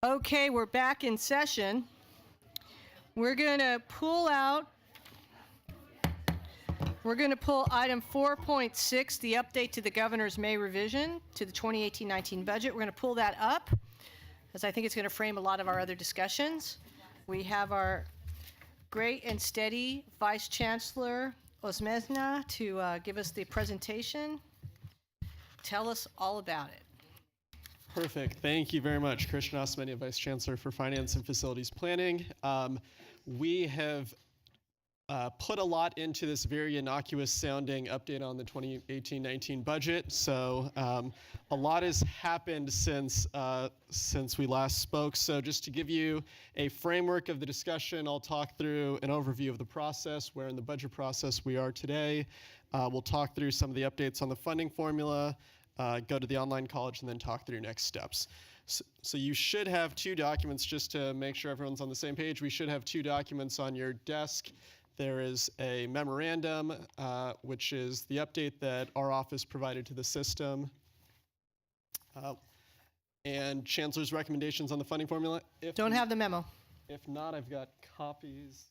Okay, we're back in session. We're going to pull item 4.6, the update to the governor's May revision to the 2018-19 budget. We're going to pull that up, as I think it's going to frame a lot of our other discussions. We have our great and steady Vice Chancellor Osmezna to give us the presentation. Tell us all about it. Perfect. Thank you very much. Christian Osmezna, Vice Chancellor for Finance and Facilities Planning. We have put a lot into this very innocuous sounding update on the 2018-19 budget. So a lot has happened since we last spoke. So just to give you a framework of the discussion, I'll talk through an overview of the process, where in the budget process we are today. We'll talk through some of the updates on the funding formula, go to the online college, and then talk through next steps. So you should have two documents, just to make sure everyone's on the same page. We should have two documents on your desk. There is a memorandum, which is the update that our office provided to the system, and Chancellor's recommendations on the funding formula. Don't have the memo. If not, I've got copies.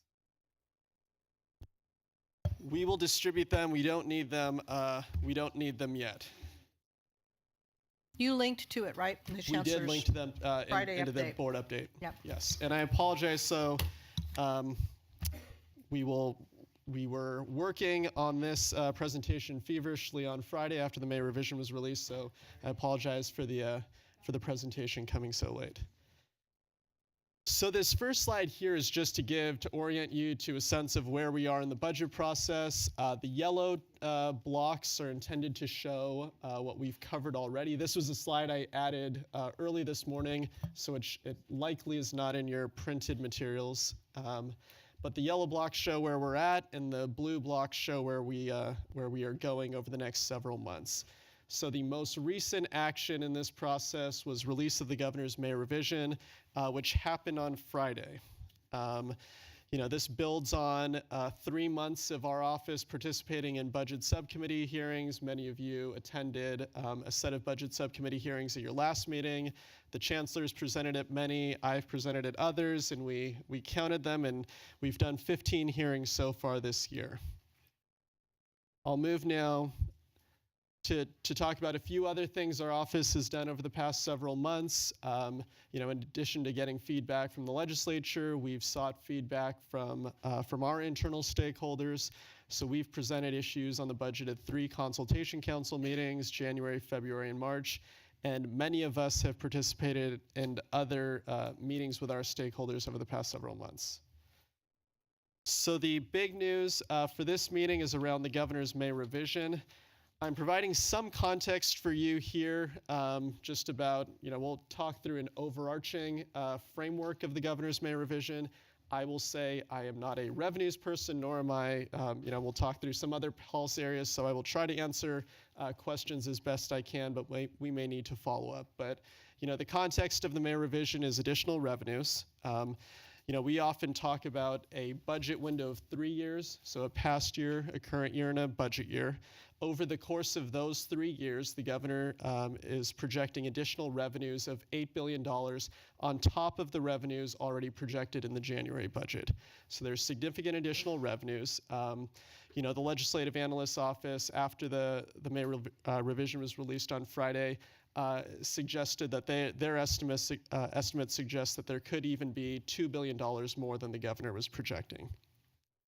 We will distribute them. We don't need them. We don't need them yet. You linked to it, right? In the We did link to them into the board update. Yep. Yes, and I apologize. So we were working on this presentation feverishly on Friday after the May revision was released. So I apologize for the presentation coming so late. So this first slide here is just to orient you to a sense of where we are in the budget process. The yellow blocks are intended to show what we've covered already. This was a slide I added early this morning, so it likely is not in your printed materials. But the yellow blocks show where we're at, and the blue blocks show where we are going over the next several months. So the most recent action in this process was release of the governor's May revision, which happened on Friday. This builds on 3 months of our office participating in budget subcommittee hearings. Many of you attended a set of budget subcommittee hearings at your last meeting. The chancellors presented at many, I've presented at others, and we counted them, and we've done 15 hearings so far this year. I'll move now to talk about a few other things our office has done over the past several months. In addition to getting feedback from the legislature, we've sought feedback from our internal stakeholders. So we've presented issues on the budget at 3 consultation council meetings, January, February, and March. And many of us have participated in other meetings with our stakeholders over the past several months. So the big news for this meeting is around the governor's May revision. I'm providing some context for you here, just about, we'll talk through an overarching framework of the governor's May revision. I will say I am not a revenues person, nor am I, we'll talk through some other policy areas, so I will try to answer questions as best I can, but we may need to follow up. But, the context of the May revision is additional revenues. We often talk about a budget window of 3 years, so a past year, a current year, and a budget year. Over the course of those 3 years, the governor is projecting additional revenues of $8 billion on top of the revenues already projected in the January budget. So there's significant additional revenues. The Legislative Analyst's Office, after the May revision was released on Friday, suggested that their estimates suggest that there could even be $2 billion more than the governor was projecting.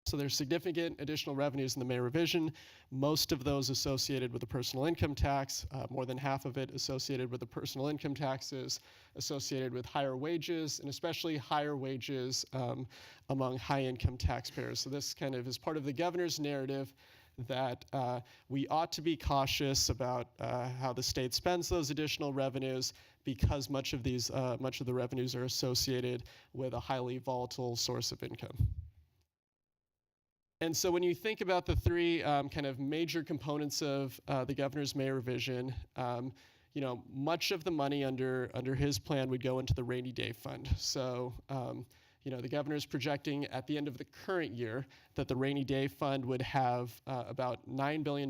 So there's significant additional revenues in the May revision, most of those associated with the personal income tax, more than half of it associated with the personal income taxes, associated with higher wages, and especially higher wages among high-income taxpayers. So this kind of is part of the governor's narrative that we ought to be cautious about how the state spends those additional revenues, because much of the revenues are associated with a highly volatile source of income. And so when you think about the 3 kind of major components of the governor's May revision, much of the money under his plan would go into the rainy day fund. So The governor's projecting at the end of the current year that the rainy day fund would have about $9 billion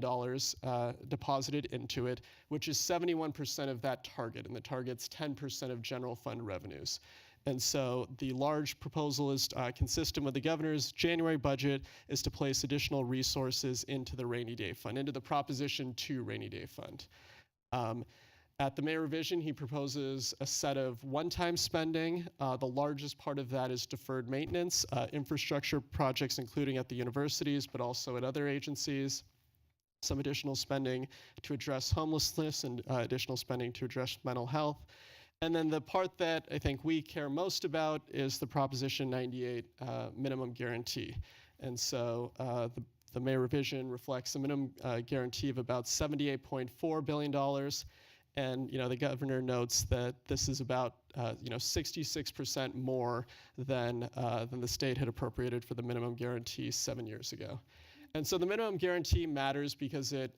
deposited into it, which is 71% of that target, and the target's 10% of general fund revenues. And so the large proposal is consistent with the governor's January budget, is to place additional resources into the rainy day fund, into the Proposition 2 rainy day fund. At the May revision, he proposes a set of one-time spending. The largest part of that is deferred maintenance, infrastructure projects, including at the universities, but also at other agencies. Some additional spending to address homelessness and additional spending to address mental health. And then the part that I think we care most about is the Proposition 98 minimum guarantee. And so the May revision reflects a minimum guarantee of about $78.4 billion. And the governor notes that this is about 66% more than the state had appropriated for the minimum guarantee 7 years ago. And so the minimum guarantee matters because it,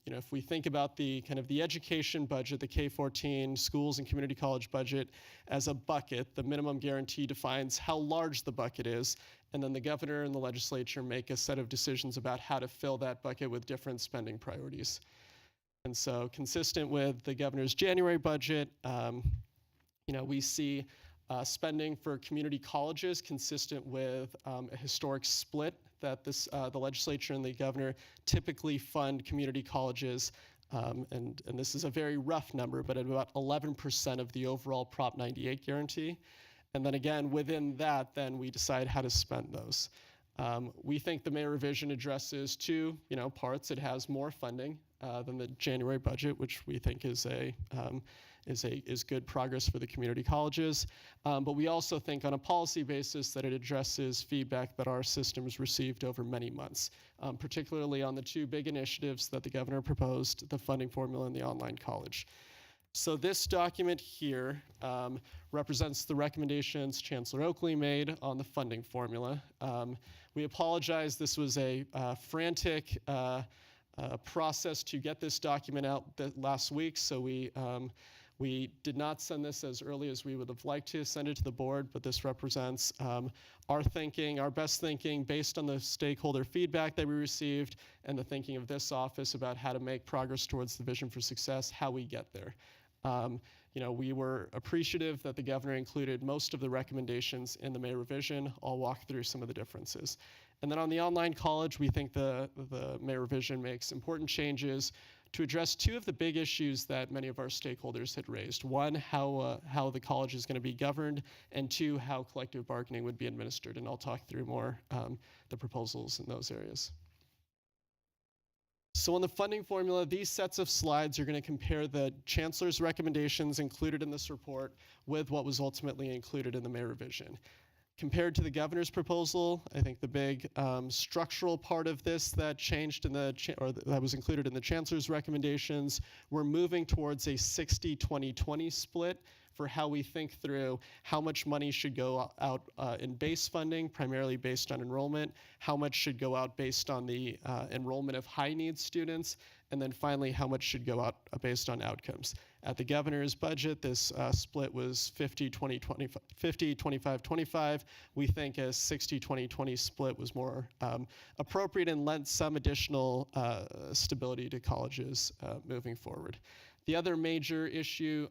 if we think about the kind of the education budget, the K-14 schools and community college budget as a bucket, the minimum guarantee defines how large the bucket is, and then the governor and the legislature make a set of decisions about how to fill that bucket with different spending priorities. And so consistent with the governor's January budget, we see spending for community colleges consistent with a historic split that the legislature and the governor typically fund community colleges, and this is a very rough number, but at about 11% of the overall Prop 98 guarantee. And then again, within that, then we decide how to spend those. We think the May revision addresses two parts. It has more funding than the January budget, which we think is good progress for the community colleges. But we also think on a policy basis that it addresses feedback that our systems received over many months, particularly on the two big initiatives that the governor proposed, the funding formula and the online college. So this document here represents the recommendations Chancellor Oakley made on the funding formula. We apologize, this was a frantic process to get this document out last week, so we did not send this as early as we would have liked to send it to the board, but this represents our thinking, our best thinking based on the stakeholder feedback that we received and the thinking of this office about how to make progress towards the vision for success, how we get there. We were appreciative that the governor included most of the recommendations in the May revision. I'll walk through some of the differences. And then on the online college, we think the May revision makes important changes to address two of the big issues that many of our stakeholders had raised. One, how the college is going to be governed, and two, how collective bargaining would be administered. And I'll talk through more the proposals in those areas. So on the funding formula, these sets of slides are going to compare the Chancellor's recommendations included in this report with what was ultimately included in the May revision. Compared to the governor's proposal, I think the big structural part of this that changed that was included in the Chancellor's recommendations, we're moving towards a 60-20-20 split for how we think through how much money should go out in base funding, primarily based on enrollment, how much should go out based on the enrollment of high-needs students, and then finally, how much should go out based on outcomes. At the governor's budget, this split was 50-25-25. We think a 60-20-20 split was more appropriate and lent some additional stability to colleges moving forward. The other major issue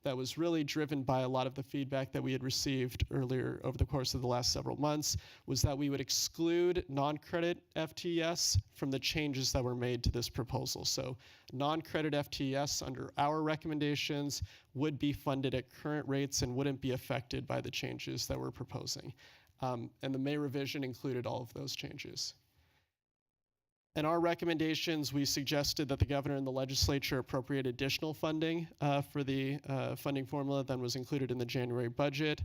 that was really driven by a lot of the feedback that we had received earlier over the course of the last several months was that we would exclude non-credit FTES from the changes that were made to this proposal. So non-credit FTES under our recommendations would be funded at current rates and wouldn't be affected by the changes that we're proposing. And the May revision included all of those changes. In our recommendations, we suggested that the governor and the legislature appropriate additional funding for the funding formula than was included in the January budget.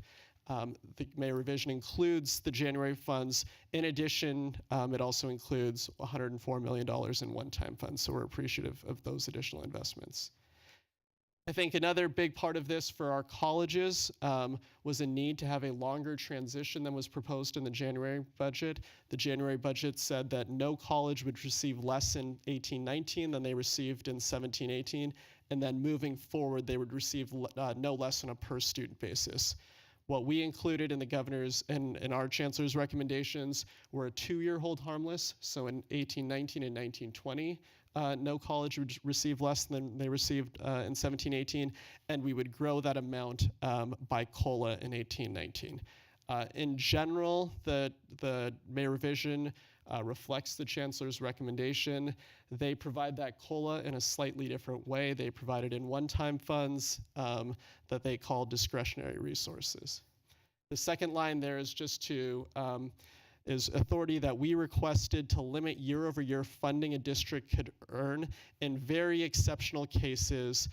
The May revision includes the January funds. In addition, it also includes $104 million in one-time funds, so we're appreciative of those additional investments. I think another big part of this for our colleges was a need to have a longer transition than was proposed in the January budget. The January budget said that no college would receive less in 18-19 than they received in 17-18, and then moving forward, they would receive no less on a per student basis. What we included in the governor's and our chancellor's recommendations were a 2-year hold harmless. So in 1819 and 1920, no college would receive less than they received in 1718, and we would grow that amount by COLA in 1819. In general, the May revision reflects the chancellor's recommendation. They provide that COLA in a slightly different way. They provide it in one-time funds that they call discretionary resources. The second line there is just to is authority that we requested to limit year-over-year funding a district could earn in very exceptional cases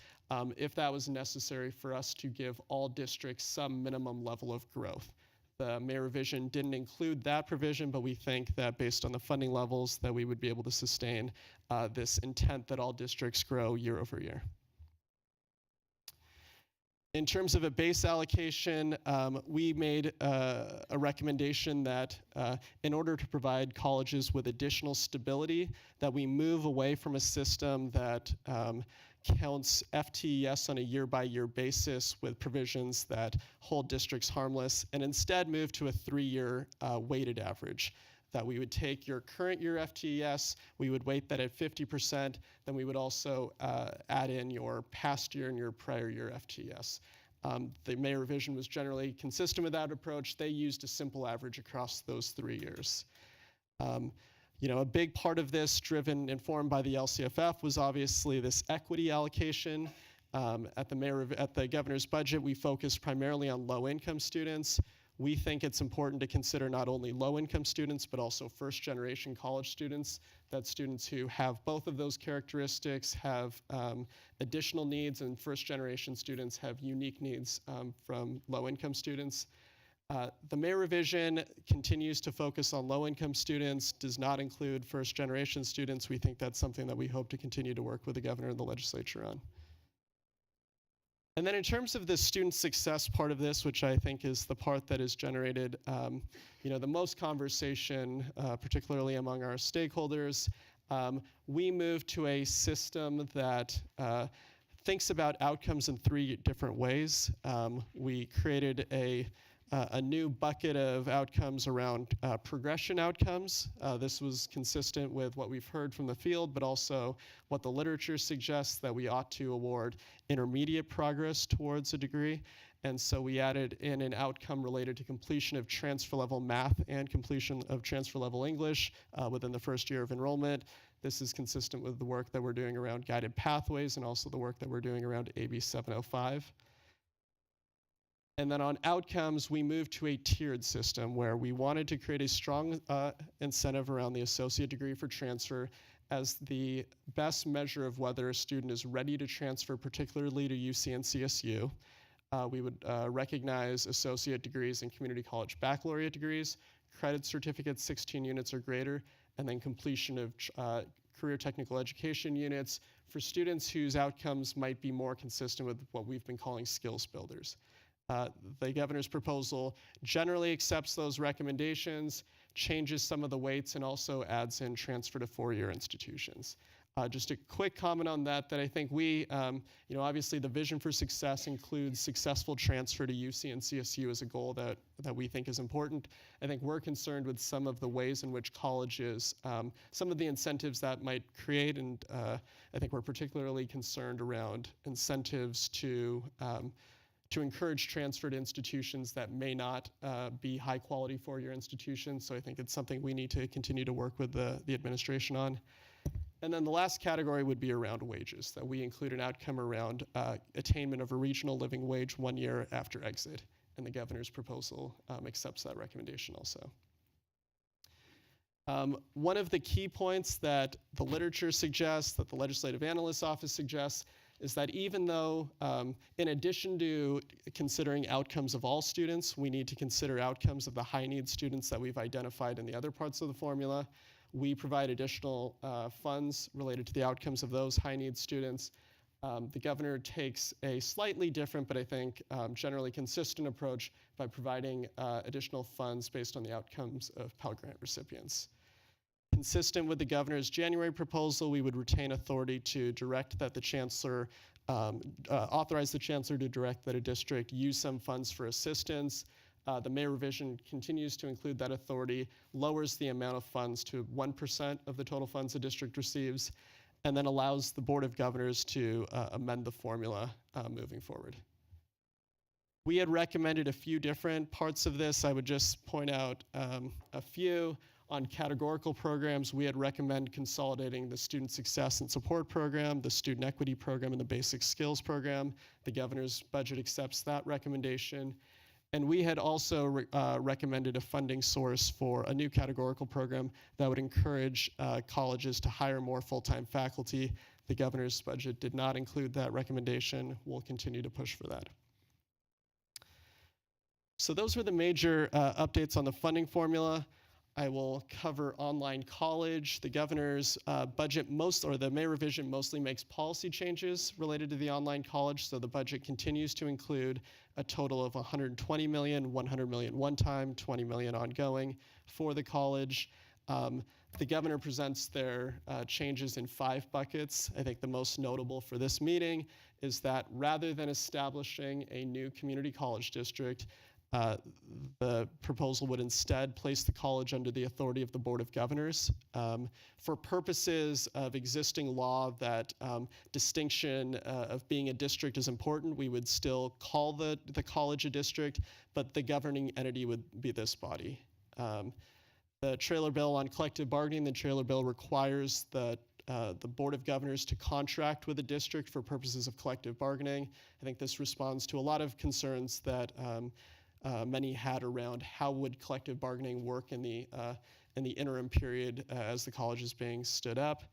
if that was necessary for us to give all districts some minimum level of growth. The May revision didn't include that provision, but we think that based on the funding levels that we would be able to sustain this intent that all districts grow year over year. In terms of a base allocation, we made a recommendation that in order to provide colleges with additional stability, that we move away from a system that counts FTES on a year-by-year basis with provisions that hold districts harmless, and instead move to a 3-year weighted average. That we would take your current year FTES, we would weight that at 50%, then we would also add in your past year and your prior year FTES. The May revision was generally consistent with that approach. They used a simple average across those 3 years. You know, a big part of this, informed by the LCFF, was obviously this equity allocation. At the governor's budget, we focused primarily on low-income students. We think it's important to consider not only low-income students, but also first-generation college students. That students who have both of those characteristics have additional needs, and first-generation students have unique needs from low-income students. The May revision continues to focus on low-income students, does not include first-generation students. We think that's something that we hope to continue to work with the governor and the legislature on. And then in terms of the student success part of this, which I think is the part that has generated you know, the most conversation, particularly among our stakeholders, we moved to a system that thinks about outcomes in 3 different ways. We created a new bucket of outcomes around progression outcomes. This was consistent with what we've heard from the field, but also what the literature suggests, that we ought to award intermediate progress towards a degree. And so we added in an outcome related to completion of transfer level math and completion of transfer level English within the first year of enrollment. This is consistent with the work that we're doing around guided pathways and also the work that we're doing around AB 705. And then on outcomes, we moved to a tiered system where we wanted to create a strong incentive around the associate degree for transfer as the best measure of whether a student is ready to transfer, particularly to UC and CSU. We would recognize associate degrees and community college baccalaureate degrees, credit certificates 16 units or greater, and then completion of career technical education units for students whose outcomes might be more consistent with what we've been calling skills builders. The governor's proposal generally accepts those recommendations, changes some of the weights, and also adds in transfer to 4-year institutions. Just a quick comment on that I think we, you know, obviously the vision for success includes successful transfer to UC and CSU as a goal that we think is important. I think we're concerned with some of the ways in which colleges, some of the incentives that might create, and I think we're particularly concerned around incentives to encourage transfer to institutions that may not be high quality 4-year institutions. So I think it's something we need to continue to work with the administration on. And then the last category would be around wages, that we include an outcome around attainment of a regional living wage 1 year after exit. And the governor's proposal accepts that recommendation also. One of the key points that the literature suggests, that the Legislative Analyst's Office suggests, is that even though, in addition to considering outcomes of all students, we need to consider outcomes of the high-need students that we've identified in the other parts of the formula. We provide additional funds related to the outcomes of those high-need students. The governor takes a slightly different, but I think generally consistent approach by providing additional funds based on the outcomes of Pell Grant recipients. Consistent with the governor's January proposal, we would retain authority to direct that the chancellor authorize the chancellor to direct that a district use some funds for assistance. The May revision continues to include that authority, lowers the amount of funds to 1% of the total funds a district receives, and then allows the Board of Governors to amend the formula moving forward. We had recommended a few different parts of this. I would just point out a few. On categorical programs, we had recommended consolidating the Student Success and Support Program, the Student Equity Program, and the Basic Skills Program. The governor's budget accepts that recommendation. And we had also recommended a funding source for a new categorical program that would encourage colleges to hire more full-time faculty. The governor's budget did not include that recommendation. We'll continue to push for that. So those were the major updates on the funding formula. I will cover online college. The governor's budget the May revision mostly makes policy changes related to the online college, so the budget continues to include a total of $120 million, $100 million one-time, $20 million ongoing for the college. The governor presents their changes in 5 buckets. I think the most notable for this meeting is that rather than establishing a new community college district, the proposal would instead place the college under the authority of the Board of Governors. For purposes of existing law that distinction of being a district is important, we would still call the college a district, but the governing entity would be this body. The trailer bill on collective bargaining, the trailer bill requires the Board of Governors to contract with a district for purposes of collective bargaining. I think this responds to a lot of concerns that many had around how would collective bargaining work in the interim period as the college is being stood up.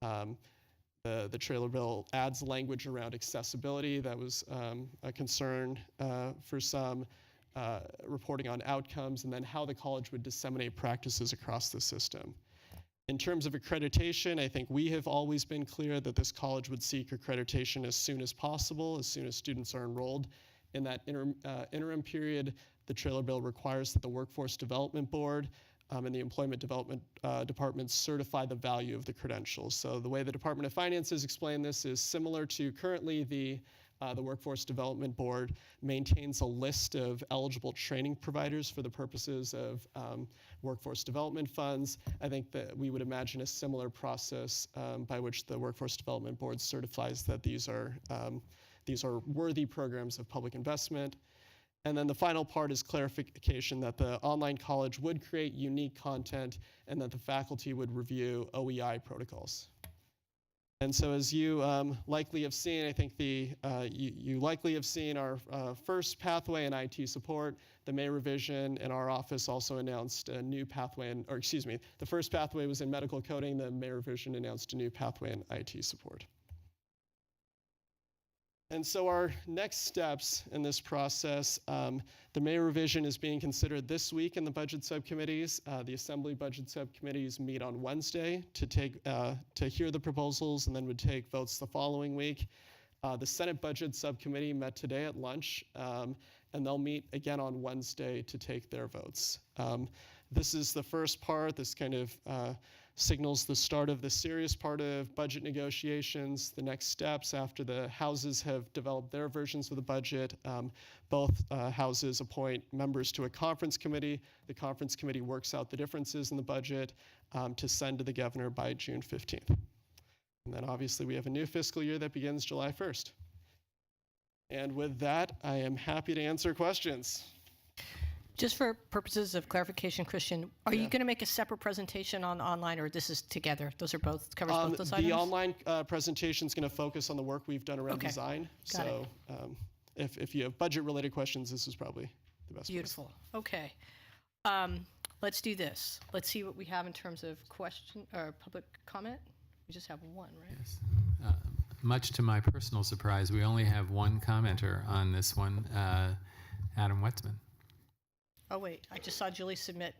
The trailer bill adds language around accessibility. That was a concern for some, reporting on outcomes, and then how the college would disseminate practices across the system. In terms of accreditation, I think we have always been clear that this college would seek accreditation as soon as possible, as soon as students are enrolled. In that interim period, the trailer bill requires that the Workforce Development Board and the Employment Development Department certify the value of the credentials. So the way the Department of Finances explain this is similar to currently the Workforce Development Board maintains a list of eligible training providers for the purposes of workforce development funds. I think that we would imagine a similar process by which the Workforce Development Board certifies that these are worthy programs of public investment. And then the final part is clarification that the online college would create unique content and that the faculty would review OEI protocols. And so as you likely have seen, I think you likely have seen our first pathway in IT support. The May revision in our office also announced a new pathway, the first pathway was in medical coding. The May revision announced a new pathway in IT support. And so our next steps in this process, the May revision is being considered this week in the budget subcommittees. The Assembly budget subcommittees meet on Wednesday to hear the proposals and then would take votes the following week. The Senate budget subcommittee met today at lunch, and they'll meet again on Wednesday to take their votes. This is the first part. This kind of signals the start of the serious part of budget negotiations. The next steps after the houses have developed their versions of the budget, both houses appoint members to a conference committee. The conference committee works out the differences in the budget to send to the governor by June 15th. And then obviously we have a new fiscal year that begins July 1st. And with that, I am happy to answer questions. Just for purposes of clarification, Christian, are you going to make a separate presentation on online, or this is together? Those are both, covers both those items? The online presentation is going to focus on the work we've done around design. Got so if you have budget-related questions, this is probably the best Beautiful. place. Okay. Let's do this. Let's see what we have in terms of question or public comment. We just have one, right? Yes. Much to my personal surprise, we only have one commenter on this one, Adam Wetzman. Oh, wait. I just saw Julie submit.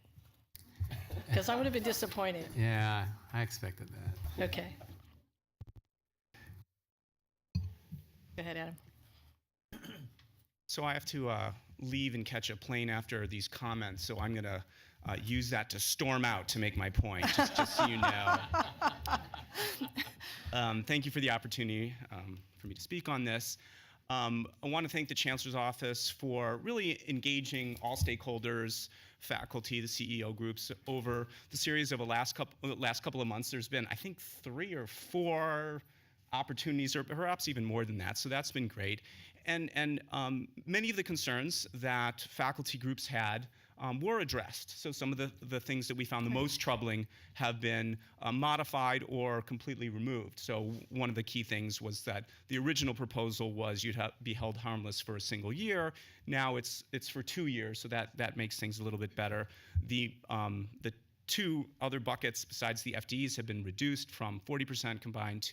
Because I would have been disappointed. Yeah, I expected that. Okay. Go ahead, Adam. So I have to leave and catch a plane after these comments, so I'm going to use that to storm out to make my point, just so you know. Thank you for the opportunity for me to speak on this. I want to thank the Chancellor's Office for really engaging all stakeholders, faculty, the CEO groups over the series of the last couple of months. There's been, I think, 3 or 4 opportunities, or perhaps even more than that, so that's been great. And many of the concerns that faculty groups had were addressed. So some of the things that we found the most troubling have been modified or completely removed. So one of the key things was that the original proposal was you'd be held harmless for a single year. Now it's for 2 years, so that makes things a little bit better. The 2 other buckets besides the FDEs have been reduced from 40% combined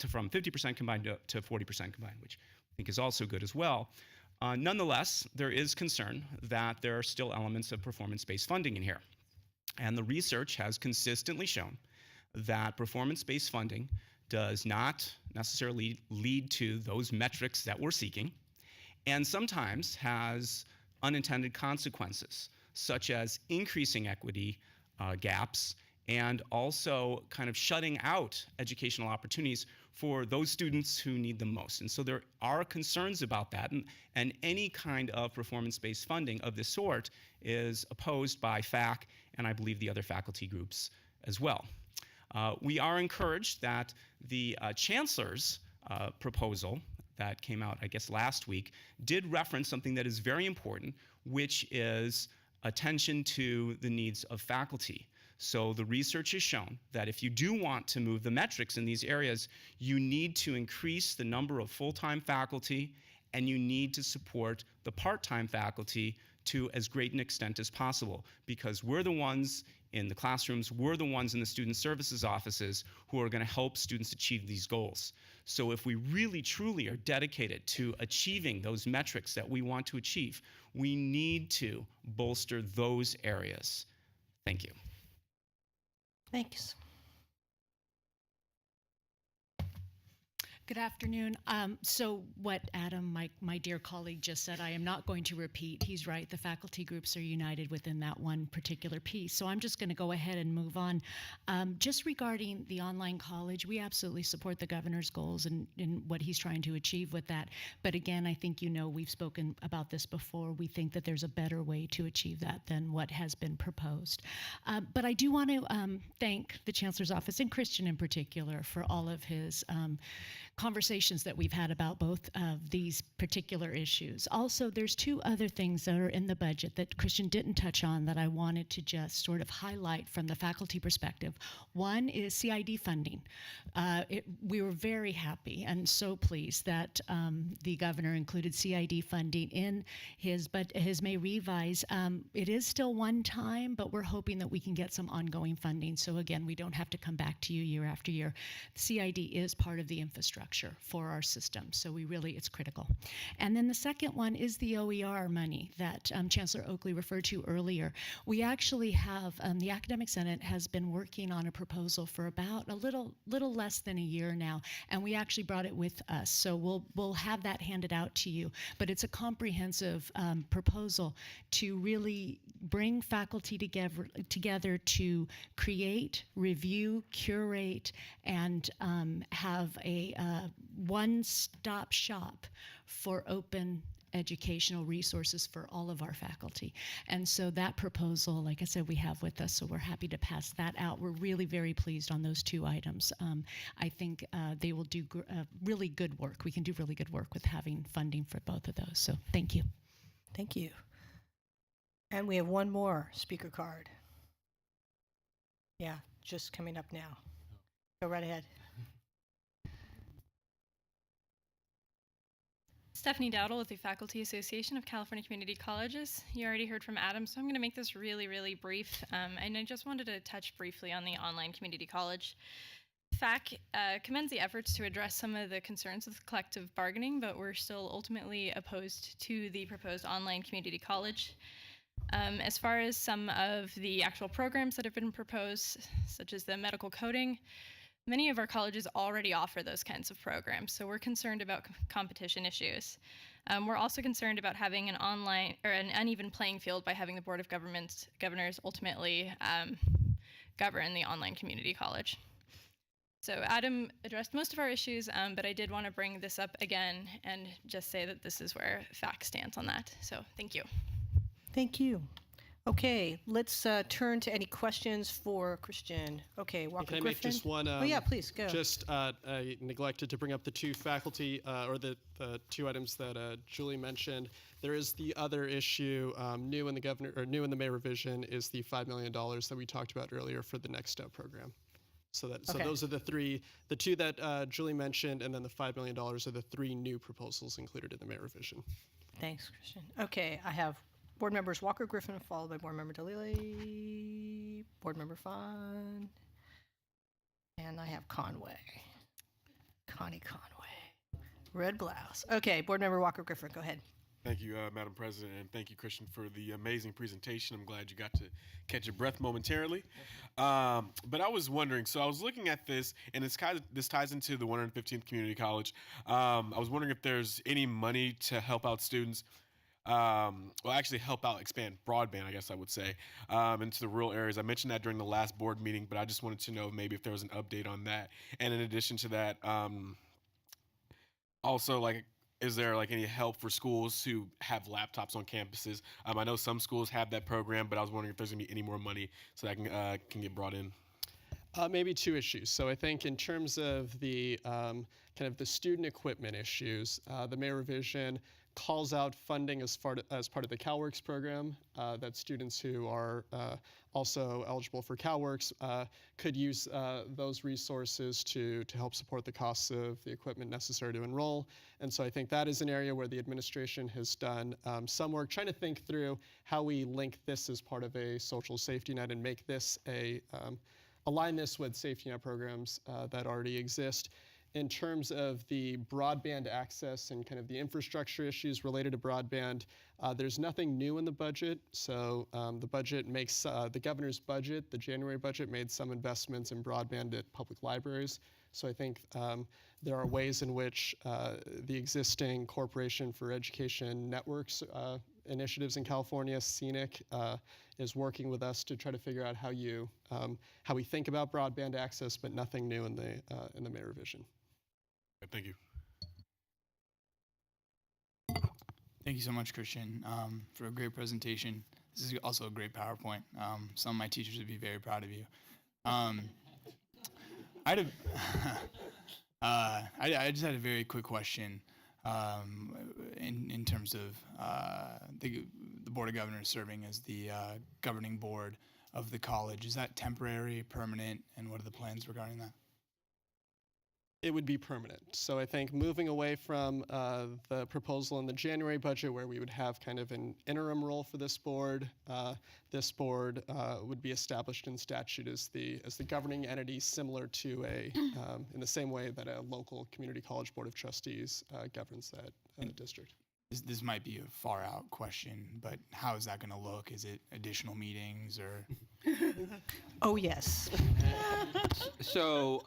from 50% combined to 40% combined, which I think is also good as well. Nonetheless, there is concern that there are still elements of performance-based funding in here. And the research has consistently shown that performance-based funding does not necessarily lead to those metrics that we're seeking, and sometimes has unintended consequences, such as increasing equity gaps and also kind of shutting out educational opportunities for those students who need them most. And so there are concerns about that, and any kind of performance-based funding of this sort is opposed by FAC and I believe the other faculty groups as well. We are encouraged that the Chancellor's proposal that came out, I guess, last week, did reference something that is very important, which is attention to the needs of faculty. So the research has shown that if you do want to move the metrics in these areas, you need to increase the number of full-time faculty, and you need to support the part-time faculty to as great an extent as possible, because we're the ones in the classrooms, we're the ones in the student services offices who are going to help students achieve these goals. So if we really truly are dedicated to achieving those metrics that we want to achieve, we need to bolster those areas. Thank you. Thanks. Good afternoon. So what Adam, my dear colleague, just said, I am not going to repeat. He's right. The faculty groups are united within that one particular piece. So I'm just going to go ahead and move on. Just regarding the online college, we absolutely support the governor's goals and what he's trying to achieve with that. But again, I think we've spoken about this before. We think that there's a better way to achieve that than what has been proposed. But I do want to thank the Chancellor's Office, and Christian in particular, for all of his conversations that we've had about both of these particular issues. Also, there's 2 other things that are in the budget that Christian didn't touch on that I wanted to just sort of highlight from the faculty perspective. One is CID funding. We were very happy and so pleased that the governor included CID funding in his May revise. It is still one time, but we're hoping that we can get some ongoing funding. So again, we don't have to come back to you year after year. CID is part of the infrastructure for our system, so it's critical. And then the second one is the OER money that Chancellor Oakley referred to earlier. We actually have, the Academic Senate has been working on a proposal for about a little less than a year now, and we actually brought it with us, so we'll have that handed out to you. But it's a comprehensive proposal to really bring faculty together to create, review, curate, and have a one-stop shop for open educational resources for all of our faculty. And so that proposal, like I said, we have with us, so we're happy to pass that out. We're really very pleased on those 2 items. I think they will do really good work. We can do really good work with having funding for both of those. So thank you. Thank you. And we have one more speaker card. Yeah, just coming up now. Go right ahead. Stephanie Dowdle with the Faculty Association of California Community Colleges. You already heard from Adam, so I'm going to make this really, really brief. And I just wanted to touch briefly on the online community college. FAC commends the efforts to address some of the concerns with collective bargaining, but we're still ultimately opposed to the proposed online community college. As far as some of the actual programs that have been proposed, such as the medical coding, Many of our colleges already offer those kinds of programs, so we're concerned about competition issues. We're also concerned about having an online or an uneven playing field by having the Board of Governors ultimately govern the online community college. So Adam addressed most of our issues, but I did want to bring this up again and just say that this is where FAC stands on that. So thank you. Thank you. Okay, let's turn to any questions for Christian. Okay, Walker Can I Griffin. make just one? Oh yeah, please go. Just I neglected to bring up the two faculty or the two items that Julie mentioned. There is the other issue new in the May revision is the $5 million that we talked about earlier for the Next Step program. So Okay. those are the two that Julie mentioned, and then the $5 million are the three new proposals included in the May revision. Thanks, Christian. Okay, I have board members Walker Griffin, followed by board member Dalili, board member Fawn, and I have Conway. Connie Conway. Red blouse. Okay, board member Walker Griffin, go ahead. Thank you, Madam President, and thank you, Christian, for the amazing presentation. I'm glad you got to catch your breath momentarily. But I was wondering, so I was looking at this, and this ties into the 115th Community College. I was wondering if there's any money to help out students, actually help out expand broadband, I guess I would say, into the rural areas. I mentioned that during the last board meeting, but I just wanted to know maybe if there was an update on that. And in addition to that, also, like, is there like any help for schools who have laptops on campuses? I know some schools have that program, but I was wondering if there's gonna be any more money so that can get brought in. Maybe two issues. So I think in terms of the kind of the student equipment issues, the May revision calls out funding as part of the CalWorks program that students who are also eligible for CalWorks could use those resources to help support the costs of the equipment necessary to enroll. And so I think that is an area where the administration has done some work trying to think through how we link this as part of a social safety net and make this align this with safety net programs that already exist. In terms of the broadband access and kind of the infrastructure issues related to broadband, there's nothing new in the budget. So the budget makes, the governor's budget, the January budget, made some investments in broadband at public libraries. So I think there are ways in which the existing Corporation for Education Networks initiatives in California, CENIC, is working with us to try to figure out how we think about broadband access, but nothing new in the May revision. Thank you. Thank you so much, Christian, for a great presentation. This is also a great PowerPoint. Some of my teachers would be very proud of you. I just had a very quick question in terms of the Board of Governors serving as the governing board of the college. Is that temporary, permanent, and what are the plans regarding that? It would be permanent. So I think moving away from the proposal in the January budget where we would have kind of an interim role for this board would be established in statute as the governing entity, similar to in the same way that a local community college board of trustees governs that district. This might be a far out question, but how is that going to look? Is it additional meetings or? Oh, yes. So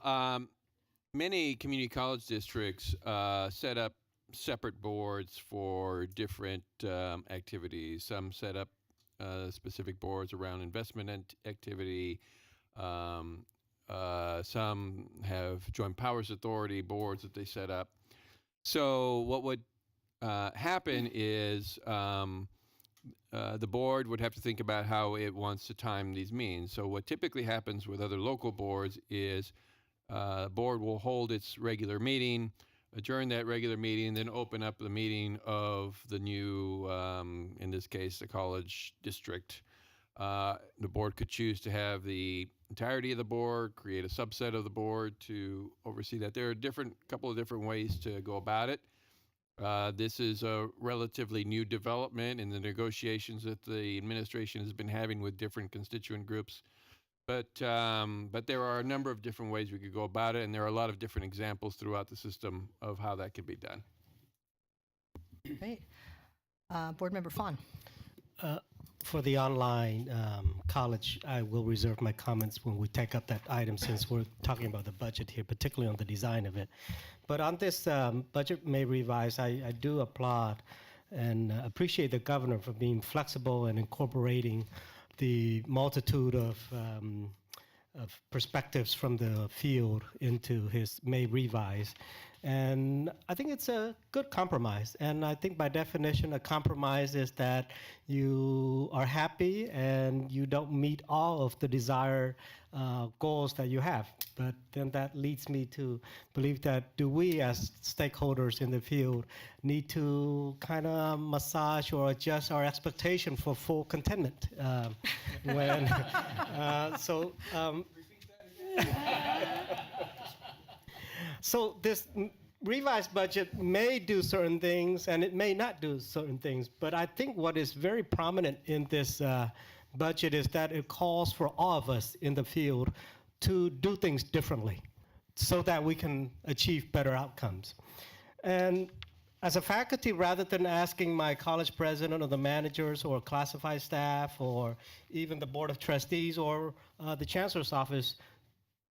many community college districts set up separate boards for different activities. Some set up specific boards around investment activity. Some have joint powers authority boards that they set up. So what would happen is the board would have to think about how it wants to time these meetings. So what typically happens with other local boards is the board will hold its regular meeting, adjourn that regular meeting, then open up the meeting of the new, in this case, the college district. The board could choose to have the entirety of the board, create a subset of the board to oversee that. There are couple of different ways to go about it. This is a relatively new development in the negotiations that the administration has been having with different constituent groups. But there are a number of different ways we could go about it, and there are a lot of different examples throughout the system of how that could be done. Great. Board Member Fawn. for the online college, I will reserve my comments when we take up that item since we're talking about the budget here, particularly on the design of it. But on this budget may revise, I do applaud and appreciate the governor for being flexible and incorporating the multitude of perspectives from the field into his May revise. And I think it's a good compromise. And I think by definition, a compromise is that you are happy and you don't meet all of the desired goals that you have. But then that leads me to believe that do we as stakeholders in the field need to kind of massage or adjust our expectation for full contentment? So this revised budget may do certain things and it may not do certain things, but I think what is very prominent in this budget is that it calls for all of us in the field to do things differently so that we can achieve better outcomes. And as a faculty, rather than asking my college president or the managers or classified staff or even the board of trustees or the chancellor's office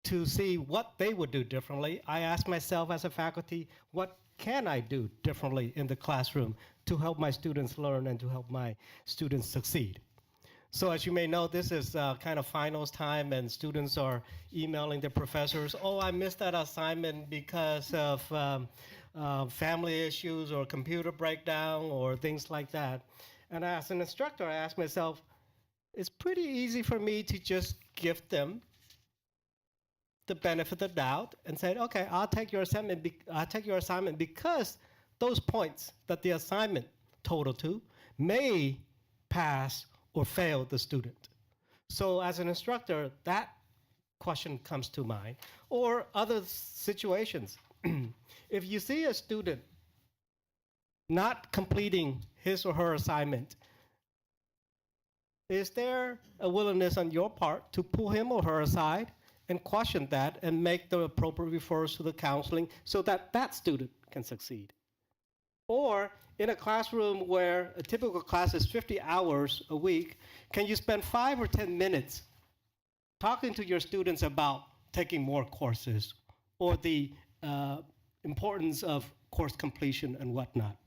to see what they would do differently, I ask myself as a faculty, what can I do differently in the classroom to help my students learn and to help my students succeed? So as you may know, this is kind of finals time and students are emailing their professors, oh, I missed that assignment because of family issues or computer breakdown or things like that. And as an instructor, I ask myself, it's pretty easy for me to just give them the benefit of the doubt and said, okay, I'll take your assignment because those points that the assignment total to may pass or fail the student. So as an instructor, that question comes to mind. Or other situations. If you see a student not completing his or her assignment, is there a willingness on your part to pull him or her aside and question that and make the appropriate referrals to the counseling so that that student can succeed? Or in a classroom where a typical class is 50 hours a week, can you spend 5 or 10 minutes talking to your students about taking more courses or the importance of course completion and whatnot?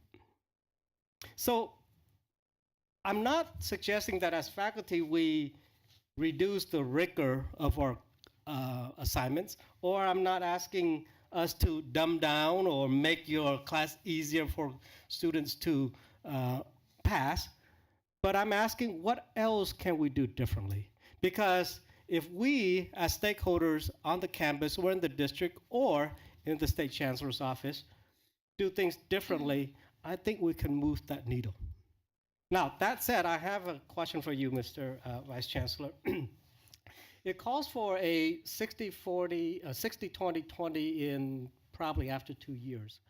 So I'm not suggesting that as faculty we reduce the rigor of our assignments, or I'm not asking us to dumb down or make your class easier for students to pass, but I'm asking what else can we do differently? Because if we as stakeholders on the campus or in the district or in the state chancellor's office do things differently, I think we can move that needle. Now, that said, I have a question for you, Mr. Vice Chancellor. It calls for a 60-40, 60-20-20 in probably after 2 years.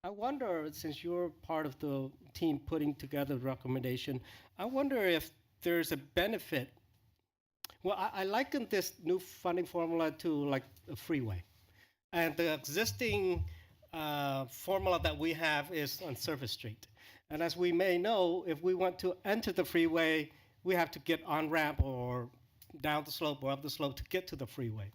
I wonder, since you're part of the team putting together the recommendation, I wonder if there's a benefit. Well, I liken this new funding formula to like a freeway. And the existing formula that we have is on Service Street. And as we may know, if we want to enter the freeway, we have to get on ramp or down the slope or up the slope to get to the freeway.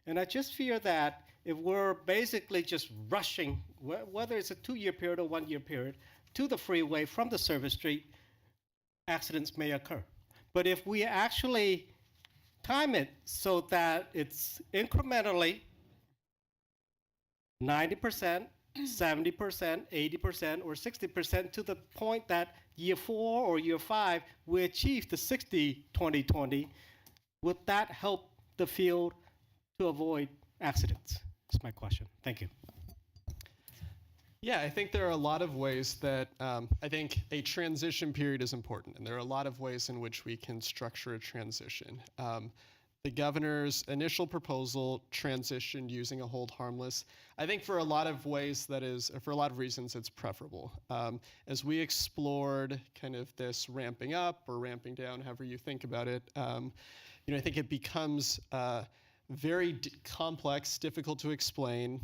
And I just fear that if we're basically just rushing, whether it's a 2-year period or 1-year period, to the freeway from the service street, accidents may occur. But if we actually time it so that it's incrementally 90%, 70%, 80%, or 60% to the point that year 4 or year 5, we achieve the 60-20-20, would that help the field to avoid accidents? That's my question. Thank you. Yeah, I think there are a lot of ways that I think a transition period is important, and there are a lot of ways in which we can structure a transition. The governor's initial proposal transitioned using a hold harmless. I think for a lot of ways for a lot of reasons, it's preferable. As we explored kind of this ramping up or ramping down, however you think about it, I think it becomes very complex, difficult to explain.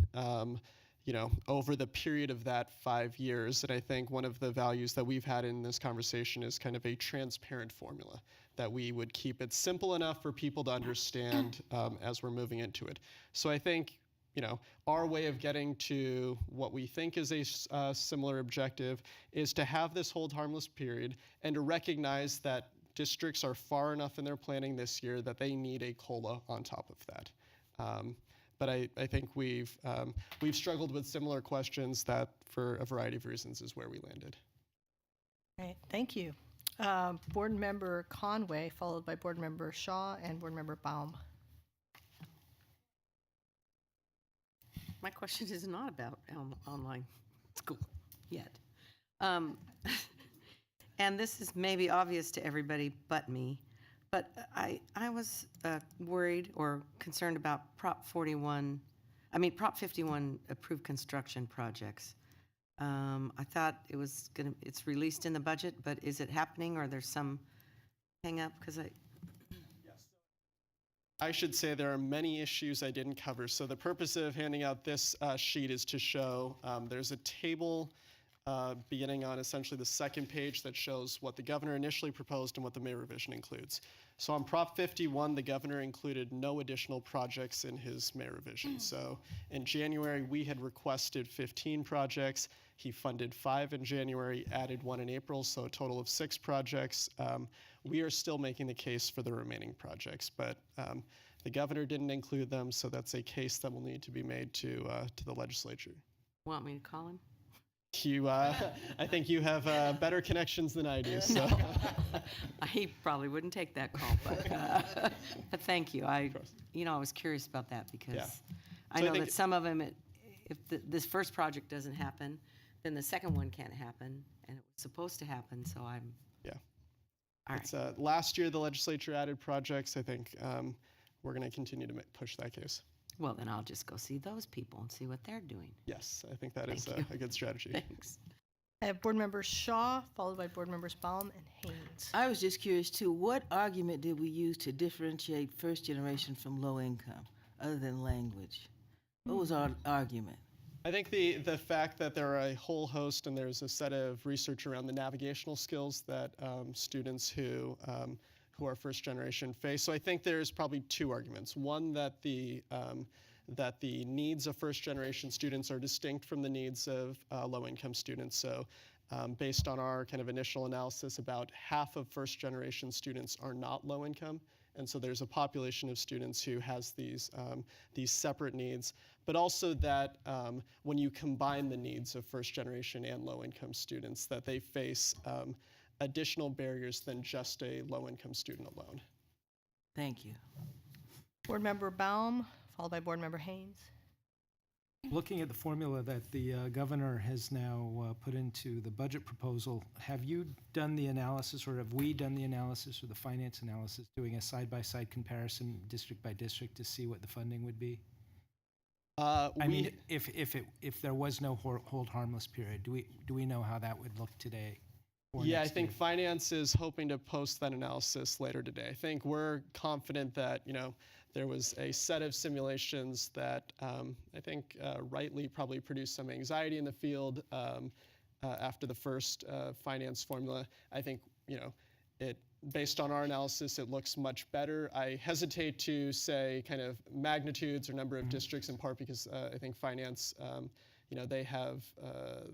over the period of that 5 years. And I think one of the values that we've had in this conversation is kind of a transparent formula, that we would keep it simple enough for people to understand as we're moving into it. So I think, our way of getting to what we think is a similar objective is to have this hold harmless period and to recognize that districts are far enough in their planning this year that they need a COLA on top of that. But I think we've struggled with similar questions that, for a variety of reasons, is where we landed. Right, thank you. Board Member Conway, followed by Board Member Shaw and Board Member Baum. My question is not about online school yet. And this is maybe obvious to everybody but me, but I was worried or concerned about Prop 51 approved construction projects. I thought it's released in the budget, but is it happening, or there's some hang up? Because I should say there are many issues I didn't cover. So the purpose of handing out this sheet is to show there's a table beginning on essentially the second page that shows what the governor initially proposed and what the May revision includes. So on Prop 51, the governor included no additional projects in his May revision. So in January, we had requested 15 projects. He funded 5 in January, added 1 in April, so a total of 6 projects. We are still making the case for the remaining projects, but the governor didn't include them, so that's a case that will need to be made to the legislature. want me to call him? I think you have better connections than I do. So. He probably wouldn't take that call, but thank you. I was curious about that because I know that some of them, if this first project doesn't happen, then the second one can't happen, and it was supposed to happen. So I'm. Yeah. All it's, right. Last year, the legislature added projects. I think we're going to continue to push that case. Well, then I'll just go see those people and see what they're doing. Yes, I think that is a good strategy. Thanks. I have Board Member Shaw, followed by Board Members Baum and Haynes. I was just curious too, what argument did we use to differentiate first generation from low income, other than language? What was our argument? I think the fact that there are a whole host and there's a set of research around the navigational skills that students who are first generation face. So I think there's probably 2 arguments. One, that the needs of first generation students are distinct from the needs of low income students. So based on our kind of initial analysis, about half of first generation students are not low income. And so there's a population of students who has these separate needs, but also that when you combine the needs of first generation and low income students, that they face additional barriers than just a low income student alone. Thank you. Board Member Baum, followed by Board Member Haynes. Looking at the formula that the governor has now put into the budget proposal, have you done the analysis, or have we done the analysis, or the finance analysis, doing a side-by-side comparison district by district to see what the funding would be? I mean, if there was no hold harmless period, do we know how that would look today? Yeah, I think finance is hoping to post that analysis later today. I think we're confident that there was a set of simulations that I think rightly probably produced some anxiety in the field after the first finance formula. I think based on our analysis, it looks much better. I hesitate to say kind of magnitudes or number of districts, in part because I think finance.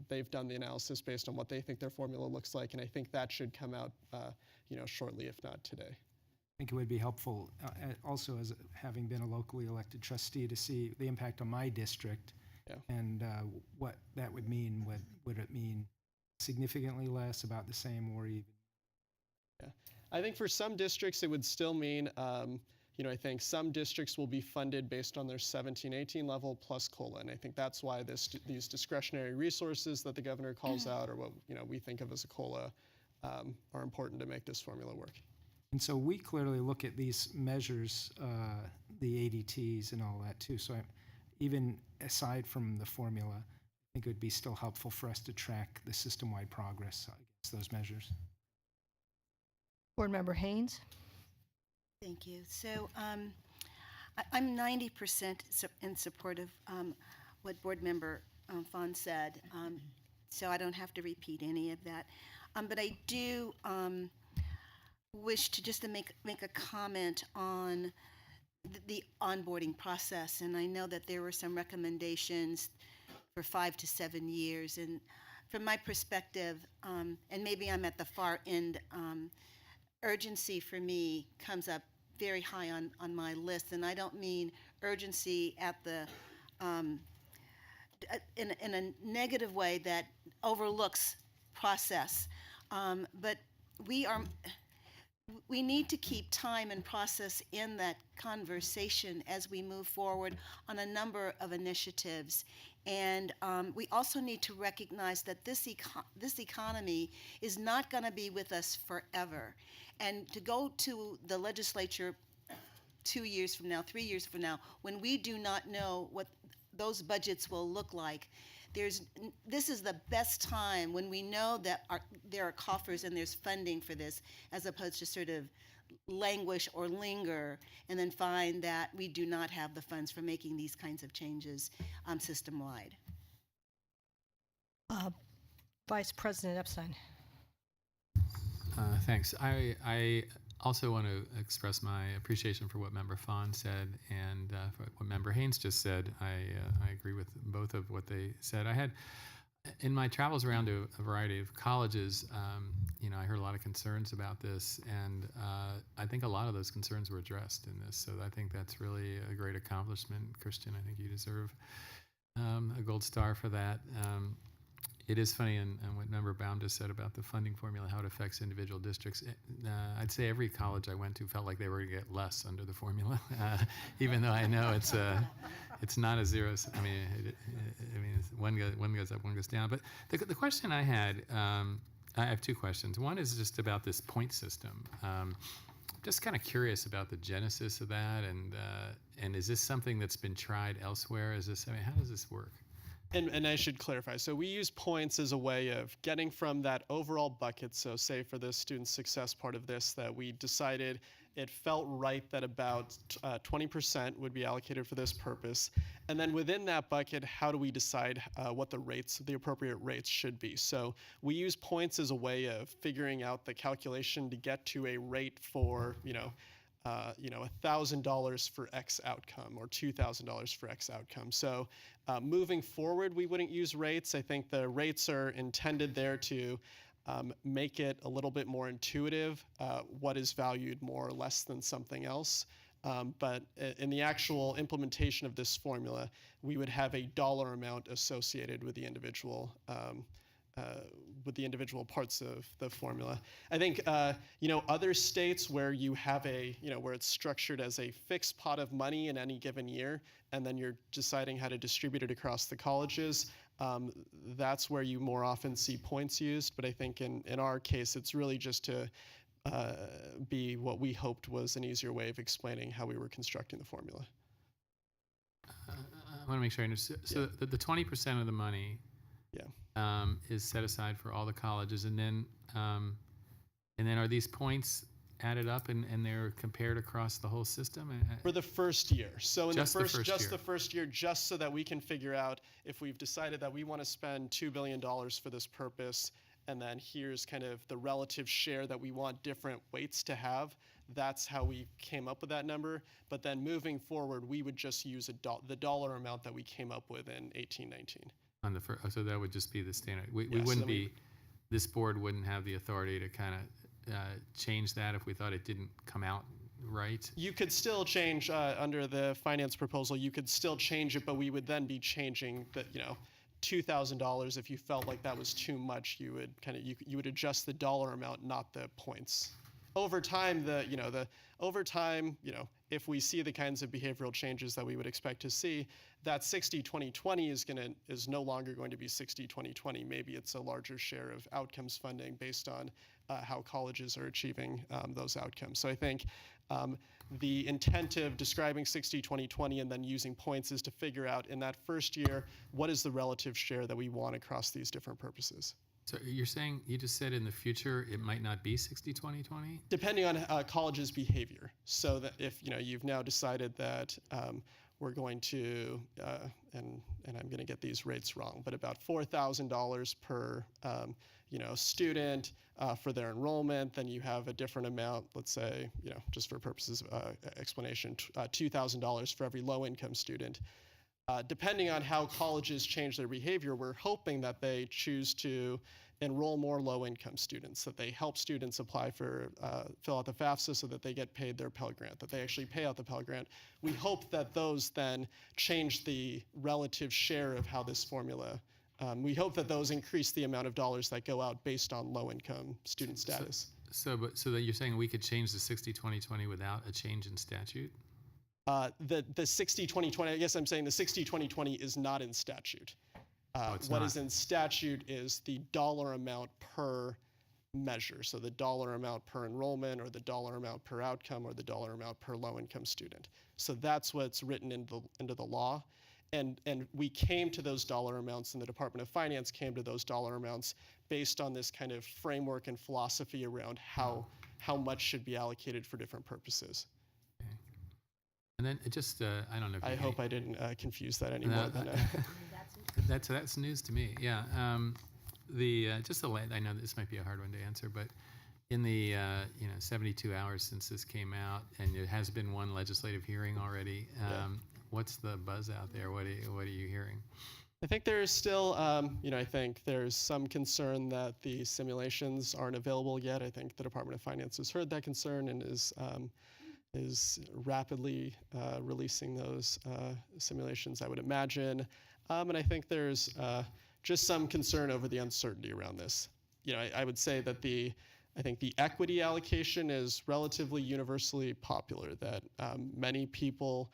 They've done the analysis based on what they think their formula looks like, and I think that should come out, shortly, if not today. I think it would be helpful, also as having been a locally elected trustee, to see the impact on my district, and what that would mean. Would it mean significantly less, about the same, or even? Yeah, I think for some districts it would still mean. I think some districts will be funded based on their 17-18 level plus COLA, and I think that's why these discretionary resources that the governor calls out, or what we think of as a COLA, are important to make this formula work. And so we clearly look at these measures, the ADTs and all that too. So even aside from the formula, I think it would be still helpful for us to track the system-wide progress against those measures. Board Member Haynes. Thank you. So I'm 90% in support of what Board Member Fawn said, so I don't have to repeat any of that. But I do wish to just to make a comment on the onboarding process. And I know that there were some recommendations for 5 to 7 years. And from my perspective, and maybe I'm at the far end, urgency for me comes up very high on my list. And I don't mean urgency at the in a negative way that overlooks process, but we need to keep time and process in that conversation as we move forward on a number of initiatives. And we also need to recognize that this economy is not going to be with us forever. And to go to the legislature 2 years from now, 3 years from now, when we do not know what those budgets will look like, this is the best time when we know that there are coffers and there's funding for this, as opposed to sort of languish or linger and then find that we do not have the funds for making these kinds of changes system-wide. Vice President Epstein. Thanks. I also want to express my appreciation for what Member Fawn said and for what Member Haynes just said. I agree with both of what they said. I had, in my travels around to a variety of colleges, I heard a lot of concerns about this, and I think a lot of those concerns were addressed in this. So I think that's really a great accomplishment. Christian, I think you deserve a gold star for that. It is funny, and what Member Baum just said about the funding formula, how it affects individual districts. I'd say every college I went to felt like they were going to get less under the formula, even though I know it's not a zero. I mean, one goes up, one goes down. But the question I had, I have two questions. One is just about this point system. Just kind of curious about the genesis of that, and is this something that's been tried elsewhere? How does this work? And I should clarify. So we use points as a way of getting from that overall bucket. So say for the student success part of this, that we decided it felt right that about 20% would be allocated for this purpose. And then within that bucket, how do we decide what the appropriate rates should be? So we use points as a way of figuring out the calculation to get to a rate for, $1,000 for X outcome or $2,000 for X outcome. So moving forward, we wouldn't use rates. I think the rates are intended there to make it a little bit more intuitive, what is valued more or less than something else. But in the actual implementation of this formula, we would have a dollar amount associated with the individual parts of the formula. I think, other states where you have where it's structured as a fixed pot of money in any given year, and then you're deciding how to distribute it across the colleges, that's where you more often see points used. But I think in our case, it's really just to be what we hoped was an easier way of explaining how we were constructing the formula. I want to make sure I understand. So the 20% of the money is set aside for all the colleges, and then are these points added up and they're compared across the whole system? For the first year. So in the first year, just so that we can figure out if we've decided that we want to spend $2 billion for this purpose, and then here's kind of the relative share that we want different weights to have. That's how we came up with that number. But then moving forward, we would just use the dollar amount that we came up with in 18-19. So that would just be the standard. We wouldn't be, this board wouldn't have the authority to kind of change that if we thought it didn't come out right? You could still change under the finance proposal. You could still change it, but we would then be changing the, $2,000. If you felt like that was too much, you would you would adjust the dollar amount, not the points. Over time, if we see the kinds of behavioral changes that we would expect to see, that 60-20-20 is no longer going to be 60-20-20. Maybe it's a larger share of outcomes funding based on how colleges are achieving those outcomes. So I think the intent of describing 60-20-20 and then using points is to figure out in that first year, what is the relative share that we want across these different purposes. So you're saying, you just said in the future it might not be 60-20-20? Depending on college's behavior. So that if you've now decided that we're going to, and I'm going to get these rates wrong, but about $4,000 per student for their enrollment. Then you have a different amount, let's say, just for purposes of explanation, $2,000 for every low-income student. Depending on how colleges change their behavior, we're hoping that they choose to enroll more low-income students, that they help students apply for, fill out the FAFSA so that they get paid their Pell Grant, that they actually pay out the Pell Grant. We hope that those then change the relative share of how this formula, we hope that those increase the amount of dollars that go out based on low-income student status. So that you're saying we could change the 60-20-20 without a change in statute? The 60-20-20, I guess I'm saying the 60-20-20 is not in statute. What is in statute is the dollar amount per measure. So the dollar amount per enrollment, or the dollar amount per outcome, or the dollar amount per low-income student. So that's what's written into the law. And we came to those dollar amounts, and the Department of Finance came to those dollar amounts based on this kind of framework and philosophy around how much should be allocated for different purposes. Okay. And then it just, I don't know. I hope I didn't confuse that any more than That's news to me. Yeah. I know this might be a hard one to answer, but in the 72 hours since this came out, and it has been one legislative hearing already. What's the buzz out there? What are you hearing? I think there's still, I think there's some concern that the simulations aren't available yet. I think the Department of Finance has heard that concern and is rapidly releasing those simulations, I would imagine. And I think there's just some concern over the uncertainty around this. I would say that I think the equity allocation is relatively universally popular, that many people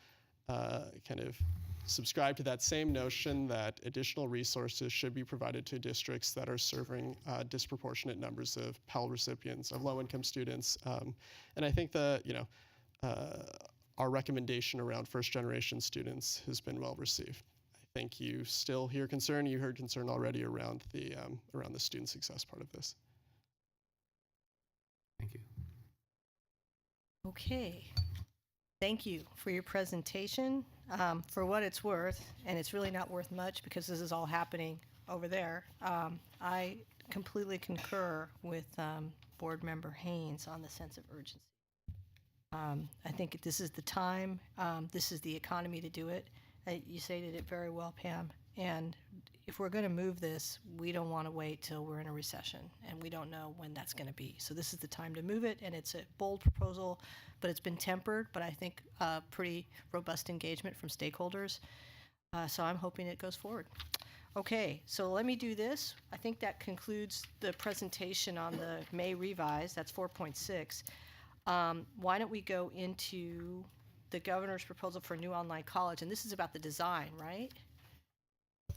kind of subscribe to that same notion that additional resources should be provided to districts that are serving disproportionate numbers of Pell recipients, of low-income students. And I think our recommendation around first-generation students has been well received. I think you still hear concern. You heard concern already around the student success part of this. Thank you. Okay. Thank you for your presentation. For what it's worth, and it's really not worth much because this is all happening over there, I completely concur with Board Member Haynes on the sense of urgency. I think this is the time, this is the economy to do it. You stated it very well, Pam. And if we're going to move this, we don't want to wait till we're in a recession, and we don't know when that's going to be. So this is the time to move it, and it's a bold proposal, but it's been tempered, but I think pretty robust engagement from stakeholders. So I'm hoping it goes forward. Okay, so let me do this. I think that concludes the presentation on the May revise. That's 4.6. Why don't we go into the governor's proposal for a new online college? And this is about the design, right?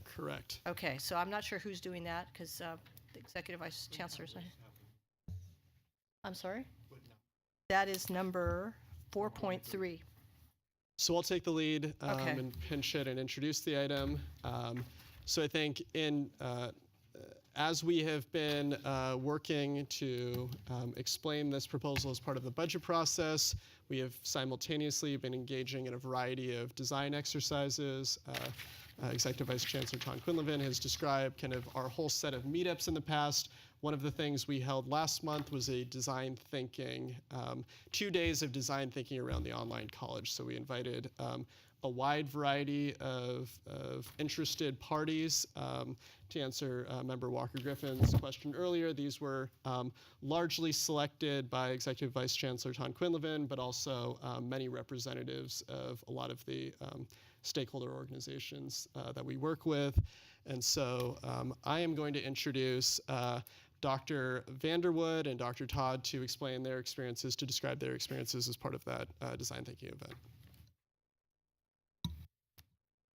Correct. Okay, so I'm not sure who's doing that because the Executive Vice Chancellor's not here. I'm sorry? That is number 4.3. So I'll take the lead Okay. and pinch it and introduce the item. So I think as we have been working to explain this proposal as part of the budget process, we have simultaneously been engaging in a variety of design exercises. Executive Vice Chancellor Tom Quinlivan has described kind of our whole set of meetups in the past. One of the things we held last month was a design thinking, 2 days of design thinking around the online college. So we invited a wide variety of interested parties. To answer Member Walker Griffin's question earlier, these were largely selected by Executive Vice Chancellor Tom Quinlivan, but also many representatives of a lot of the stakeholder organizations that we work with. And so I am going to introduce Dr. Vanderwood and Dr. Todd to explain their experiences, to describe their experiences as part of that design thinking event.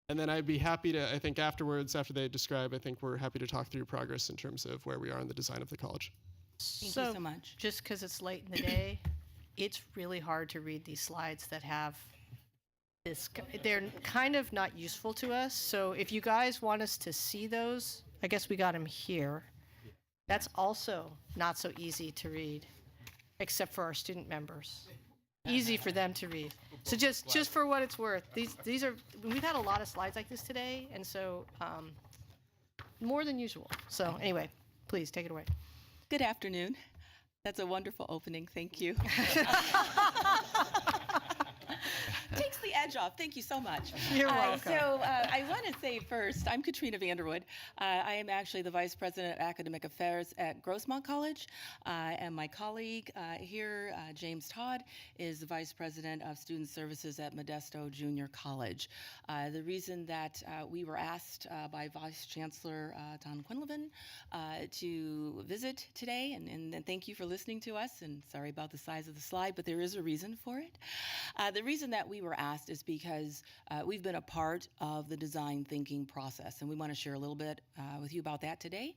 And then I'd be happy to, I think afterwards, after they describe, I think we're happy to talk through progress in terms of where we are in the design of the college. Thank you so much. Just because it's late in the day, it's really hard to read these slides that have this. They're kind of not useful to us. So if you guys want us to see those, I guess we got them here. That's also not so easy to read, except for our student members. Easy for them to read. So just for what it's worth, these are, we've had a lot of slides like this today, and so more than usual. So anyway, please take it away. Good afternoon. That's a wonderful opening. Thank you. Takes the edge off. Thank you so much. You're welcome. I want to say first, I'm Katrina Vanderwood. I am actually the Vice President of Academic Affairs at Grossmont College. And my colleague here, James Todd, is the Vice President of Student Services at Modesto Junior College. The reason that we were asked by Vice Chancellor Don Quinlivan to visit today, and thank you for listening to us, and sorry about the size of the slide, but there is a reason for it. The reason that we were asked is because we've been a part of the design thinking process, and we want to share a little bit with you about that today,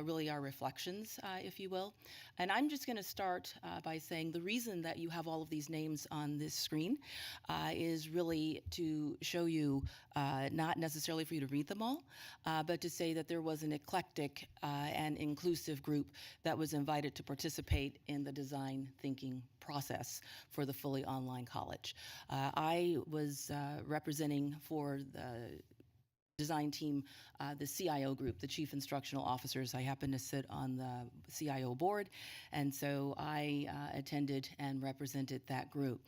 really our reflections, if you will. And I'm just going to start by saying the reason that you have all of these names on this screen is really to show you, not necessarily for you to read them all, but to say that there was an eclectic and inclusive group that was invited to participate in the design thinking process for the fully online college. I was representing for the design team, the CIO group, the Chief Instructional Officers. I happen to sit on the CIO board, and so I attended and represented that group.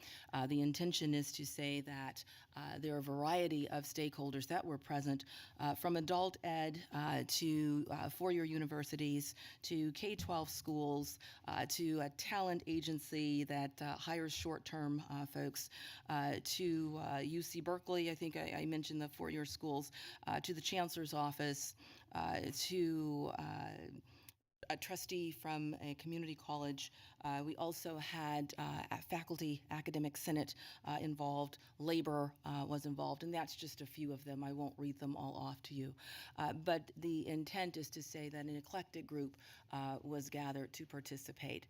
The intention is to say that there are a variety of stakeholders that were present, from adult ed to four-year universities, to K-12 schools, to a talent agency that hires short-term folks, to UC Berkeley, I think I mentioned the four-year schools, to the Chancellor's office, to a trustee from a community college. We also had a faculty academic senate involved. Labor was involved, and that's just a few of them. I won't read them all off to you. But the intent is to say that an eclectic group was gathered to participate.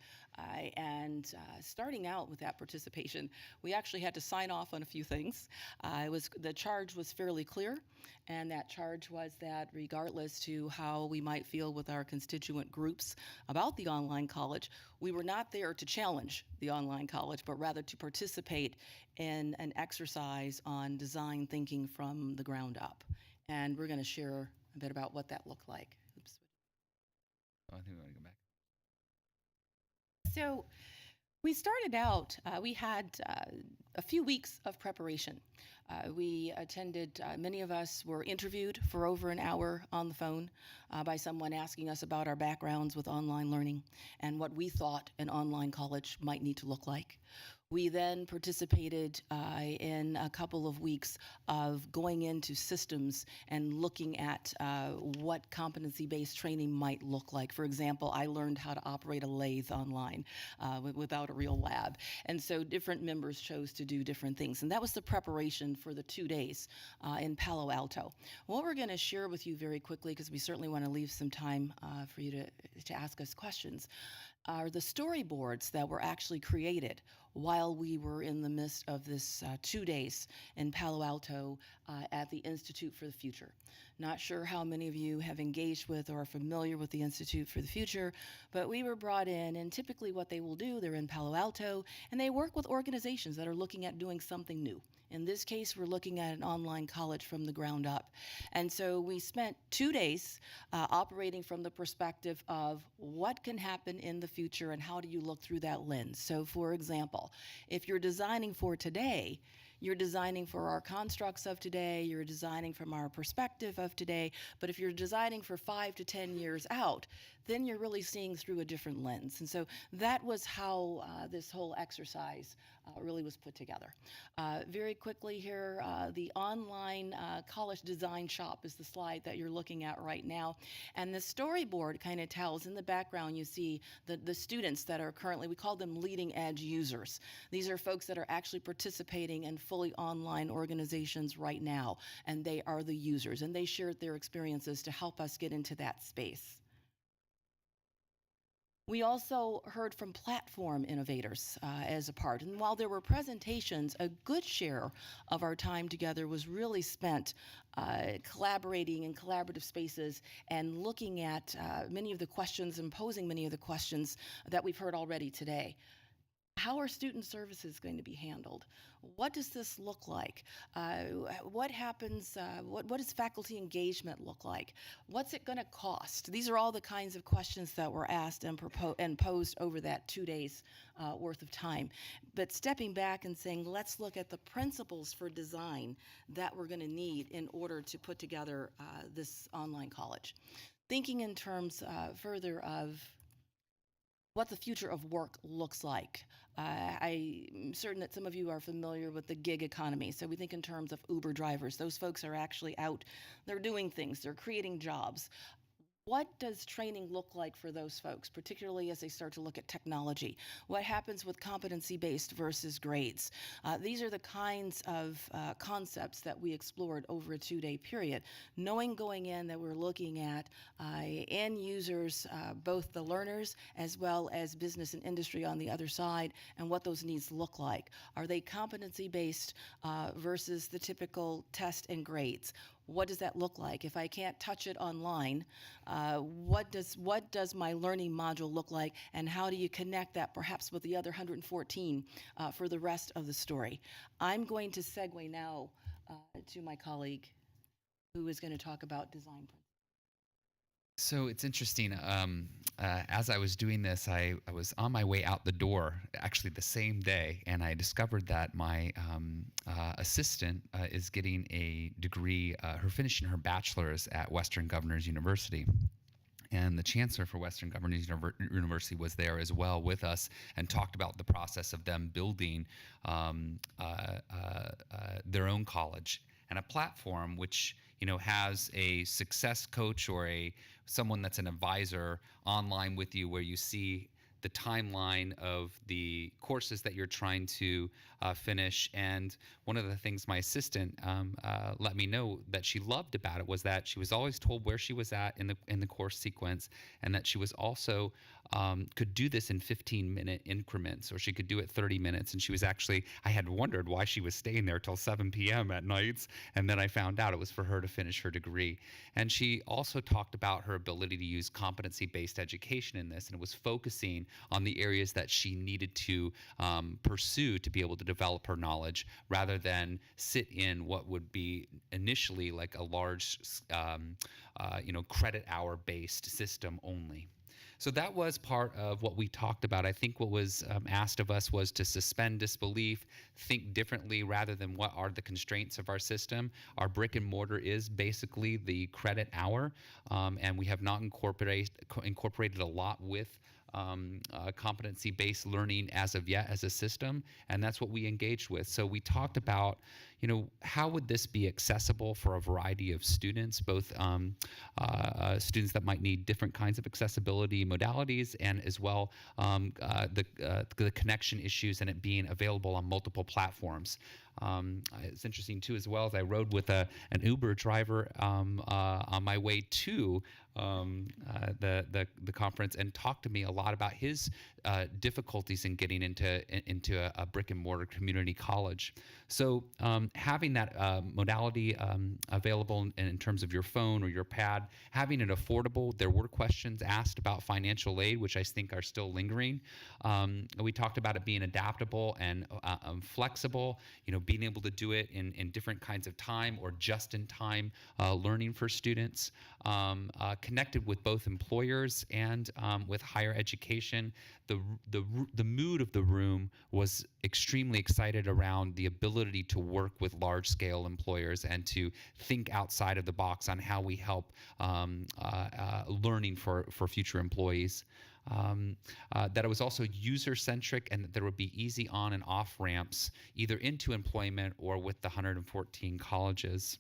And starting out with that participation, we actually had to sign off on a few things. The charge was fairly clear, and that charge was that regardless to how we might feel with our constituent groups about the online college, we were not there to challenge the online college, but rather to participate in an exercise on design thinking from the ground up. And we're going to share a bit about what that looked like. Oops. Oh, I think we want to go back. So we started out, we had a few weeks of preparation. We attended, many of us were interviewed for over an hour on the phone by someone asking us about our backgrounds with online learning and what we thought an online college might need to look like. We then participated in a couple of weeks of going into systems and looking at what competency-based training might look like. For example, I learned how to operate a lathe online without a real lab. And so different members chose to do different things. And that was the preparation for the 2 days in Palo Alto. What we're going to share with you very quickly, because we certainly want to leave some time for you to ask us questions, are the storyboards that were actually created while we were in the midst of this 2 days in Palo Alto at the Institute for the Future. Not sure how many of you have engaged with or are familiar with the Institute for the Future, but we were brought in, and typically what they will do, they're in Palo Alto, and they work with organizations that are looking at doing something new. In this case, we're looking at an online college from the ground up. And so we spent 2 days operating from the perspective of what can happen in the future and how do you look through that lens. So for example, if you're designing for today, you're designing for our constructs of today, you're designing from our perspective of today, but if you're designing for 5 to 10 years out, then you're really seeing through a different lens. And so that was how this whole exercise really was put together. Very quickly here, the online college design shop is the slide that you're looking at right now. And the storyboard kind of tells, in the background you see the students that are currently, we call them leading edge users. These are folks that are actually participating in fully online organizations right now, and they are the users, and they shared their experiences to help us get into that space. We also heard from platform innovators as a part. And while there were presentations, a good share of our time together was really spent collaborating in collaborative spaces and looking at many of the questions and posing many of the questions that we've heard already today. How are student services going to be handled? What does this look like? What happens? What does faculty engagement look like? What's it going to cost? These are all the kinds of questions that were asked and posed over that 2 days worth of time. But stepping back and saying, let's look at the principles for design that we're going to need in order to put together this online college. Thinking in terms further of what the future of work looks like. I'm certain that some of you are familiar with the gig economy. So we think in terms of Uber drivers. Those folks are actually out, they're doing things, they're creating jobs. What does training look like for those folks, particularly as they start to look at technology? What happens with competency-based versus grades? These are the kinds of concepts that we explored over a 2-day period, knowing going in that we're looking at end users, both the learners as well as business and industry on the other side, and what those needs look like. Are they competency-based versus the typical test and grades? What does that look like? If I can't touch it online, what does my learning module look like, and how do you connect that perhaps with the other 114 for the rest of the story? I'm going to segue now to my colleague who is going to talk about design principles. So it's interesting. As I was doing this, I was on my way out the door, actually the same day, and I discovered that my assistant is getting a degree, finishing her bachelor's at Western Governors University. And the Chancellor for Western Governors University was there as well with us and talked about the process of them building their own college and a platform which has a success coach or someone that's an advisor online with you, where you see the timeline of the courses that you're trying to finish. And one of the things my assistant let me know that she loved about it was that she was always told where she was at in the course sequence, and that she was also could do this in 15-minute increments, or she could do it 30 minutes. And she was actually, I had wondered why she was staying there till 7 p.m. at nights, and then I found out it was for her to finish her degree. And she also talked about her ability to use competency-based education in this, and it was focusing on the areas that she needed to pursue to be able to develop her knowledge, rather than sit in what would be initially like a large credit hour based system only. So that was part of what we talked about. I think what was asked of us was to suspend disbelief, think differently rather than what are the constraints of our system. Our brick and mortar is basically the credit hour, and we have not incorporated a lot with competency-based learning as of yet as a system, and that's what we engaged with. So we talked about, how would this be accessible for a variety of students, both students that might need different kinds of accessibility modalities, and as well the connection issues and it being available on multiple platforms. It's interesting too, as well, as I rode with an Uber driver on my way to the conference, and talked to me a lot about his difficulties in getting into a brick and mortar community college. So having that modality available in terms of your phone or your pad, having it affordable. There were questions asked about financial aid, which I think are still lingering. We talked about it being adaptable and flexible, being able to do it in different kinds of time or just-in-time learning for students, connected with both employers and with higher education. The mood of the room was extremely excited around the ability to work with large-scale employers and to think outside of the box on how we help learning for future employees. That it was also user-centric, and that there would be easy on and off ramps either into employment or with the 114 colleges.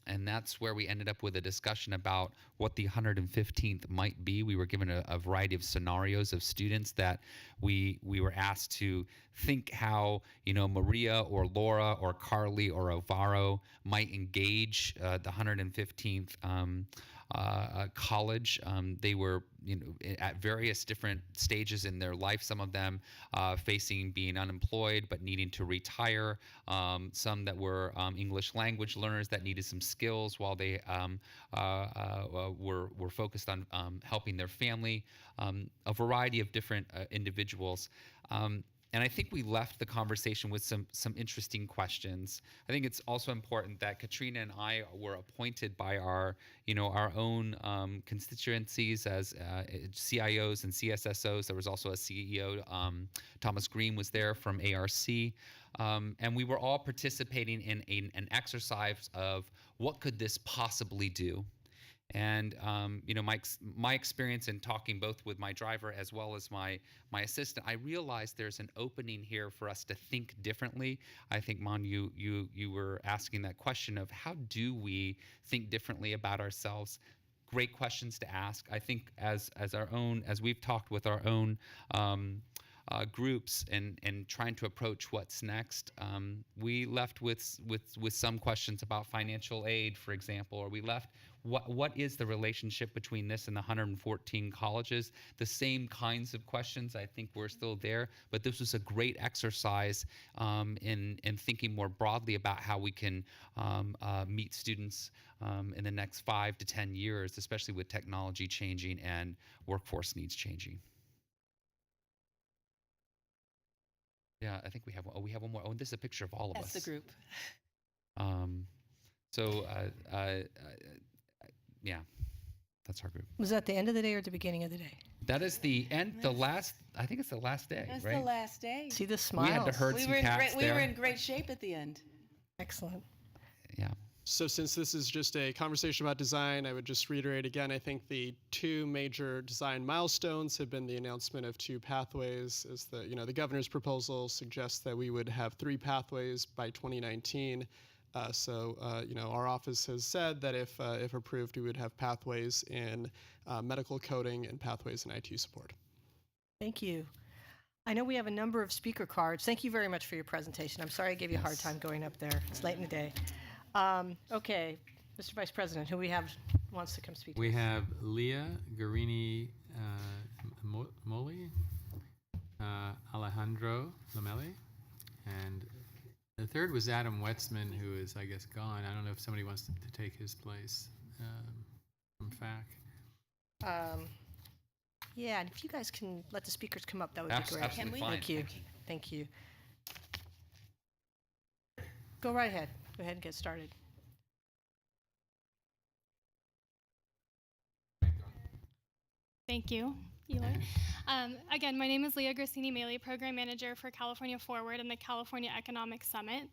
And that's where we ended up with a discussion about what the 115th might be. We were given a variety of scenarios of students that we were asked to think how, Maria or Laura or Carly or Alvaro might engage the 115th college. They were, at various different stages in their life. Some of them facing being unemployed but needing to retire. Some that were English language learners that needed some skills while they were focused on helping their family. A variety of different individuals. And I think we left the conversation with some interesting questions. I think it's also important that Katrina and I were appointed by our own constituencies as CIOs and CSSOs. There was also a CEO, Thomas Green was there from ARC. And we were all participating in an exercise of what could this possibly do? And my experience in talking both with my driver as well as my assistant, I realized there's an opening here for us to think differently. I think, Mon, you were asking that question of how do we think differently about ourselves? Great questions to ask. I think as we've talked with our own groups and trying to approach what's next, we left with some questions about financial aid, for example, or we left what is the relationship between this and the 114 colleges? The same kinds of questions, I think we're still there, but this was a great exercise in thinking more broadly about how we can meet students in the next 5 to 10 years, especially with technology changing and workforce needs changing. Yeah, I think we have one more. Oh, this is a picture of all of us. That's the group. Yeah, that's our group. Was that the end of the day or the beginning of the day? That is the end, I think it's the last day, That's right? the last day. See the smiles. We had to herd some cats We were in great shape at the end. Excellent. Yeah. So since this is just a conversation about design, I would just reiterate again, I think the two major design milestones have been the announcement of 2 pathways. As the governor's proposal suggests that we would have 3 pathways by 2019. Our office has said that if approved, we would have pathways in medical coding and pathways in IT support. Thank you. I know we have a number of speaker cards. Thank you very much for your presentation. I'm sorry I gave you a hard time going up there. It's late in the day. Okay, Mr. Vice President, who we have wants to come speak to We us? have Leah Guarini Moli, Alejandro Lamelli, and the third was Adam Wetzman, who is, I guess, gone. I don't know if somebody wants to take his place from FAC. Yeah, and if you guys can let the speakers come up, that would be great. Absolutely fine. Thank you. Thank you. Go right ahead. Go ahead and get started. Thank you, Eli. Again, my name is Leah Grassini-Maley, Program Manager for California Forward and the California Economic Summit.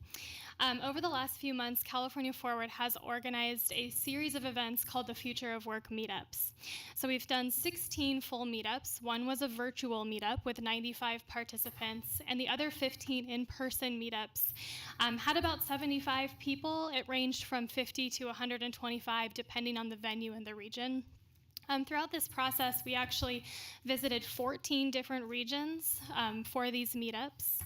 Over the last few months, California Forward has organized a series of events called the Future of Work Meetups. So we've done 16 full meetups. One was a virtual meetup with 95 participants, and the other 15 in-person meetups had about 75 people. It ranged from 50 to 125, depending on the venue and the region. Throughout this process, we actually visited 14 different regions for these meetups,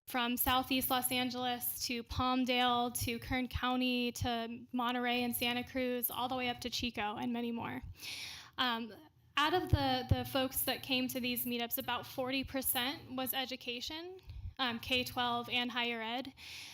from Southeast Los Angeles to Palmdale to Kern County to Monterey and Santa Cruz, all the way up to Chico and many more. Out of the folks that came to these meetups, about 40% was education, K-12 and higher ed.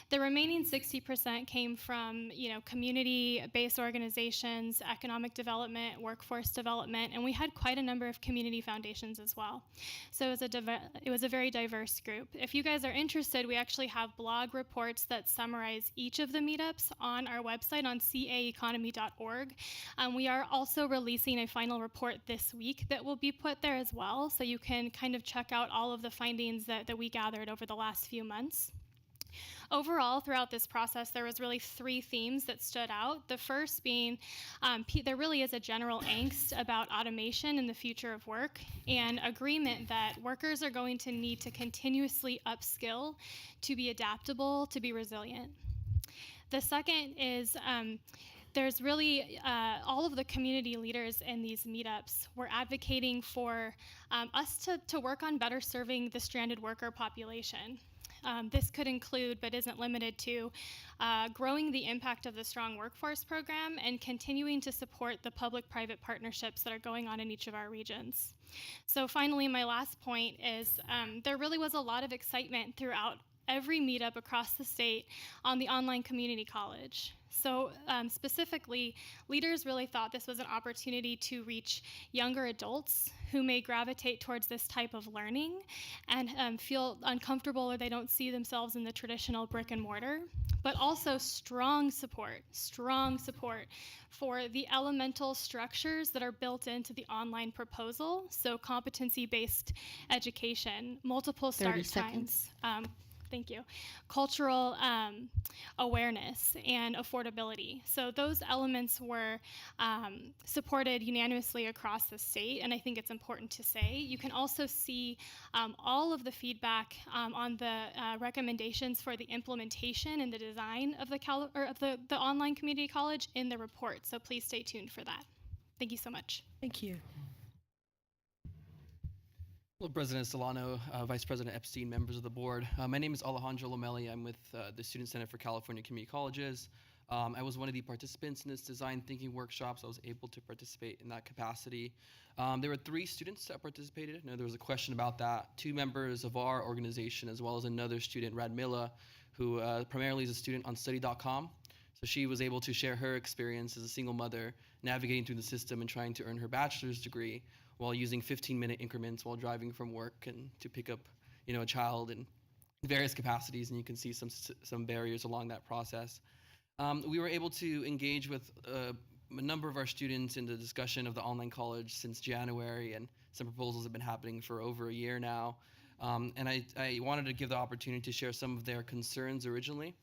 The remaining 60% came from, community-based organizations, economic development, workforce development, and we had quite a number of community foundations as well. So it was a very diverse group. If you guys are interested, we actually have blog reports that summarize each of the meetups on our website on caeconomy.org. We are also releasing a final report this week that will be put there as well, so you can kind of check out all of the findings that we gathered over the last few months. Overall, throughout this process, there was really 3 themes that stood out. The first being there really is a general angst about automation and the future of work, and agreement that workers are going to need to continuously upskill to be adaptable, to be resilient. The second is there's really all of the community leaders in these meetups were advocating for us to work on better serving the stranded worker population. This could include, but isn't limited to, growing the impact of the Strong Workforce Program and continuing to support the public-private partnerships that are going on in each of our regions. So finally, my last point is there really was a lot of excitement throughout every meetup across the state on the online community college. So specifically, leaders really thought this was an opportunity to reach younger adults who may gravitate towards this type of learning and feel uncomfortable or they don't see themselves in the traditional brick and mortar, but also strong support for the elemental structures that are built into the online proposal. So competency-based education, multiple start times. Thank you. Cultural awareness and affordability. So those elements were supported unanimously across the state, and I think it's important to say. You can also see all of the feedback on the recommendations for the implementation and the design of the online community college in the report. So please stay tuned for that. Thank you so much. Thank you. Hello, President Solano, Vice President Epstein, members of the board. My name is Alejandro Lomelli. I'm with the Student Senate for California Community Colleges. I was one of the participants in this design thinking workshops. I was able to participate in that capacity. There were 3 students that participated. I know there was a question about that. 2 members of our organization, as well as another student, Radmila, who primarily is a student on study.com. So she was able to share her experience as a single mother, navigating through the system and trying to earn her bachelor's degree while using 15-minute increments while driving from work and to pick up, a child in various capacities, and you can see some barriers along that process. We were able to engage with a number of our students in the discussion of the online college since January, and some proposals have been happening for over a year now. And I wanted to give the opportunity to share some of their concerns originally.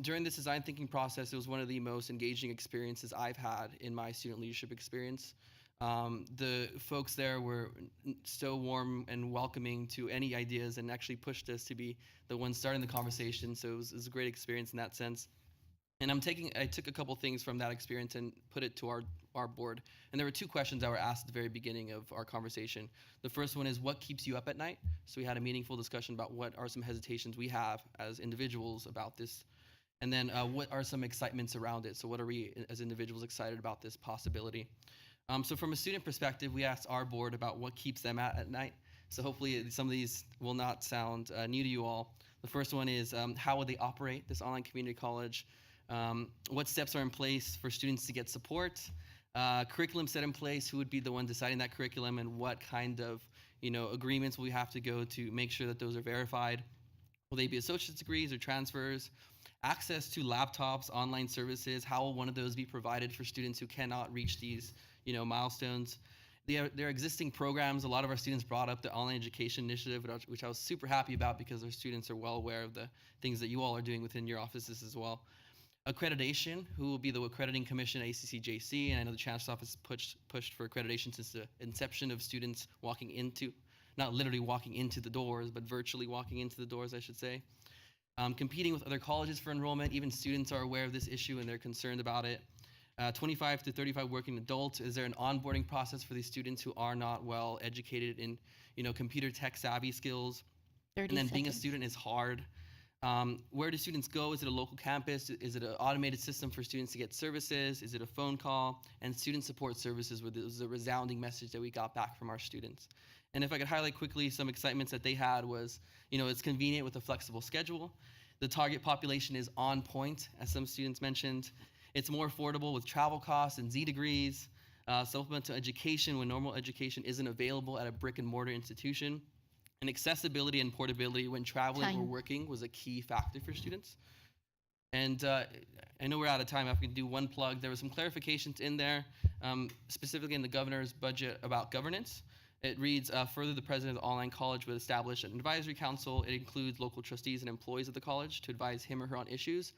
During this design thinking process, it was one of the most engaging experiences I've had in my student leadership experience. The folks there were so warm and welcoming to any ideas and actually pushed us to be the ones starting the conversation. So it was a great experience in that sense. And I took a couple things from that experience and put it to our board. And there were 2 questions that were asked at the very beginning of our conversation. The first one is, what keeps you up at night? So we had a meaningful discussion about what are some hesitations we have as individuals about this. And then what are some excitements around it? So what are we as individuals excited about this possibility? So from a student perspective, we asked our board about what keeps them at night. So hopefully some of these will not sound new to you all. The first one is how would they operate this online community college? What steps are in place for students to get support? Curriculum set in place, who would be the one deciding that curriculum, and what kind of agreements will we have to go to make sure that those are verified? Will they be associate's degrees or transfers? Access to laptops, online services, how will one of those be provided for students who cannot reach these milestones? There are existing programs. A lot of our students brought up the online education initiative, which I was super happy about because our students are well aware of the things that you all are doing within your offices as well. Accreditation, who will be the accrediting commission at ACCJC, and I know the Chancellor's office pushed for accreditation since the inception of students walking into, not literally walking into the doors, but virtually walking into the doors, I should say. Competing with other colleges for enrollment, even students are aware of this issue and they're concerned about it. 25 to 35 working adults, is there an onboarding process for these students who are not well educated in computer tech savvy skills? 30 and then seconds. Being a student is hard. Where do students go? Is it a local campus? Is it an automated system for students to get services? Is it a phone call? And student support services was a resounding message that we got back from our students. And if I could highlight quickly some excitements that they had was, it's convenient with a flexible schedule. The target population is on point, as some students mentioned. It's more affordable with travel costs and Z degrees, supplemental education when normal education isn't available at a brick and mortar institution. And accessibility and portability when traveling or working was a key factor for students. And I know we're out of time. If we can do one plug, there were some clarifications in there, specifically in the governor's budget about governance. It reads, further, the president of the online college would establish an advisory council. It includes local trustees and employees of the college to advise him or her on issues.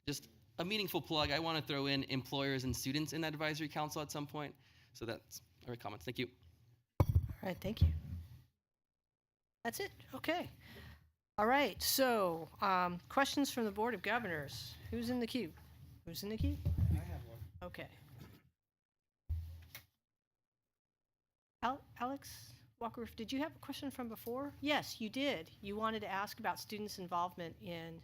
Just a meaningful plug. I want to throw in employers and students in that advisory council at some point. So that's our comments. Thank you. All right, thank you. That's it. Okay. All right. So, questions from the Board of Governors. Who's in the queue? Who's in the queue? I have one. Okay. Alex? Walker, did you have a question from before? Yes, you did. You wanted to ask about students' involvement in.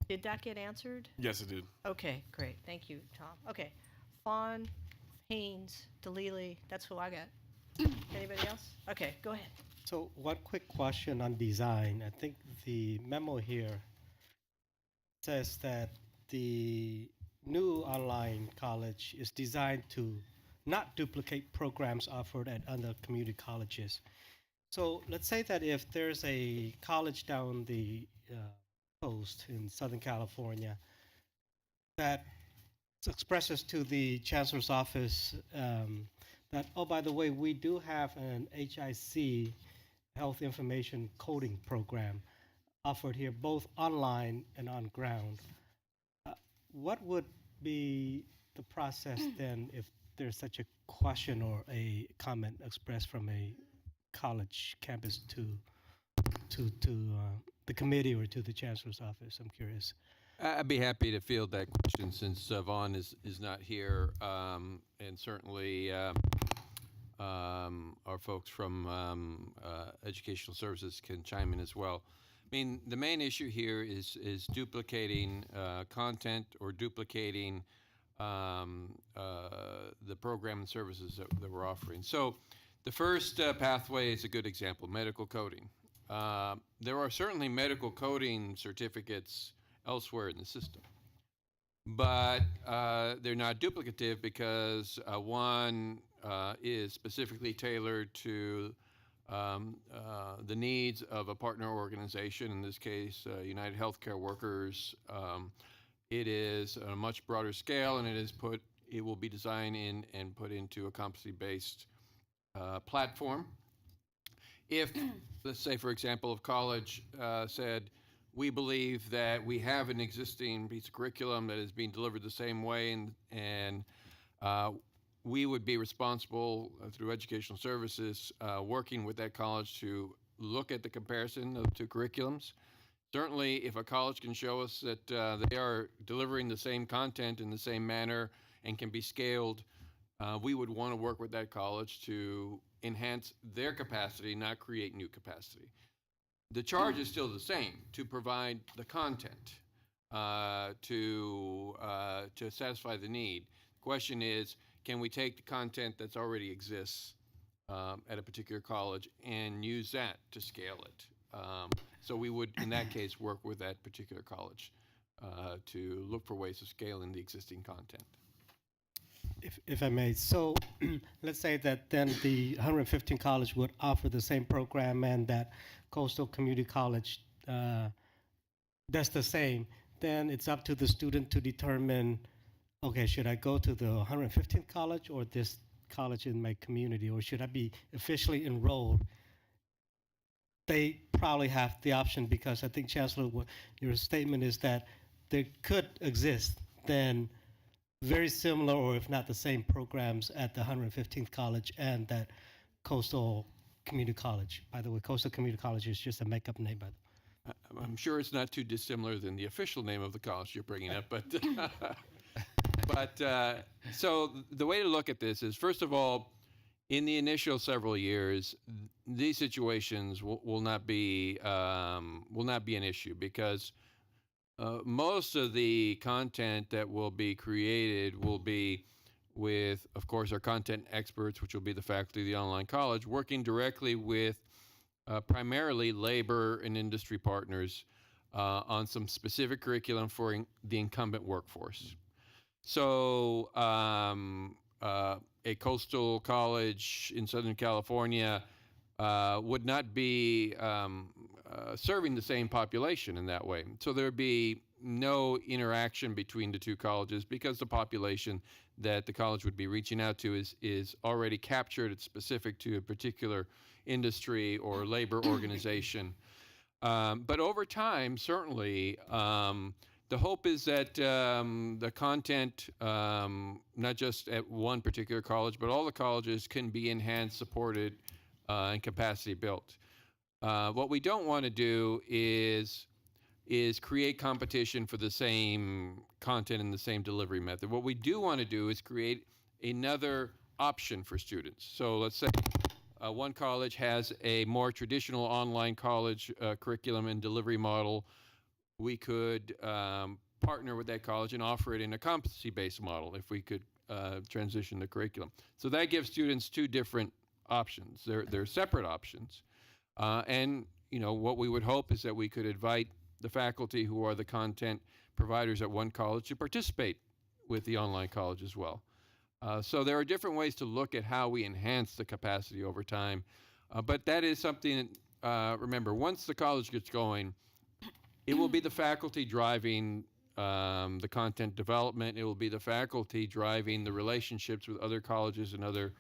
Did that get answered? Yes, it did. Okay, great. Thank you, Tom. Okay, Fawn, Haynes, DeLily, that's who I got. Anybody else? Okay, go ahead. So one quick question on design. I think the memo here says that the new online college is designed to not duplicate programs offered at other community colleges. So let's say that if there's a college down the coast in Southern California that expresses to the Chancellor's office that, oh, by the way, we do have an HIC, Health Information Coding Program, offered here both online and on ground. What would be the process then if there's such a question or a comment expressed from a college campus to the committee or to the Chancellor's office? I'm curious. I'd be happy to field that question since Vaughn is not here, and certainly our folks from Educational Services can chime in as well. I mean, the main issue here is duplicating content or duplicating the program and services that we're offering. So the first pathway is a good example, medical coding. There are certainly medical coding certificates elsewhere in the system, but they're not duplicative because one is specifically tailored to the needs of a partner organization, in this case United Healthcare Workers. It is a much broader scale, and it will be designed in and put into a competency-based platform. If, let's say, for example, if college said, we believe that we have an existing piece of curriculum that is being delivered the same way, and we would be responsible through Educational Services working with that college to look at the comparison of two curriculums. Certainly, if a college can show us that they are delivering the same content in the same manner and can be scaled, we would want to work with that college to enhance their capacity, not create new capacity. The charge is still the same, to provide the content to satisfy the need. The question is, can we take the content that's already exists at a particular college and use that to scale it? So we would, in that case, work with that particular college to look for ways of scaling the existing content. If I may, so let's say that then the 115 college would offer the same program and that Coastal Community College does the same, then it's up to the student to determine, okay, should I go to the 115th college or this college in my community, or should I be officially enrolled? They probably have the option, because I think, Chancellor, your statement is that there could exist then very similar, or if not the same, programs at the 115th college and that Coastal Community College. By the way, Coastal Community College is just a make-up name. I'm sure it's not too dissimilar than the official name of the college you're bringing up, but so the way to look at this is, first of all, in the initial several years, these situations will not be an issue, because most of the content that will be created will be with, of course, our content experts, which will be the faculty of the online college, working directly with primarily labor and industry partners on some specific curriculum for the incumbent workforce. So a coastal college in Southern California would not be serving the same population in that way. So there would be no interaction between the two colleges, because the population that the college would be reaching out to is already captured. It's specific to a particular industry or labor organization. But over time, certainly, the hope is that the content, not just at one particular college, but all the colleges, can be enhanced, supported, and capacity built. What we don't want to do is create competition for the same content and the same delivery method. What we do want to do is create another option for students. So let's say one college has a more traditional online college curriculum and delivery model, we could partner with that college and offer it in a competency-based model if we could transition the curriculum. So that gives students two different options. They're separate options. And what we would hope is that we could invite the faculty who are the content providers at one college to participate with the online college as well. So there are different ways to look at how we enhance the capacity over time. But that is something, remember, once the college gets going, it will be the faculty driving the content development. It will be the faculty driving the relationships with other colleges and other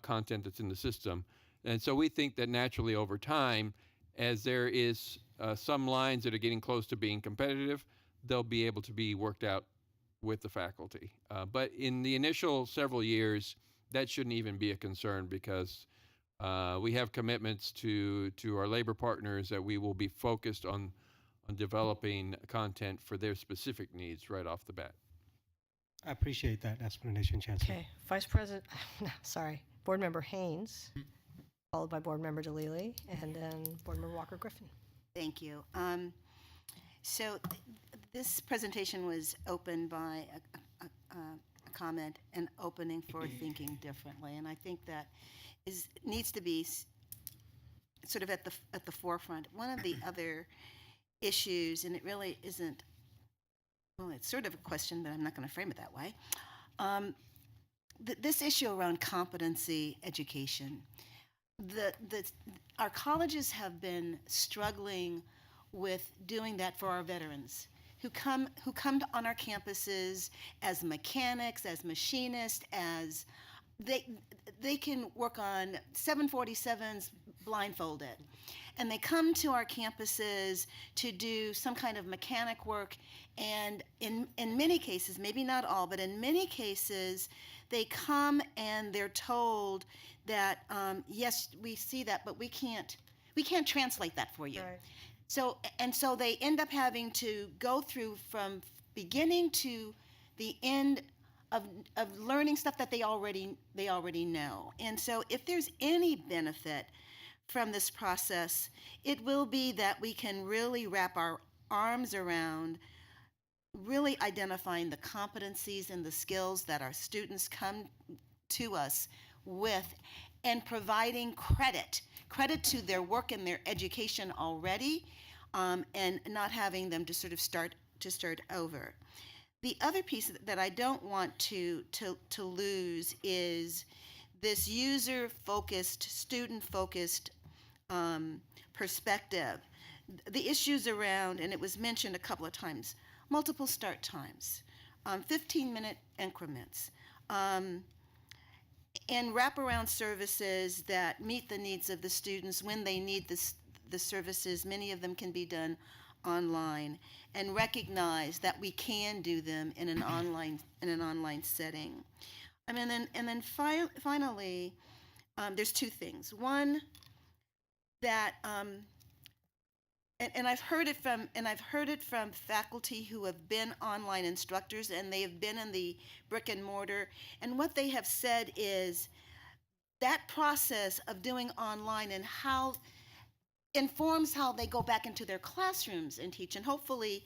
content that's in the system. And so we think that naturally over time, as there is some lines that are getting close to being competitive, they'll be able to be worked out with the faculty. But in the initial several years, that shouldn't even be a concern because we have commitments to our labor partners that we will be focused on developing content for their specific needs right off the bat. I appreciate that explanation, Chancellor. Okay, Vice President, Board Member Haynes, followed by Board Member DeLille, and then Board Member Walker-Griffin. Thank you. So this presentation was opened by a comment and opening for thinking differently, and I think that needs to be sort of at the forefront. One of the other issues, and it really isn't, well, it's sort of a question, but I'm not going to frame it that way. This issue around competency education. Our colleges have been struggling with doing that for our veterans who come on our campuses as mechanics, as machinists, as they can work on 747s blindfolded. And they come to our campuses to do some kind of mechanic work, and in many cases, maybe not all, but in many cases, they come and they're told that, yes, we see that, but we can't translate that for you. Right. So they end up having to go through from beginning to the end of learning stuff that they already know. And so if there's any benefit from this process, it will be that we can really wrap our arms around really identifying the competencies and the skills that our students come to us with, and providing credit to their work and their education already, and not having them to sort of start over. The other piece that I don't want to lose is this user-focused, student-focused perspective. The issues around, and it was mentioned a couple of times, multiple start times, 15-minute increments, and wraparound services that meet the needs of the students when they need the services. Many of them can be done online, and recognize that we can do them in an online setting. And then finally, there's two things. One, that and I've heard it from faculty who have been online instructors, and they have been in the brick and mortar, and what they have said is that process of doing online and how informs how they go back into their classrooms and teach. And hopefully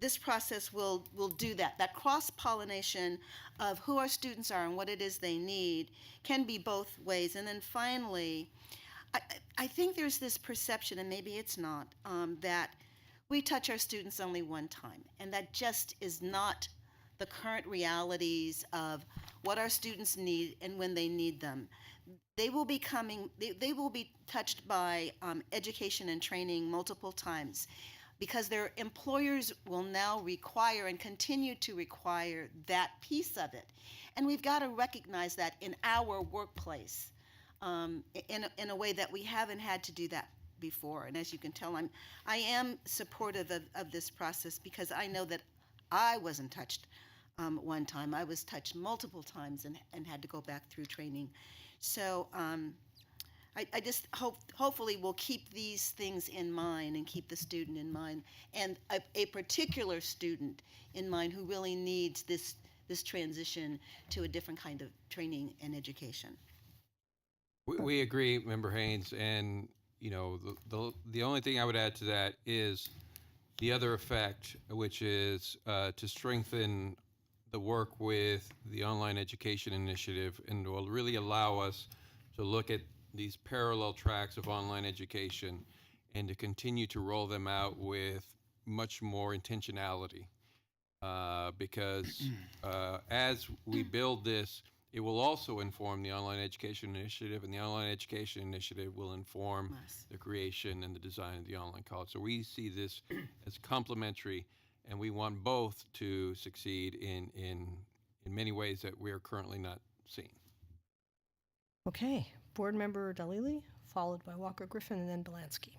this process will do that cross-pollination of who our students are and what it is they need can be both ways. And then finally, I think there's this perception, and maybe it's not, that we touch our students only one time, and that just is not the current realities of what our students need and when they need them. They will be touched by education and training multiple times, because their employers will now require and continue to require that piece of it. And we've got to recognize that in our workplace, in a way that we haven't had to do that before. And as you can tell, I am supportive of this process, because I know that I wasn't touched one time. I was touched multiple times and had to go back through training. So I just hopefully we'll keep these things in mind and keep the student in mind, and a particular student in mind who really needs this transition to a different kind of training and education. We agree, Member Haynes, and you know the only thing I would add to that is the other effect, which is to strengthen the work with the online education initiative, and will really allow us to look at these parallel tracks of online education and to continue to roll them out with much more intentionality. Because as we build this, it will also inform the online education initiative, and the online education initiative will inform the creation and the design of the online college. So we see this as complementary, and we want both to succeed in many ways that we are currently not seeing. Okay, Board Member Dalili, followed by Walker Griffin and then Delansky.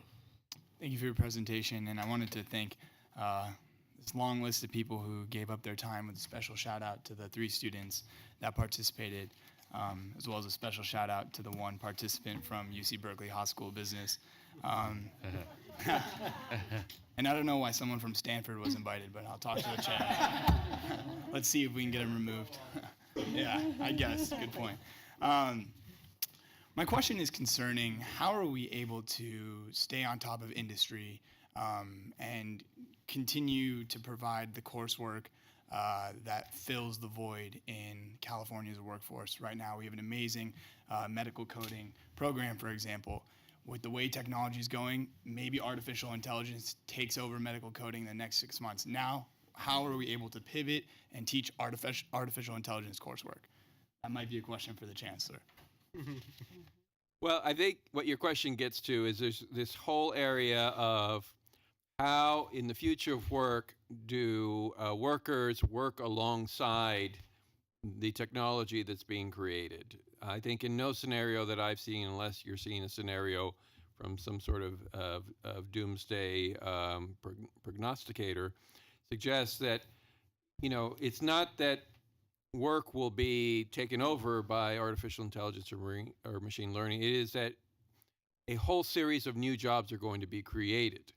Thank you for your presentation, and I wanted to thank this long list of people who gave up their time, with a special shout out to the 3 students that participated, as well as a special shout out to the 1 participant from UC Berkeley High School of Business. And I don't know why someone from Stanford was invited, but I'll talk to the chair. Let's see if we can get him removed. Yeah, I guess. Good point. My question is concerning how are we able to stay on top of industry and continue to provide the coursework that fills the void in California's workforce. Right now, we have an amazing medical coding program, for example. With the way technology is going, maybe artificial intelligence takes over medical coding in the next 6 months. Now, how are we able to pivot and teach artificial intelligence coursework? That might be a question for the Chancellor. Well, I think what your question gets to is there's this whole area of how, in the future of work, do workers work alongside the technology that's being created. I think in no scenario that I've seen, unless you're seeing a scenario from some sort of doomsday prognosticator, suggests that, you know, it's not that work will be taken over by artificial intelligence or machine learning. It is that a whole series of new jobs are going to be created.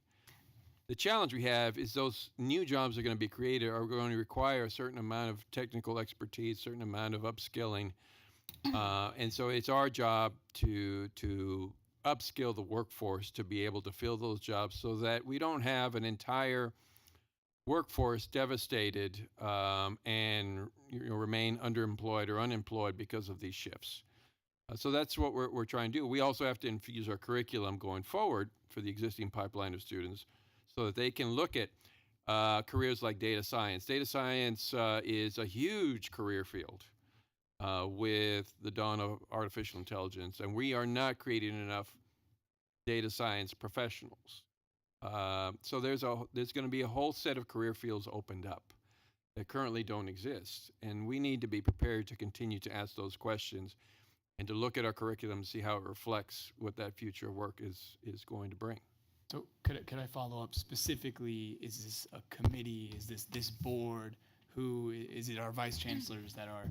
The challenge we have is those new jobs that are going to be created are going to require a certain amount of technical expertise, a certain amount of upskilling. And so it's our job to upskill the workforce to be able to fill those jobs so that we don't have an entire workforce devastated and remain underemployed or unemployed because of these shifts. So that's what we're trying to do. We also have to infuse our curriculum going forward for the existing pipeline of students so that they can look at careers like data science. Data science is a huge career field with the dawn of artificial intelligence, and we are not creating enough data science professionals. So there's going to be a whole set of career fields opened up that currently don't exist, and we need to be prepared to continue to ask those questions and to look at our curriculum and see how it reflects what that future of work is going to bring. So could I follow up specifically? Is this a committee? Is this board? Who is it? Our vice chancellors that are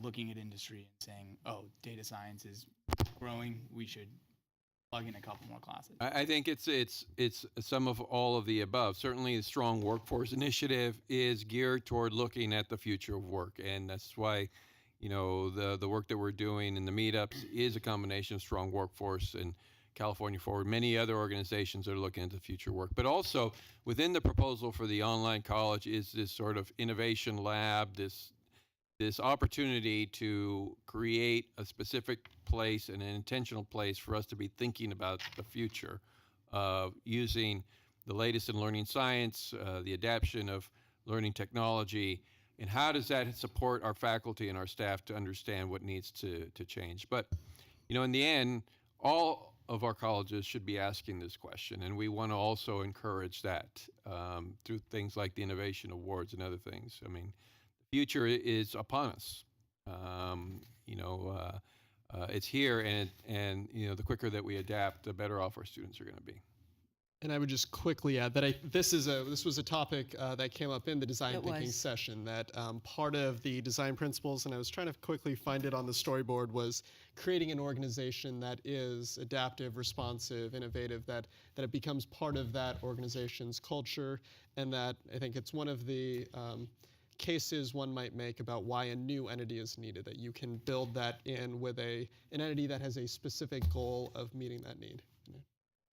looking at industry and saying, "Oh, data science is growing. We should plug in a couple more classes." I think it's some of all of the above. Certainly, the Strong Workforce Initiative is geared toward looking at the future of work, and that's why, you know, the work that we're doing in the meetups is a combination of Strong Workforce and California Forward, many other organizations that are looking into future work. But also within the proposal for the online college is this sort of innovation lab, this opportunity to create a specific place and an intentional place for us to be thinking about the future of using the latest in learning science, the adaptation of learning technology, and how does that support our faculty and our staff to understand what needs to change. But, you know, in the end, all of our colleges should be asking this question, and we want to also encourage that through things like the Innovation Awards and other things. I mean, the future is upon us. It's here, and you know, the quicker that we adapt, the better off our students are going to be. And I would just quickly add that this was a topic that came up in the design thinking session, that part of the design principles, and I was trying to quickly find it on the storyboard, was creating an organization that is adaptive, responsive, innovative, that it becomes part of that organization's culture, and that I think it's one of the cases one might make about why a new entity is needed, that you can build that in with an entity that has a specific goal of meeting that need.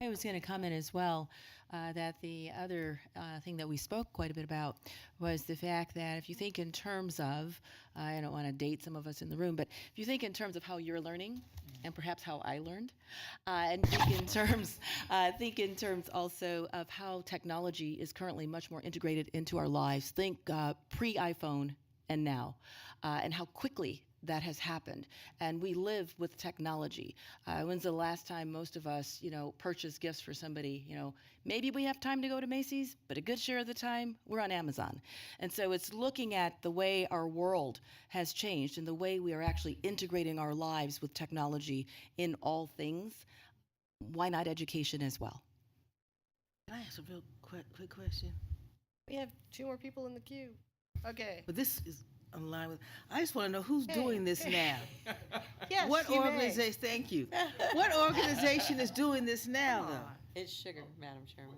I was going to comment as well that the other thing that we spoke quite a bit about was the fact that if you think in terms of, I don't want to date some of us in the room, but if you think in terms of how you're learning and perhaps how I learned, and think in terms also of how technology is currently much more integrated into our lives. Think pre-iPhone and now, and how quickly that has happened. And we live with technology. When's the last time most of us, purchase gifts for somebody? Maybe we have time to go to Macy's, but a good share of the time we're on Amazon. And so it's looking at the way our world has changed and the way we are actually integrating our lives with technology in all things. Why not education as well? Can I ask a real quick question? We have 2 more people in the queue. Okay. But this is in line with, I just want to know who's doing this now. Yes, What you may. organization, thank you. What organization is doing this now, though? It's sugar, Madam Chairman.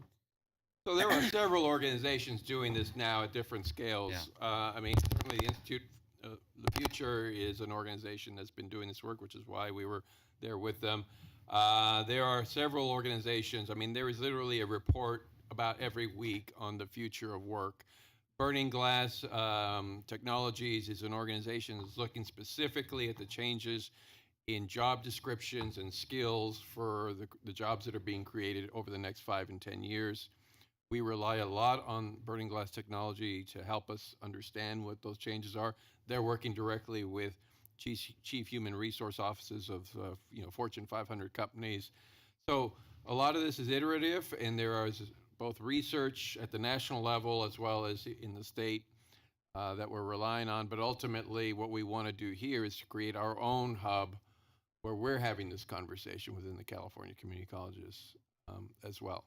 So there are several organizations doing this now at different scales. I mean, certainly the Institute the Future is an organization that's been doing this work, which is why we were there with them. There are several organizations. I mean, there is literally a report about every week on the future of work. Burning Glass Technologies is an organization that's looking specifically at the changes in job descriptions and skills for the jobs that are being created over the next 5 and 10 years. We rely a lot on Burning Glass Technology to help us understand what those changes are. They're working directly with chief human resource offices of Fortune 500 companies. So a lot of this is iterative, and there is both research at the national level as well as in the state that we're relying on. But ultimately, what we want to do here is to create our own hub where we're having this conversation within the California community colleges as well.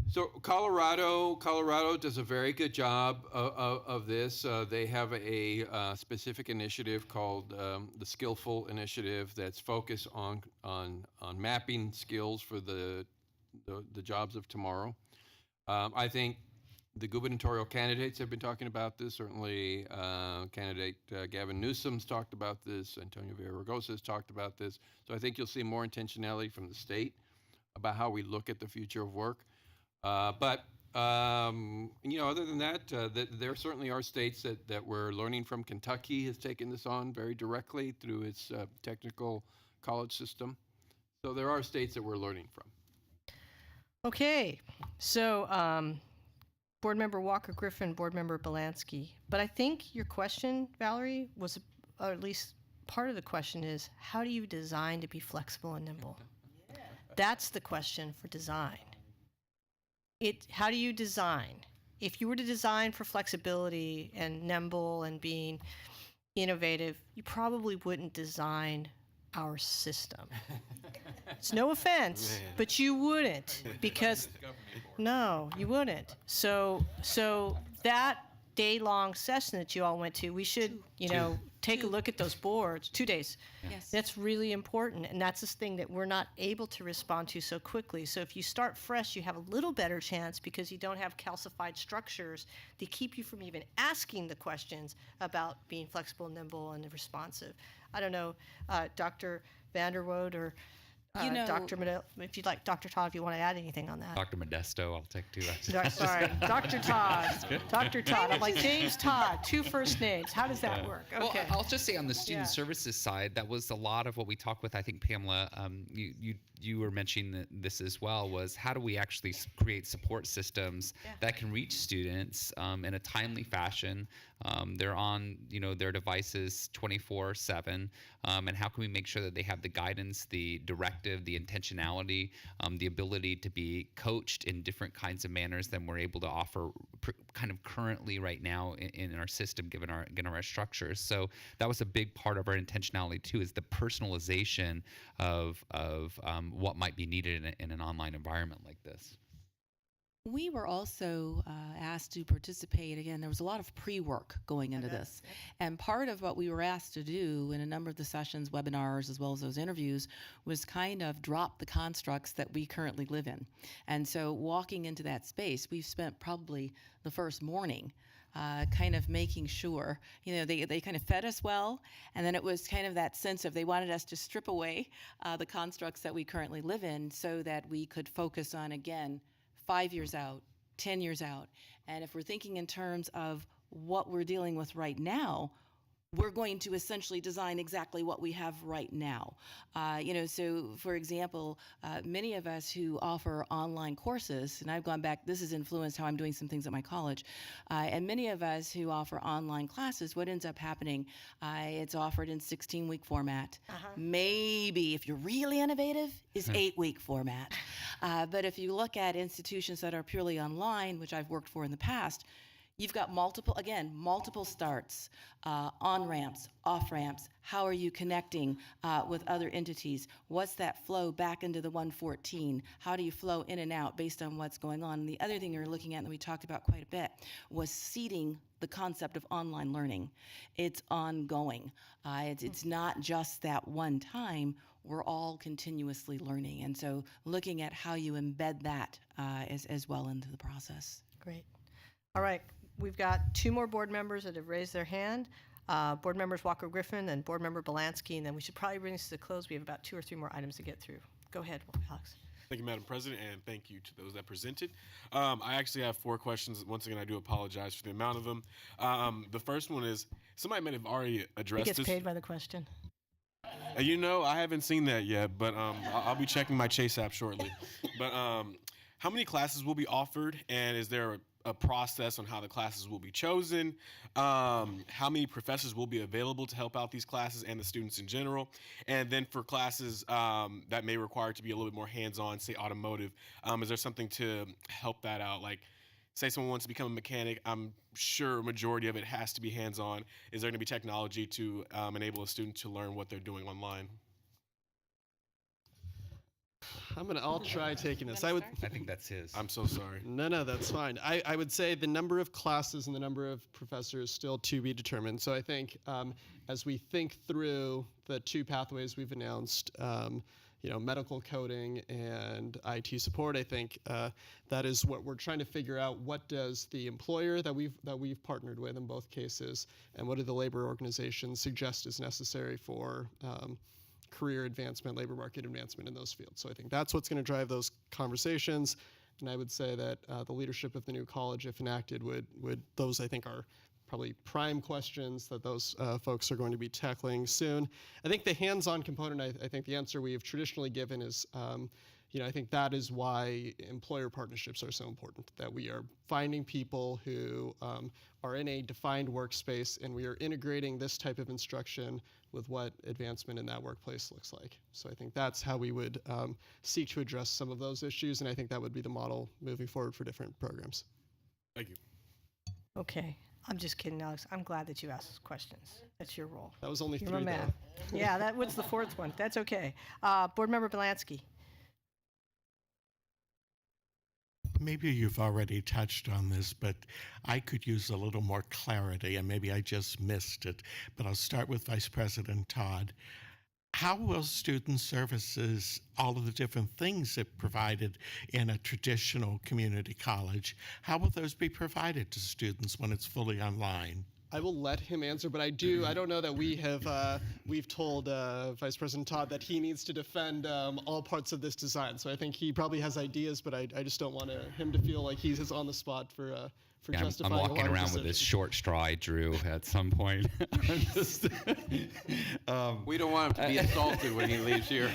So Colorado does a very good job of this. They have a specific initiative called the Skillful Initiative that's focused on mapping skills for the jobs of tomorrow. I think the gubernatorial candidates have been talking about this. Certainly, candidate Gavin Newsom's talked about this. Antonio Villaraigosa has talked about this. So I think you'll see more intentionality from the state about how we look at the future of work. But other than that, there certainly are states that we're learning from. Kentucky has taken this on very directly through its technical college system. So there are states that we're learning from. Okay, so Board Member Walker-Griffin, Board Member Belansky. But I think your question, Valerie, was, or at least part of the question is, how do you design to be flexible and nimble? Yeah. That's the question for design. How do you design? If you were to design for flexibility and nimble and being innovative, you probably wouldn't design our system. It's no offense, but you wouldn't, because no, you wouldn't. So that day-long session that you all went to, we should, take a look at those boards. 2 days. Yes. That's really important, and that's this thing that we're not able to respond to so quickly. So if you start fresh, you have a little better chance because you don't have calcified structures to keep you from even asking the questions about being flexible, nimble, and responsive. I don't know, Dr. Vanderwood or Dr. Modesto, if you'd like, Dr. Todd, if you want to add anything on that. Dr. Modesto, I'll take 2. Sorry, Dr. Todd. Dr. Todd. I'm like, James Todd, 2 first names. How does that work? Okay. Well, I'll just say on the student services side, that was a lot of what we talked with. I think, Pamela, you were mentioning this as well, was how do we actually create support systems that can reach students in a timely fashion. They're on their devices 24/7, and how can we make sure that they have the guidance, the directive, the intentionality, the ability to be coached in different kinds of manners than we're able to offer kind of currently right now in our system, given our structures. So that was a big part of our intentionality too, is the personalization of what might be needed in an online environment like this. We were also asked to participate. Again, there was a lot of pre-work going into this. And part of what we were asked to do in a number of the sessions, webinars, as well as those interviews, was kind of drop the constructs that we currently live in. And so walking into that space, we've spent probably the first morning kind of making sure, they kind of fed us well, and then it was kind of that sense of they wanted us to strip away the constructs that we currently live in so that we could focus on, again, 5 years out, 10 years out. And if we're thinking in terms of what we're dealing with right now, we're going to essentially design exactly what we have right now. So for example, many of us who offer online courses, and I've gone back, this has influenced how I'm doing some things at my college, and many of us who offer online classes, what ends up happening, it's offered in 16-week format. Maybe, if you're really innovative, is 8-week format. But if you look at institutions that are purely online, which I've worked for in the past, you've got multiple starts, on-ramps, off-ramps. How are you connecting with other entities? What's that flow back into the 114? How do you flow in and out based on what's going on? And the other thing you're looking at that we talked about quite a bit was seeding the concept of online learning. It's ongoing. It's not just that one time. We're all continuously learning. And so looking at how you embed that as well into the process. Great. All right. We've got 2 more board members that have raised their hand. Board members Walker Griffin and board member Belansky, and then we should probably bring this to the close. We have about 2 or 3 more items to get through. Go ahead, Alex. Thank you, Madam President, and thank you to those that presented. I actually have 4 questions. Once again, I do apologize for the amount of them. The first one is, somebody might have already addressed this. He gets paid by the question. I haven't seen that yet, but I'll be checking my Chase app shortly. But how many classes will be offered, and is there a process on how the classes will be chosen? How many professors will be available to help out these classes and the students in general? And then for classes that may require to be a little bit more hands-on, say automotive, is there something to help that out? Like, say someone wants to become a mechanic, I'm sure a majority of it has to be hands-on. Is there going to be technology to enable a student to learn what they're doing online? I'll try taking this. I think that's his. I'm so sorry. No, that's fine. I would say the number of classes and the number of professors still to be determined. So I think as we think through the 2 pathways we've announced, medical coding and IT support, I think that is what we're trying to figure out. What does the employer that we've partnered with in both cases, and what do the labor organizations suggest is necessary for career advancement, labor market advancement in those fields. So I think that's what's going to drive those conversations. And I would say that the leadership of the new college, if enacted, would those I think are probably prime questions that those folks are going to be tackling soon. I think the hands-on component, I think the answer we've traditionally given is, I think that is why employer partnerships are so important, that we are finding people who are in a defined workspace, and we are integrating this type of instruction with what advancement in that workplace looks like. So I think that's how we would seek to address some of those issues, and I think that would be the model moving forward for different programs. Thank you. Okay. I'm just kidding, Alex. I'm glad that you asked questions. That's your role. That was only You're 3, a man. though. Yeah, what's the 4th one? That's okay. Board member Belansky. Maybe you've already touched on this, but I could use a little more clarity, and maybe I just missed it. But I'll start with Vice President Todd. How will student services, all of the different things that provided in a traditional community college, how will those be provided to students when it's fully online? I will let him answer, but I don't know that we've told Vice President Todd that he needs to defend all parts of this design. So I think he probably has ideas, but I just don't want him to feel like he's on the spot for justifying. I'm walking around with this short straw I drew at some point. We don't want him to be insulted when he leaves here.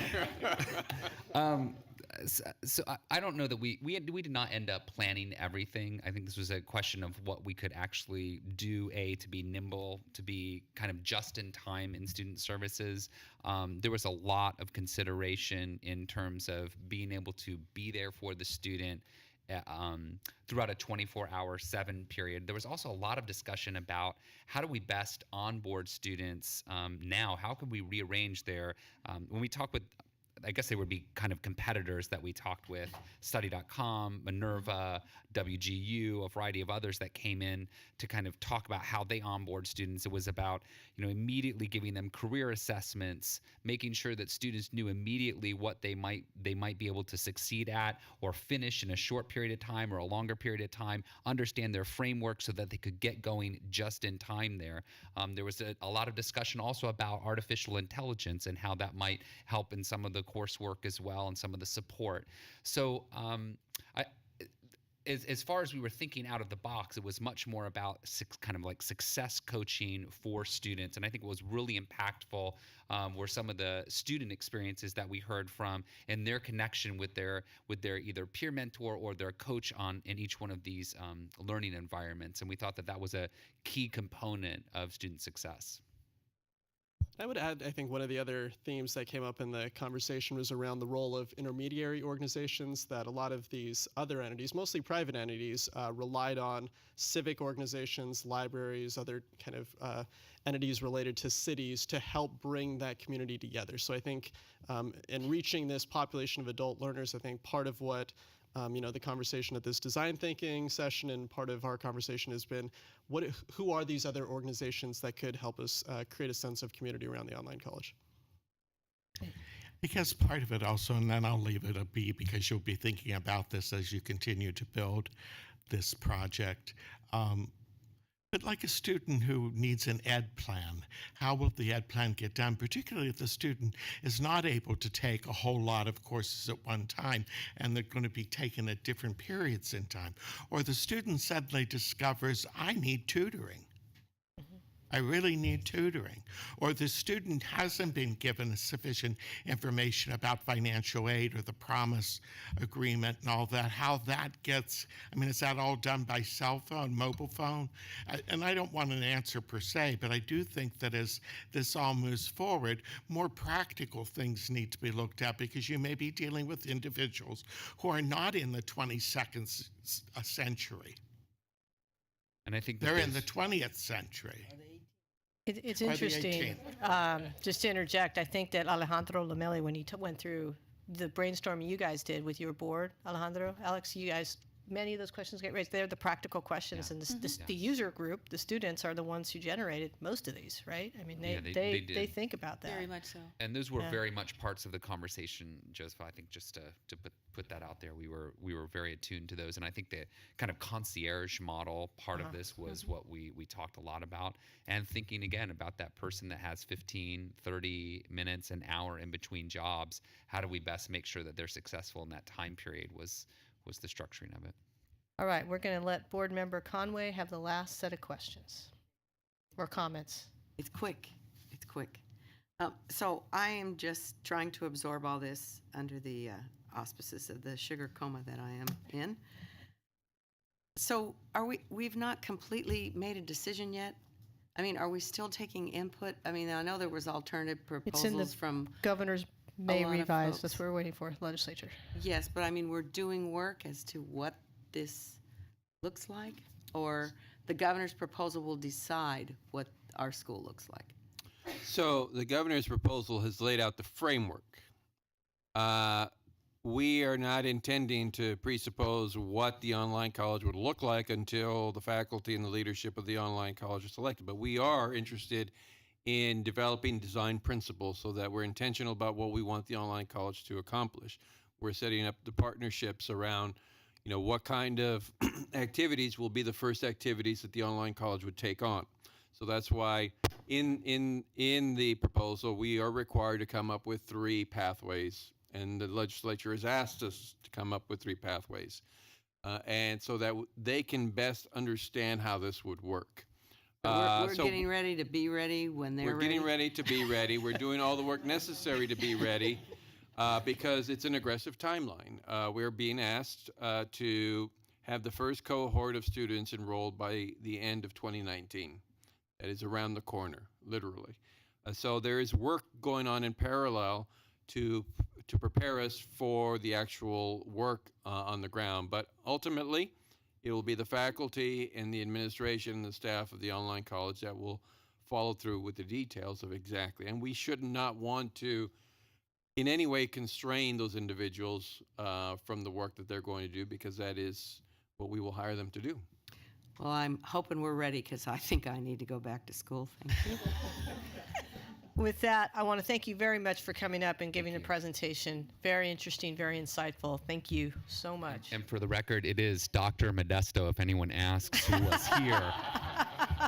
So I don't know that we did not end up planning everything. I think this was a question of what we could actually do, to be nimble, to be kind of just in time in student services. There was a lot of consideration in terms of being able to be there for the student throughout a 24-hour 7 period. There was also a lot of discussion about how do we best onboard students now? How can we rearrange when we talk with I guess they would be kind of competitors that we talked with, Study.com, Minerva, WGU, a variety of others that came in to kind of talk about how they onboard students. It was about, immediately giving them career assessments, making sure that students knew immediately what they might be able to succeed at or finish in a short period of time or a longer period of time, understand their framework so that they could get going just in time there. There was a lot of discussion also about artificial intelligence and how that might help in some of the coursework as well and some of the support. So as far as we were thinking out of the box, it was much more about kind of like success coaching for students. And I think what was really impactful were some of the student experiences that we heard from and their connection with their either peer mentor or their coach in each one of these learning environments. And we thought that was a key component of student success. I would add, I think one of the other themes that came up in the conversation was around the role of intermediary organizations, that a lot of these other entities, mostly private entities, relied on civic organizations, libraries, other kind of entities related to cities to help bring that community together. So I think in reaching this population of adult learners, I think part of what the conversation at this design thinking session and part of our conversation has been, who are these other organizations that could help us create a sense of community around the online college? Because part of it also, and then I'll leave it a be because you'll be thinking about this as you continue to build this project. But like a student who needs an ed plan, how will the ed plan get done, particularly if the student is not able to take a whole lot of courses at one time and they're going to be taken at different periods in time? Or the student suddenly discovers, I need tutoring. I really need tutoring. Or the student hasn't been given sufficient information about financial aid or the promise agreement and all that, how that gets, is that all done by cell phone, mobile phone? And I don't want an answer per se, but I do think that as this all moves forward, more practical things need to be looked at because you may be dealing with individuals who are not in the 22nd century. And I think they're in the 20th century. It's interesting, just to interject, I think that Alejandro Lamelli, when he went through the brainstorming you guys did with your board, Alejandro, Alex, you guys, many of those questions get raised. They're the practical questions, and the user group, the students, are the ones who generated most of these, right? They think about that. Very much so. And those were very much parts of the conversation, Joseph. I think just to put that out there, we were very attuned to those. And I think the kind of concierge model part of this was what we talked a lot about. And thinking again about that person that has 15, 30 minutes, an hour in between jobs, how do we best make sure that they're successful in that time period was the structuring of it. All right, we're going to let Board Member Conway have the last set of questions or comments. It's quick. So I am just trying to absorb all this under the auspices of the sugar coma that I am in. So we've not completely made a decision yet? Are we still taking input? I know there was alternative proposals It's in the from governor's May revise. Folks. That's what we're waiting for, legislature. Yes, but we're doing work as to what this looks like, or the governor's proposal will decide what our school looks like. So the governor's proposal has laid out the framework. We are not intending to presuppose what the online college would look like until the faculty and the leadership of the online college are selected. But we are interested in developing design principles so that we're intentional about what we want the online college to accomplish. We're setting up the partnerships around, what kind of activities will be the first activities that the online college would take on. So that's why in the proposal, we are required to come up with 3 pathways, and the legislature has asked us to come up with 3 pathways, and so that they can best understand how this would work. We're getting ready to be ready when they're ready. We're getting ready to be ready. We're doing all the work necessary to be ready because it's an aggressive timeline. We're being asked to have the first cohort of students enrolled by the end of 2019. That is around the corner, literally. So there is work going on in parallel to prepare us for the actual work on the ground. But ultimately, it will be the faculty and the administration and the staff of the online college that will follow through with the details of exactly. And we should not want to in any way constrain those individuals from the work that they're going to do, because that is what we will hire them to do. Well, I'm hoping we're ready because I think I need to go back to school. Thank you. With that, I want to thank you very much for coming up and giving the presentation. Very interesting, very insightful. Thank you so much. And for the record, it is Dr. Modesto, if anyone asks who was here.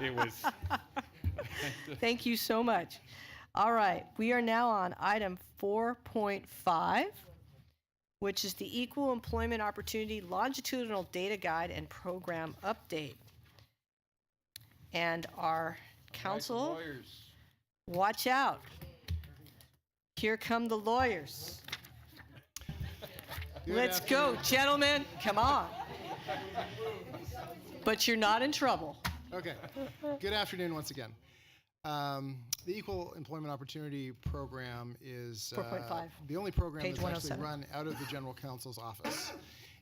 It was. Thank you so much. All right, we are now on item 4.5, which is the Equal Employment Opportunity Longitudinal Data Guide and Program Update. And our council, watch out. Here come the lawyers. Let's go, gentlemen. Come on. But you're not in trouble. Okay. Good afternoon once again. The Equal Employment Opportunity Program is 4.5. the only program Page that's actually 107. run out of the General Counsel's office.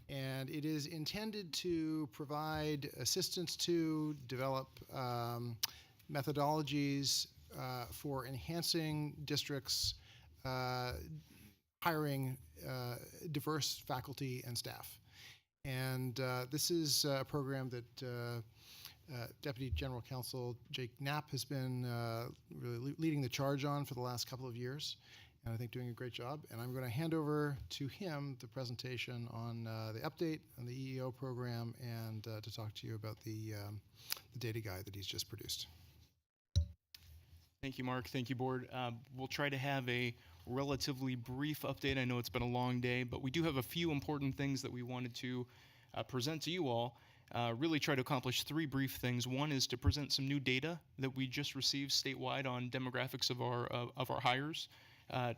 And it is intended to provide assistance to develop methodologies for enhancing districts' hiring diverse faculty and staff. And this is a program that Deputy General Counsel Jake Knapp has been really leading the charge on for the last couple of years, and I think doing a great job. And I'm going to hand over to him the presentation on the update on the EEO program and to talk to you about the data guide that he's just produced. Thank you, Mark. Thank you, Board. We'll try to have a relatively brief update. I know it's been a long day, but we do have a few important things that we wanted to present to you all. Really try to accomplish three brief things. One is to present some new data that we just received statewide on demographics of our hires.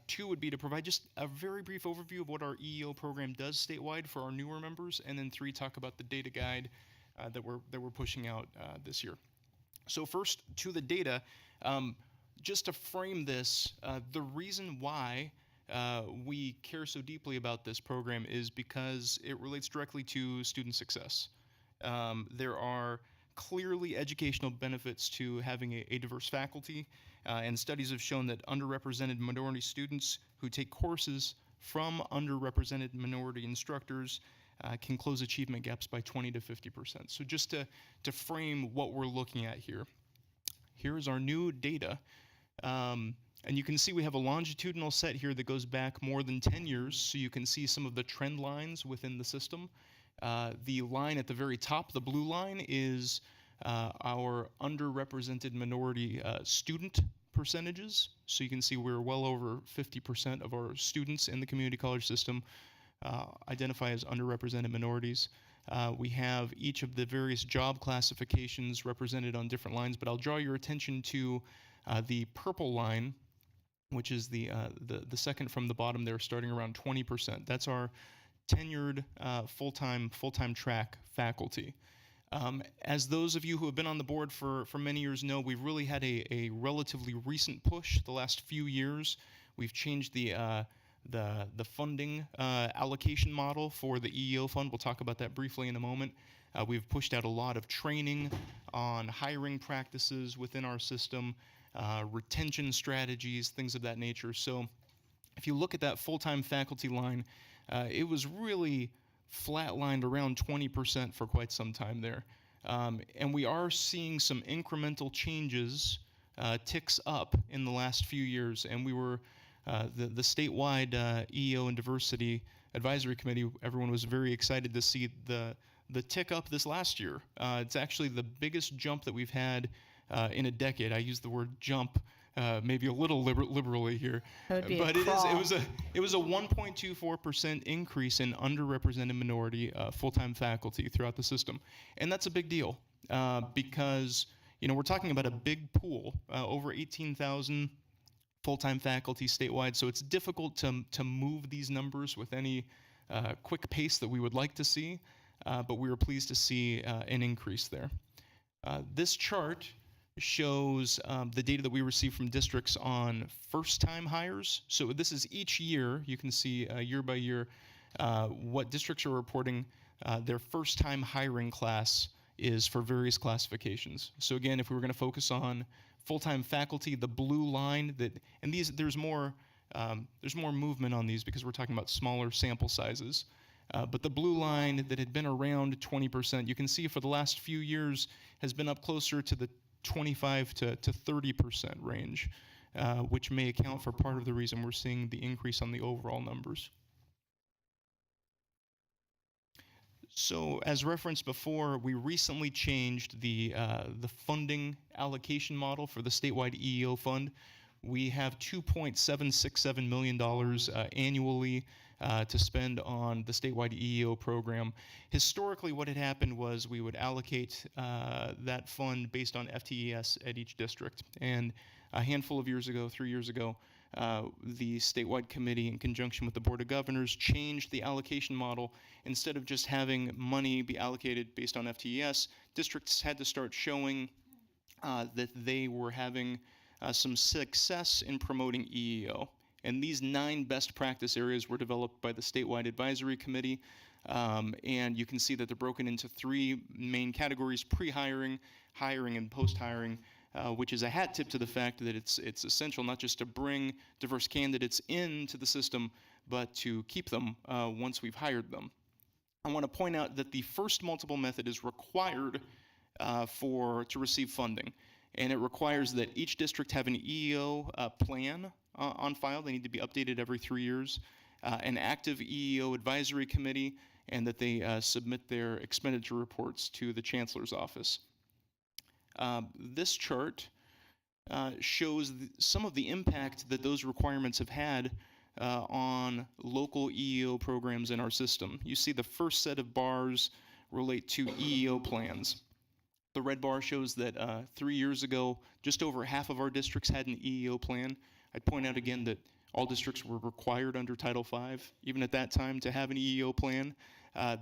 Two would be to provide just a very brief overview of what our EEO program does statewide for our newer members, and then three, talk about the data guide that we're pushing out this year. So first, to the data. Just to frame this, the reason why we care so deeply about this program is because it relates directly to student success. There are clearly educational benefits to having a diverse faculty, and studies have shown that underrepresented minority students who take courses from underrepresented minority instructors can close achievement gaps by 20 to 50%. So just to frame what we're looking at here. Here is our new data. And you can see we have a longitudinal set here that goes back more than 10 years, so you can see some of the trend lines within the system. The line at the very top, the blue line, is our underrepresented minority student percentages. So you can see we're well over 50% of our students in the community college system identify as underrepresented minorities. We have each of the various job classifications represented on different lines, but I'll draw your attention to the purple line, which is the second from the bottom there, starting around 20%. That's our tenured full-time track faculty. As those of you who have been on the board for many years know, we've really had a relatively recent push the last few years. We've changed the funding allocation model for the EEO fund. We'll talk about that briefly in a moment. We've pushed out a lot of training on hiring practices within our system, retention strategies, things of that nature. So if you look at that full-time faculty line, it was really flatlined around 20% for quite some time there. And we are seeing some incremental changes, ticks up in the last few years. And we were, the statewide EEO and Diversity Advisory Committee, everyone was very excited to see the tick up this last year. It's actually the biggest jump that we've had in a decade. I use the word jump maybe a little liberally here, but it was a 1.24% increase in underrepresented minority full-time faculty throughout the system, and that's a big deal because we're talking about a big pool, over 18,000 full-time faculty statewide. So it's difficult to move these numbers with any quick pace that we would like to see, but we were pleased to see an increase there. This chart shows the data that we receive from districts on first-time hires. So this is each year. You can see year by year what districts are reporting their first-time hiring class is for various classifications. So again, if we were going to focus on full-time faculty, the blue line, and there's more there's more movement on these because we're talking about smaller sample sizes. But the blue line that had been around 20%, you can see for the last few years has been up closer to the 25 to 30% range, which may account for part of the reason we're seeing the increase on the overall numbers. So, as referenced before, we recently changed the funding allocation model for the statewide EEO fund. We have $2.767 million annually to spend on the statewide EEO program. Historically, what had happened was we would allocate that fund based on FTES at each district. And a handful of years ago, 3 years ago, the statewide committee, in conjunction with the Board of Governors, changed the allocation model. Instead of just having money be allocated based on FTES, districts had to start showing that they were having some success in promoting EEO. And these 9 best practice areas were developed by the statewide advisory committee. And you can see that they're broken into 3 main categories: pre-hiring, hiring, and post-hiring, which is a hat tip to the fact that it's essential not just to bring diverse candidates into the system, but to keep them once we've hired them. I want to point out that the first multiple method is required to receive funding. And it requires that each district have an EEO plan on file. They need to be updated every 3 years, an active EEO advisory committee, and that they submit their expenditure reports to the Chancellor's office. This chart shows some of the impact that those requirements have had on local EEO programs in our system. You see the first set of bars relate to EEO plans. The red bar shows that 3 years ago, just over half of our districts had an EEO plan. I'd point out again that all districts were required under Title V, even at that time, to have an EEO plan.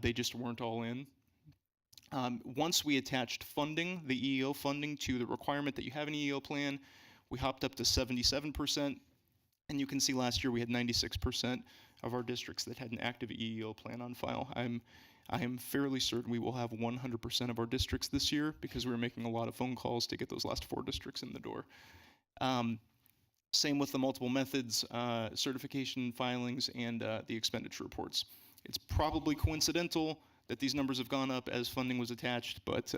They just weren't all in. Once we attached funding, the EEO funding, to the requirement that you have an EEO plan, we hopped up to 77%. And you can see last year we had 96% of our districts that had an active EEO plan on file. I am fairly certain we will have 100% of our districts this year because we're making a lot of phone calls to get those last 4 districts in the door. Same with the multiple methods, certification filings, and the expenditure reports. It's probably coincidental that these numbers have gone up as funding was attached, but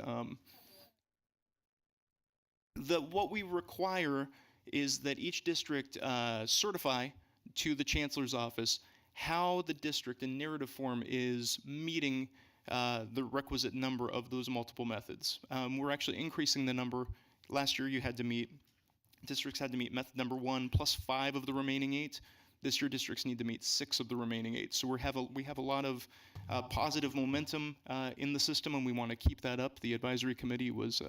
what we require is that each district certify to the Chancellor's office how the district in narrative form is meeting the requisite number of those multiple methods. We're actually increasing the number. Last year districts had to meet method number 1 plus 5 of the remaining 8. This year districts need to meet 6 of the remaining 8. So we have a lot of positive momentum in the system, and we want to keep that up. The advisory committee was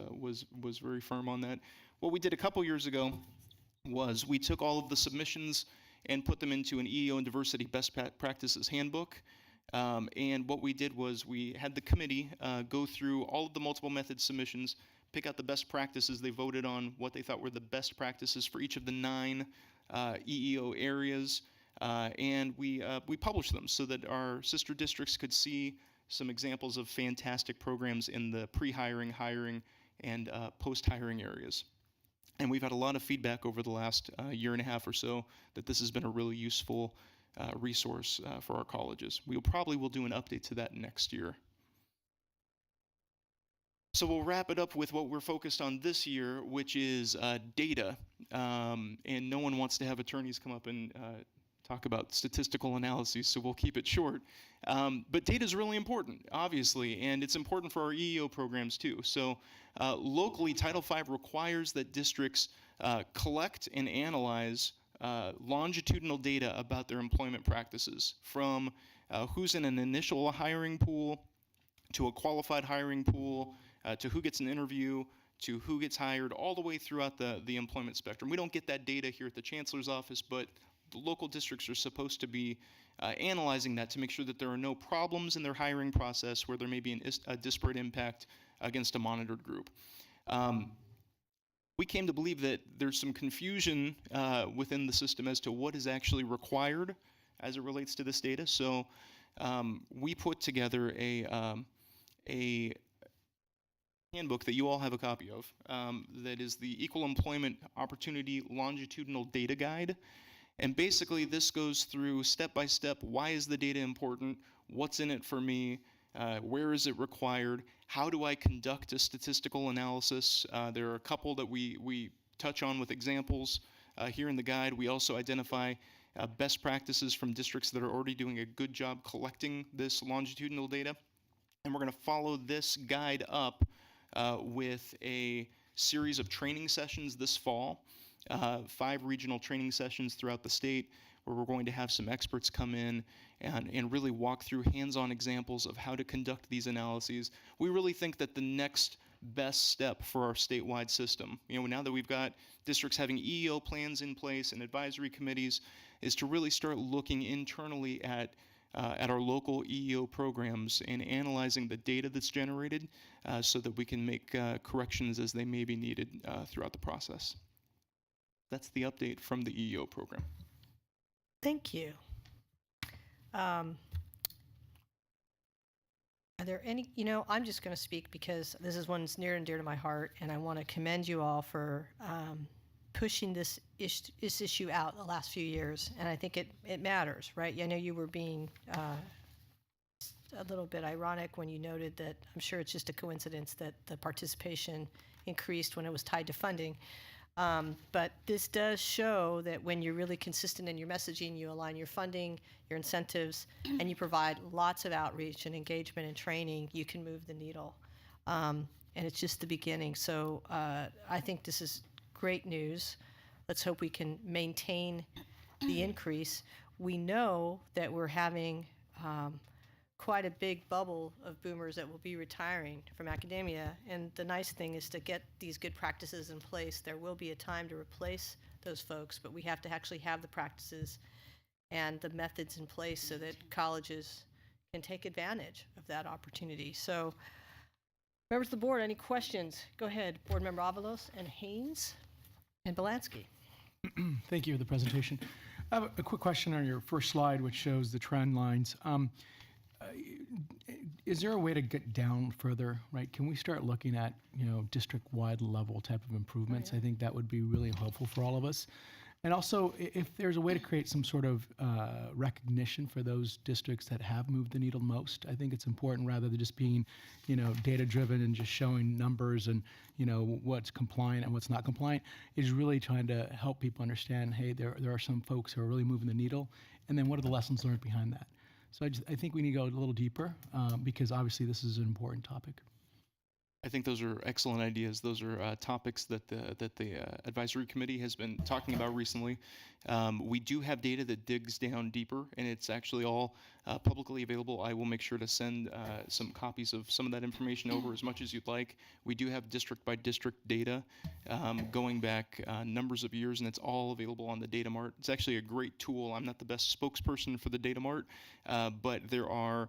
very firm on that. What we did a couple years ago was we took all of the submissions and put them into an EEO and diversity best practices handbook. And what we did was we had the committee go through all of the multiple method submissions, pick out the best practices. They voted on what they thought were the best practices for each of the 9 EEO areas, and we published them so that our sister districts could see some examples of fantastic programs in the pre-hiring, hiring, and post-hiring areas. And we've had a lot of feedback over the last year and a half or so that this has been a really useful resource for our colleges. We probably will do an update to that next year. So we'll wrap it up with what we're focused on this year, which is data. And no one wants to have attorneys come up and talk about statistical analyses, so we'll keep it short. But data is really important, obviously, and it's important for our EEO programs too. So locally, Title V requires that districts collect and analyze longitudinal data about their employment practices, from who's in an initial hiring pool, to a qualified hiring pool, to who gets an interview, to who gets hired, all the way throughout the employment spectrum. We don't get that data here at the Chancellor's office, but the local districts are supposed to be analyzing that to make sure that there are no problems in their hiring process where there may be a disparate impact against a monitored group. We came to believe that there's some confusion within the system as to what is actually required as it relates to this data. So we put together a handbook that you all have a copy of that is the Equal Employment Opportunity Longitudinal Data Guide. And basically, this goes through step by step. Why is the data important? What's in it for me? Where is it required? How do I conduct a statistical analysis? There are a couple that we touch on with examples here in the guide. We also identify best practices from districts that are already doing a good job collecting this longitudinal data. And we're going to follow this guide up with a series of training sessions this fall, 5 regional training sessions throughout the state, where we're going to have some experts come in and really walk through hands-on examples of how to conduct these analyses. We really think that the next best step for our statewide system, now that we've got districts having EEO plans in place and advisory committees, is to really start looking internally at our local EEO programs and analyzing the data that's generated so that we can make corrections as they may be needed throughout the process. That's the update from the EEO program. Thank you. Are there any, I'm just going to speak because this is one that's near and dear to my heart, and I want to commend you all for pushing this issue out the last few years, and I think it matters, right? I know you were being a little bit ironic when you noted that I'm sure it's just a coincidence that the participation increased when it was tied to funding. But this does show that when you're really consistent in your messaging, you align your funding, your incentives, and you provide lots of outreach and engagement and training, you can move the needle. And it's just the beginning. So I think this is great news. Let's hope we can maintain the increase. We know that we're having quite a big bubble of boomers that will be retiring from academia. And the nice thing is to get these good practices in place. There will be a time to replace those folks, but we have to actually have the practices and the methods in place so that colleges can take advantage of that opportunity. So members of the board, any questions? Go ahead, Board Member Avalos and Haynes and Belansky. Thank you for the presentation. I have a quick question on your first slide, which shows the trend lines. Is there a way to get down further, right? Can we start looking at, district-wide level type of improvements? I think that would be really helpful for all of us. And also, if there's a way to create some sort of recognition for those districts that have moved the needle most, I think it's important rather than just being, data-driven and just showing numbers and, what's compliant and what's not compliant, is really trying to help people understand, hey, there are some folks who are really moving the needle, and then what are the lessons learned behind that? So I think we need to go a little deeper because obviously this is an important topic. I think those are excellent ideas. Those are topics that the advisory committee has been talking about recently. We do have data that digs down deeper, and it's actually all publicly available. I will make sure to send some copies of some of that information over as much as you'd like. We do have district-by-district data going back numbers of years, and it's all available on the Data Mart. It's actually a great tool. I'm not the best spokesperson for the Data Mart, but there are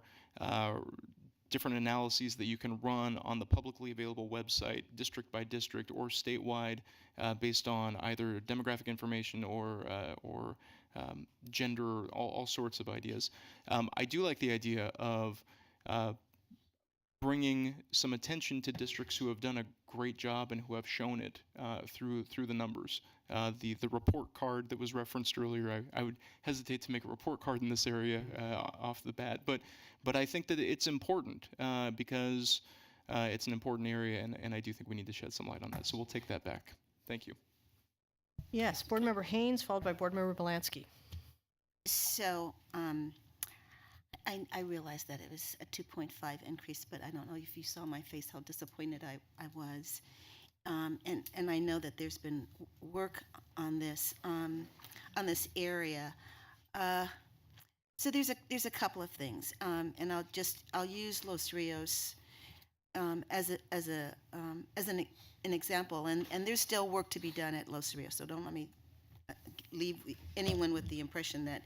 different analyses that you can run on the publicly available website, district by district or statewide, based on either demographic information or gender, all sorts of ideas. I do like the idea of bringing some attention to districts who have done a great job and who have shown it through the numbers. The report card that was referenced earlier, I would hesitate to make a report card in this area off the bat, but I think that it's important because it's an important area, and I do think we need to shed some light on that. So we'll take that back. Thank you. Yes, Board Member Haynes, followed by Board Member Belansky. So I realized that it was a 2.5 increase, but I don't know if you saw my face, how disappointed I was. And I know that there's been work on this area. So there's a couple of things, and I'll use Los Rios as an example, and there's still work to be done at Los Rios. So don't let me leave anyone with the impression that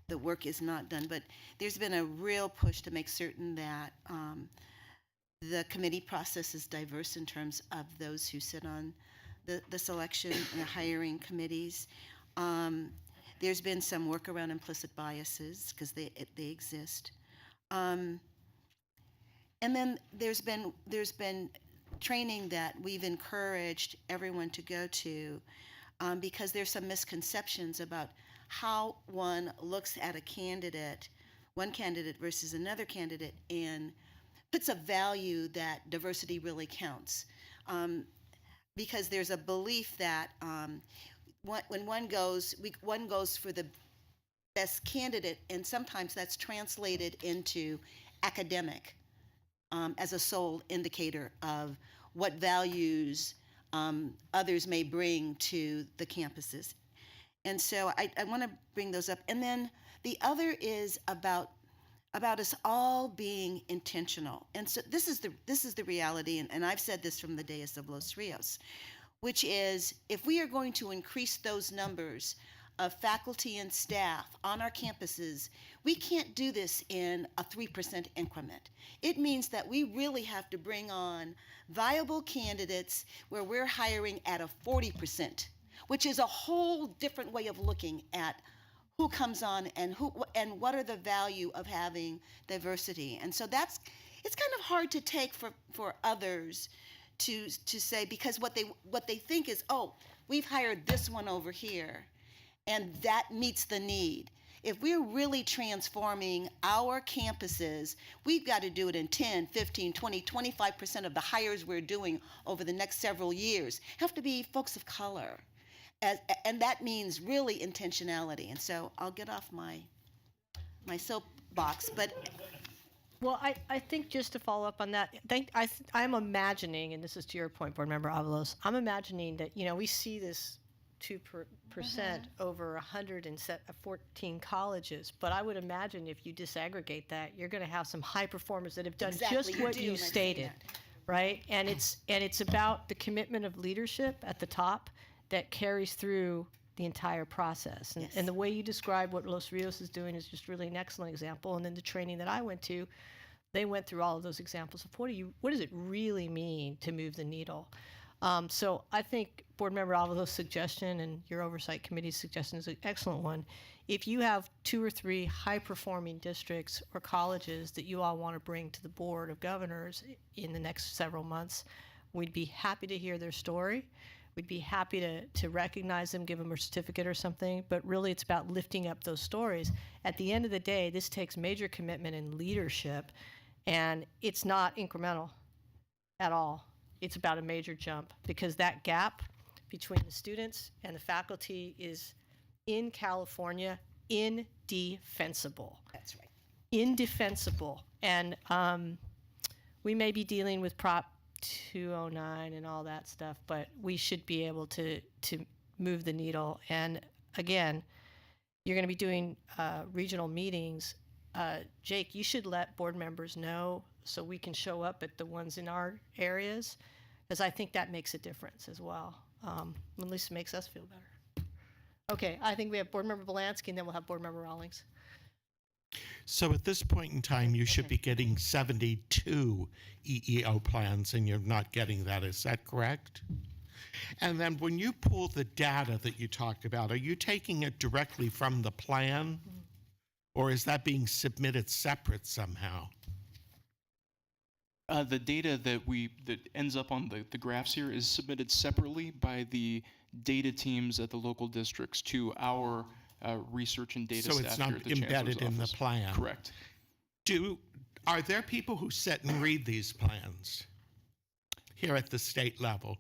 the work is not done. But there's been a real push to make certain that the committee process is diverse in terms of those who sit on the selection and the hiring committees. There's been some work around implicit biases because they exist. And then there's been training that we've encouraged everyone to go to because there's some misconceptions about how one looks at a candidate, one candidate versus another candidate, and puts a value that diversity really counts. Because there's a belief that when one goes for the best candidate, and sometimes that's translated into academic as a sole indicator of what values others may bring to the campuses. And so I want to bring those up. And then the other is about us all being intentional. And so this is the reality, and I've said this from the dais of Los Rios, which is if we are going to increase those numbers of faculty and staff on our campuses, we can't do this in a 3% increment. It means that we really have to bring on viable candidates where we're hiring at a 40%, which is a whole different way of looking at who comes on and what are the value of having diversity. And so it's kind of hard to take for others to say, because what they think is, oh, we've hired this one over here, and that meets the need. If we're really transforming our campuses, we've got to do it in 10, 15, 20, 25% of the hires we're doing over the next several years have to be folks of color. And that means really intentionality. And so I'll get off my soapbox, but Well, I think just to follow up on that, I'm imagining, and this is to your point, Board Member Avalos, I'm imagining that, we see this 2% over 114 colleges, but I would imagine if you disaggregate that, you're going to have some high performers that have done just what you stated, right? And it's about the commitment of leadership at the top that carries through the entire process. And the way you describe what Los Rios is doing is just really an excellent example. And then the training that I went to, they went through all of those examples of what does it really mean to move the needle? So I think Board Member Alva's suggestion and your Oversight Committee's suggestion is an excellent one. If you have 2 or 3 high-performing districts or colleges that you all want to bring to the Board of Governors in the next several months, we'd be happy to hear their story. We'd be happy to recognize them, give them a certificate or something, but really it's about lifting up those stories. At the end of the day, this takes major commitment and leadership, and it's not incremental at all. It's about a major jump, because that gap between the students and the faculty is, in California, indefensible. That's right. Indefensible. And we may be dealing with Prop 209 and all that stuff, but we should be able to move the needle. And again, you're going to be doing regional meetings. Jake, you should let board members know so we can show up at the ones in our areas, because I think that makes a difference as well. At least it makes us feel better. Okay, I think we have Board Member Belansky, and then we'll have Board Member Rawlings. So at this point in time, you should be getting 72 EEO plans, and you're not getting that. Is that correct? And then when you pull the data that you talked about, are you taking it directly from the plan, or is that being submitted separate somehow? The data that ends up on the graphs here is submitted separately by the data teams at the local districts to our research and data so staff it's not here at the embedded Chancellor's in the office. plan. Correct. Are there people who sit and read these plans here at the state level?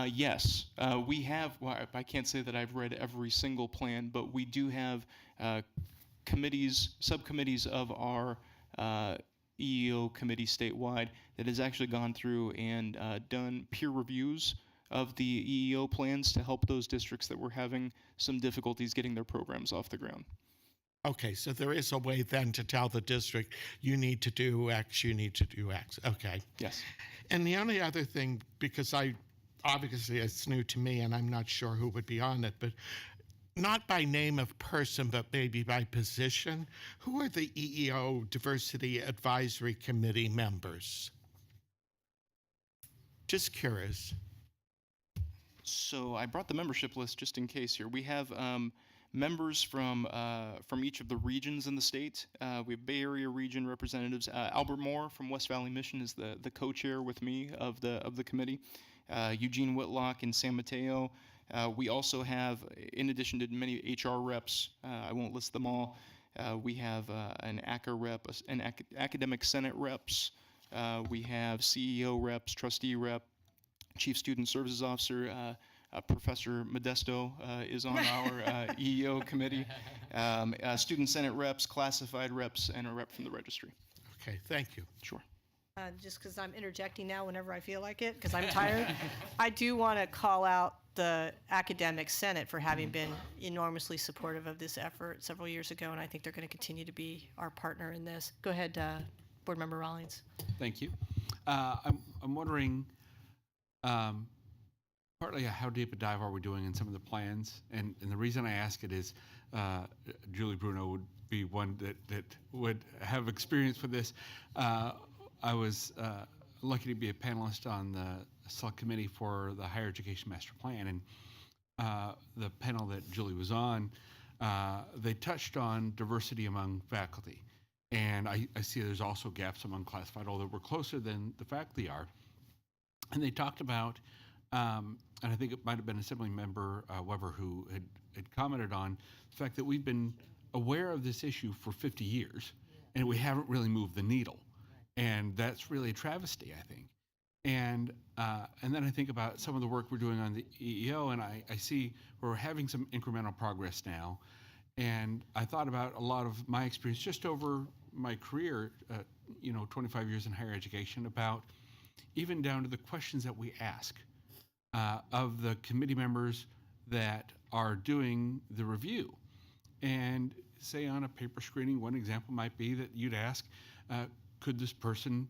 Yes, we have. Well, I can't say that I've read every single plan, but we do have subcommittees of our EEO committee statewide that has actually gone through and done peer reviews of the EEO plans to help those districts that were having some difficulties getting their programs off the ground. Okay, so there is a way then to tell the district, you need to do X, you need to do X. Okay. Yes. And the only other thing, because obviously it's new to me and I'm not sure who would be on it, but not by name of person, but maybe by position, who are the EEO Diversity Advisory Committee members? Just curious. So I brought the membership list just in case here. We have members from each of the regions in the state. We have Bay Area region representatives. Albert Moore from West Valley Mission is the co-chair with me of the committee. Eugene Whitlock in San Mateo, We also have, in addition to many HR reps, I won't list them all, we have an ACA rep, academic senate reps, we have CEO reps, trustee rep, chief student services officer, Professor Modesto is on our EEO committee, student senate reps, classified reps, and a rep from the registry. Okay, thank you. Sure. Just because I'm interjecting now whenever I feel like it, because I'm tired, I do want to call out the Academic Senate for having been enormously supportive of this effort several years ago, and I think they're going to continue to be our partner in this. Go ahead, Board Member Rawlings. Thank you. I'm wondering, partly how deep a dive are we doing in some of the plans? And the reason I ask it is Julie Bruno would be one that would have experience with this. I was lucky to be a panelist on the select committee for the Higher Education Master Plan, and the panel that Julie was on, they touched on diversity among faculty. And I see there's also gaps among classified, although we're closer than the faculty are. And they talked about, and I think it might have been Assembly Member Weber who had commented on the fact that we've been aware of this issue for 50 years, and we haven't really moved the needle. And that's really a travesty, I think. And then I think about some of the work we're doing on the EEO, and I see we're having some incremental progress now. And I thought about a lot of my experience just over my career, 25 years in higher education, about even down to the questions that we ask of the committee members that are doing the review. And say on a paper screening, one example might be that you'd ask, could this person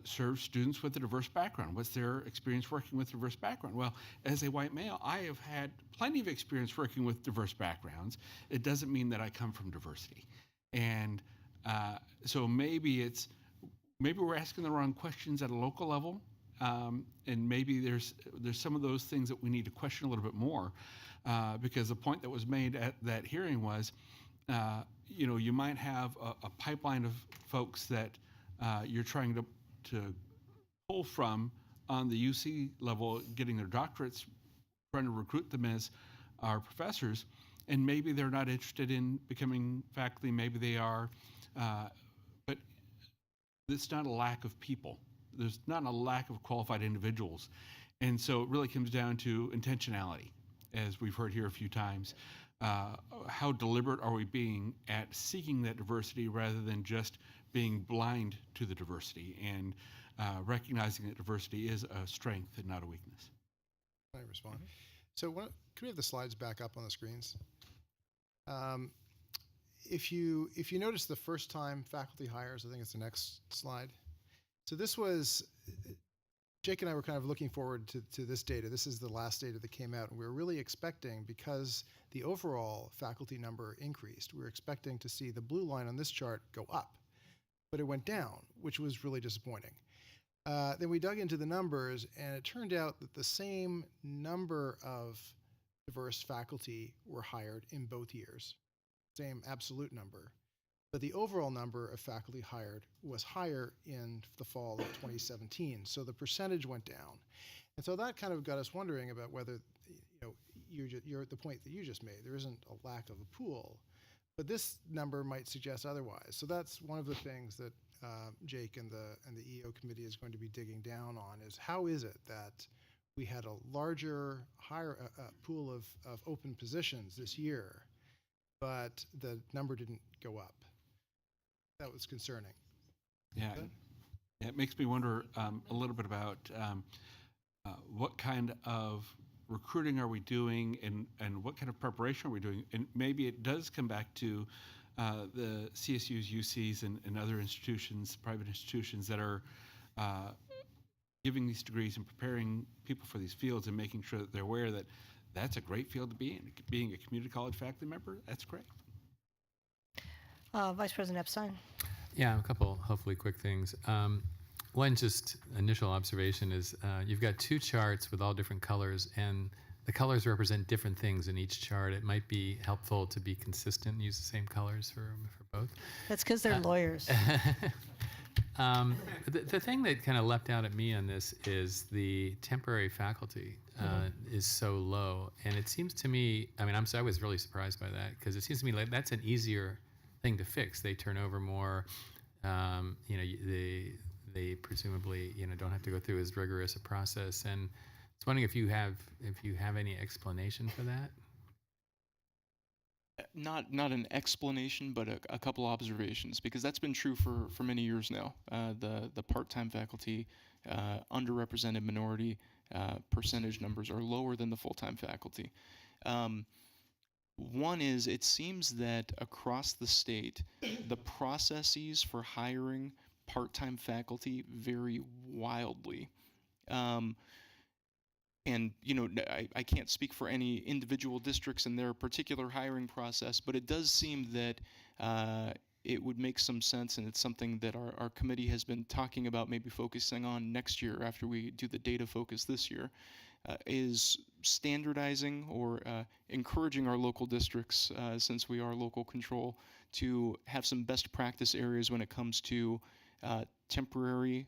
serve students with a diverse background? What's their experience working with diverse background? Well, as a white male, I have had plenty of experience working with diverse backgrounds. It doesn't mean that I come from diversity. And so maybe we're asking the wrong questions at a local level, and maybe there's some of those things that we need to question a little bit more, because the point that was made at that hearing was, you might have a pipeline of folks that you're trying to pull from on the UC level, getting their doctorates, trying to recruit them as our professors, and maybe they're not interested in becoming faculty, maybe they are, but it's not a lack of people. There's not a lack of qualified individuals. And so it really comes down to intentionality, as we've heard here a few times. How deliberate are we being at seeking that diversity rather than just being blind to the diversity, and recognizing that diversity is a strength and not a weakness? Can I respond? So can we have the slides back up on the screens? If you notice the first time faculty hires, I think it's the next slide. So this was, Jake and I were kind of looking forward to this data. This is the last data that came out, and we were really expecting, because the overall faculty number increased, we were expecting to see the blue line on this chart go up, but it went down, which was really disappointing. Then we dug into the numbers, and it turned out that the same number of diverse faculty were hired in both years, same absolute number. But the overall number of faculty hired was higher in the fall of 2017. So the percentage went down. And so that kind of got us wondering about whether, you're at the point that you just made. There isn't a lack of a pool, but this number might suggest otherwise. So that's one of the things that Jake and the EO committee is going to be digging down on, is how is it that we had a larger, higher pool of open positions this year, but the number didn't go up. That was concerning. Yeah, it makes me wonder a little bit about what kind of recruiting are we doing, and what kind of preparation are we doing? And maybe it does come back to the CSUs, UCs, and other institutions, private institutions that are giving these degrees and preparing people for these fields, and making sure that they're aware that that's a great field to be in. Being a community college faculty member, that's great. Vice President Epstein. Yeah, a couple hopefully quick things. One just initial observation is you've got two charts with all different colors, and the colors represent different things in each chart. It might be helpful to be consistent and use the same colors for both. That's because they're lawyers. The thing that kind of leapt out at me on this is the temporary faculty is so low, and it seems to me. I mean, I was really surprised by that because it seems to me like that's an easier thing to fix. They turn over more. They presumably don't have to go through as rigorous a process. And I was wondering if you have any explanation for that. Not an explanation, but a couple observations, because that's been true for many years now. The part-time faculty, underrepresented minority percentage numbers are lower than the full-time faculty. One is, it seems that across the state, the processes for hiring part-time faculty vary wildly. And I can't speak for any individual districts and their particular hiring process, but it does seem that it would make some sense, and it's something that our committee has been talking about maybe focusing on next year after we do the data focus this year, is standardizing or encouraging our local districts, since we are local control, to have some best practice areas when it comes to temporary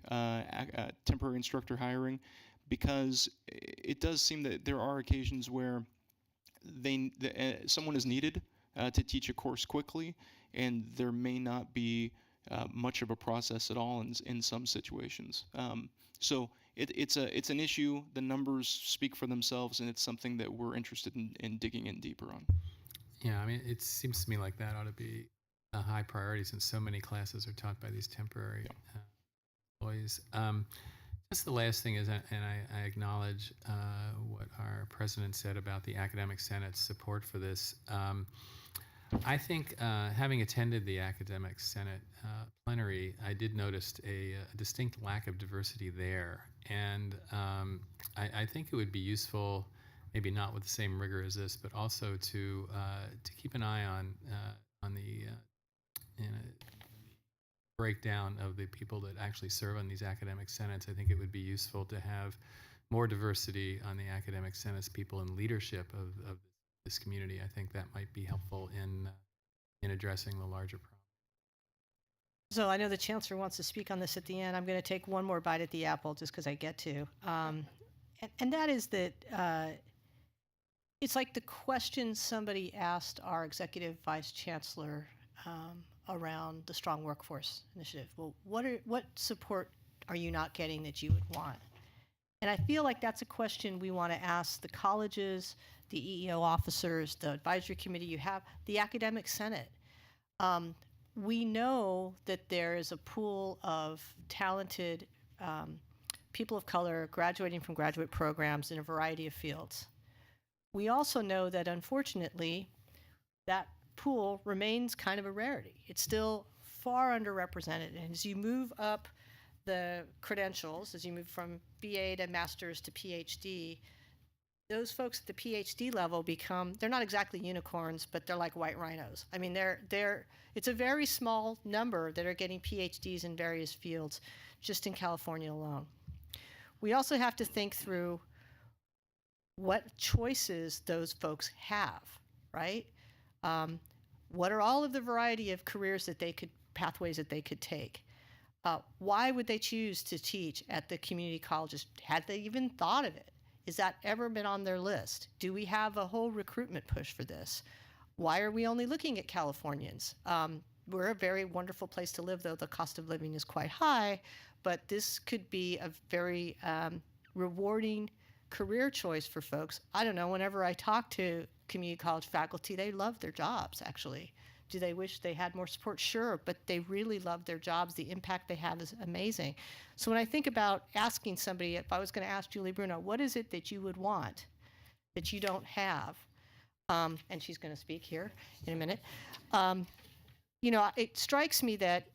instructor hiring, because it does seem that there are occasions where someone is needed to teach a course quickly, and there may not be much of a process at all in some situations. So it's an issue. The numbers speak for themselves, and it's something that we're interested in digging in deeper on. Yeah, I mean, it seems to me like that ought to be a high priority since so many classes are taught by these temporary employees. Just the last thing is, and I acknowledge what our president said about the Academic Senate's support for this. I think having attended the Academic Senate plenary, I did notice a distinct lack of diversity there. And I think it would be useful, maybe not with the same rigor as this, but also to keep an eye on the breakdown of the people that actually serve on these academic senates. I think it would be useful to have more diversity on the academic senate's people in leadership of this community. I think that might be helpful in addressing the larger problem. So I know the Chancellor wants to speak on this at the end. I'm going to take one more bite at the apple just because I get to. And that is that it's like the question somebody asked our Executive Vice Chancellor around the Strong Workforce Initiative. Well, what support are you not getting that you would want? And I feel like that's a question we want to ask the colleges, the EEO officers, the advisory committee you have, the academic senate. We know that there is a pool of talented people of color graduating from graduate programs in a variety of fields. We also know that, unfortunately, that pool remains kind of a rarity. It's still far underrepresented. And as you move up the credentials, as you move from BA to master's to PhD, those folks at the PhD level they're not exactly unicorns, but they're like white rhinos. I mean, it's a very small number that are getting PhDs in various fields just in California alone. We also have to think through what choices those folks have, right? What are all of the variety of careers pathways that they could take? Why would they choose to teach at the community colleges? Had they even thought of it? Has that ever been on their list? Do we have a whole recruitment push for this? Why are we only looking at Californians? We're a very wonderful place to live, though the cost of living is quite high, but this could be a very rewarding career choice for folks. I don't know, whenever I talk to community college faculty, they love their jobs, actually. Do they wish they had more support? Sure, but they really love their jobs. The impact they have is amazing. So when I think about asking somebody, if I was going to ask Julie Bruno, what is it that you would want that you don't have? And she's going to speak here in a minute. It strikes me that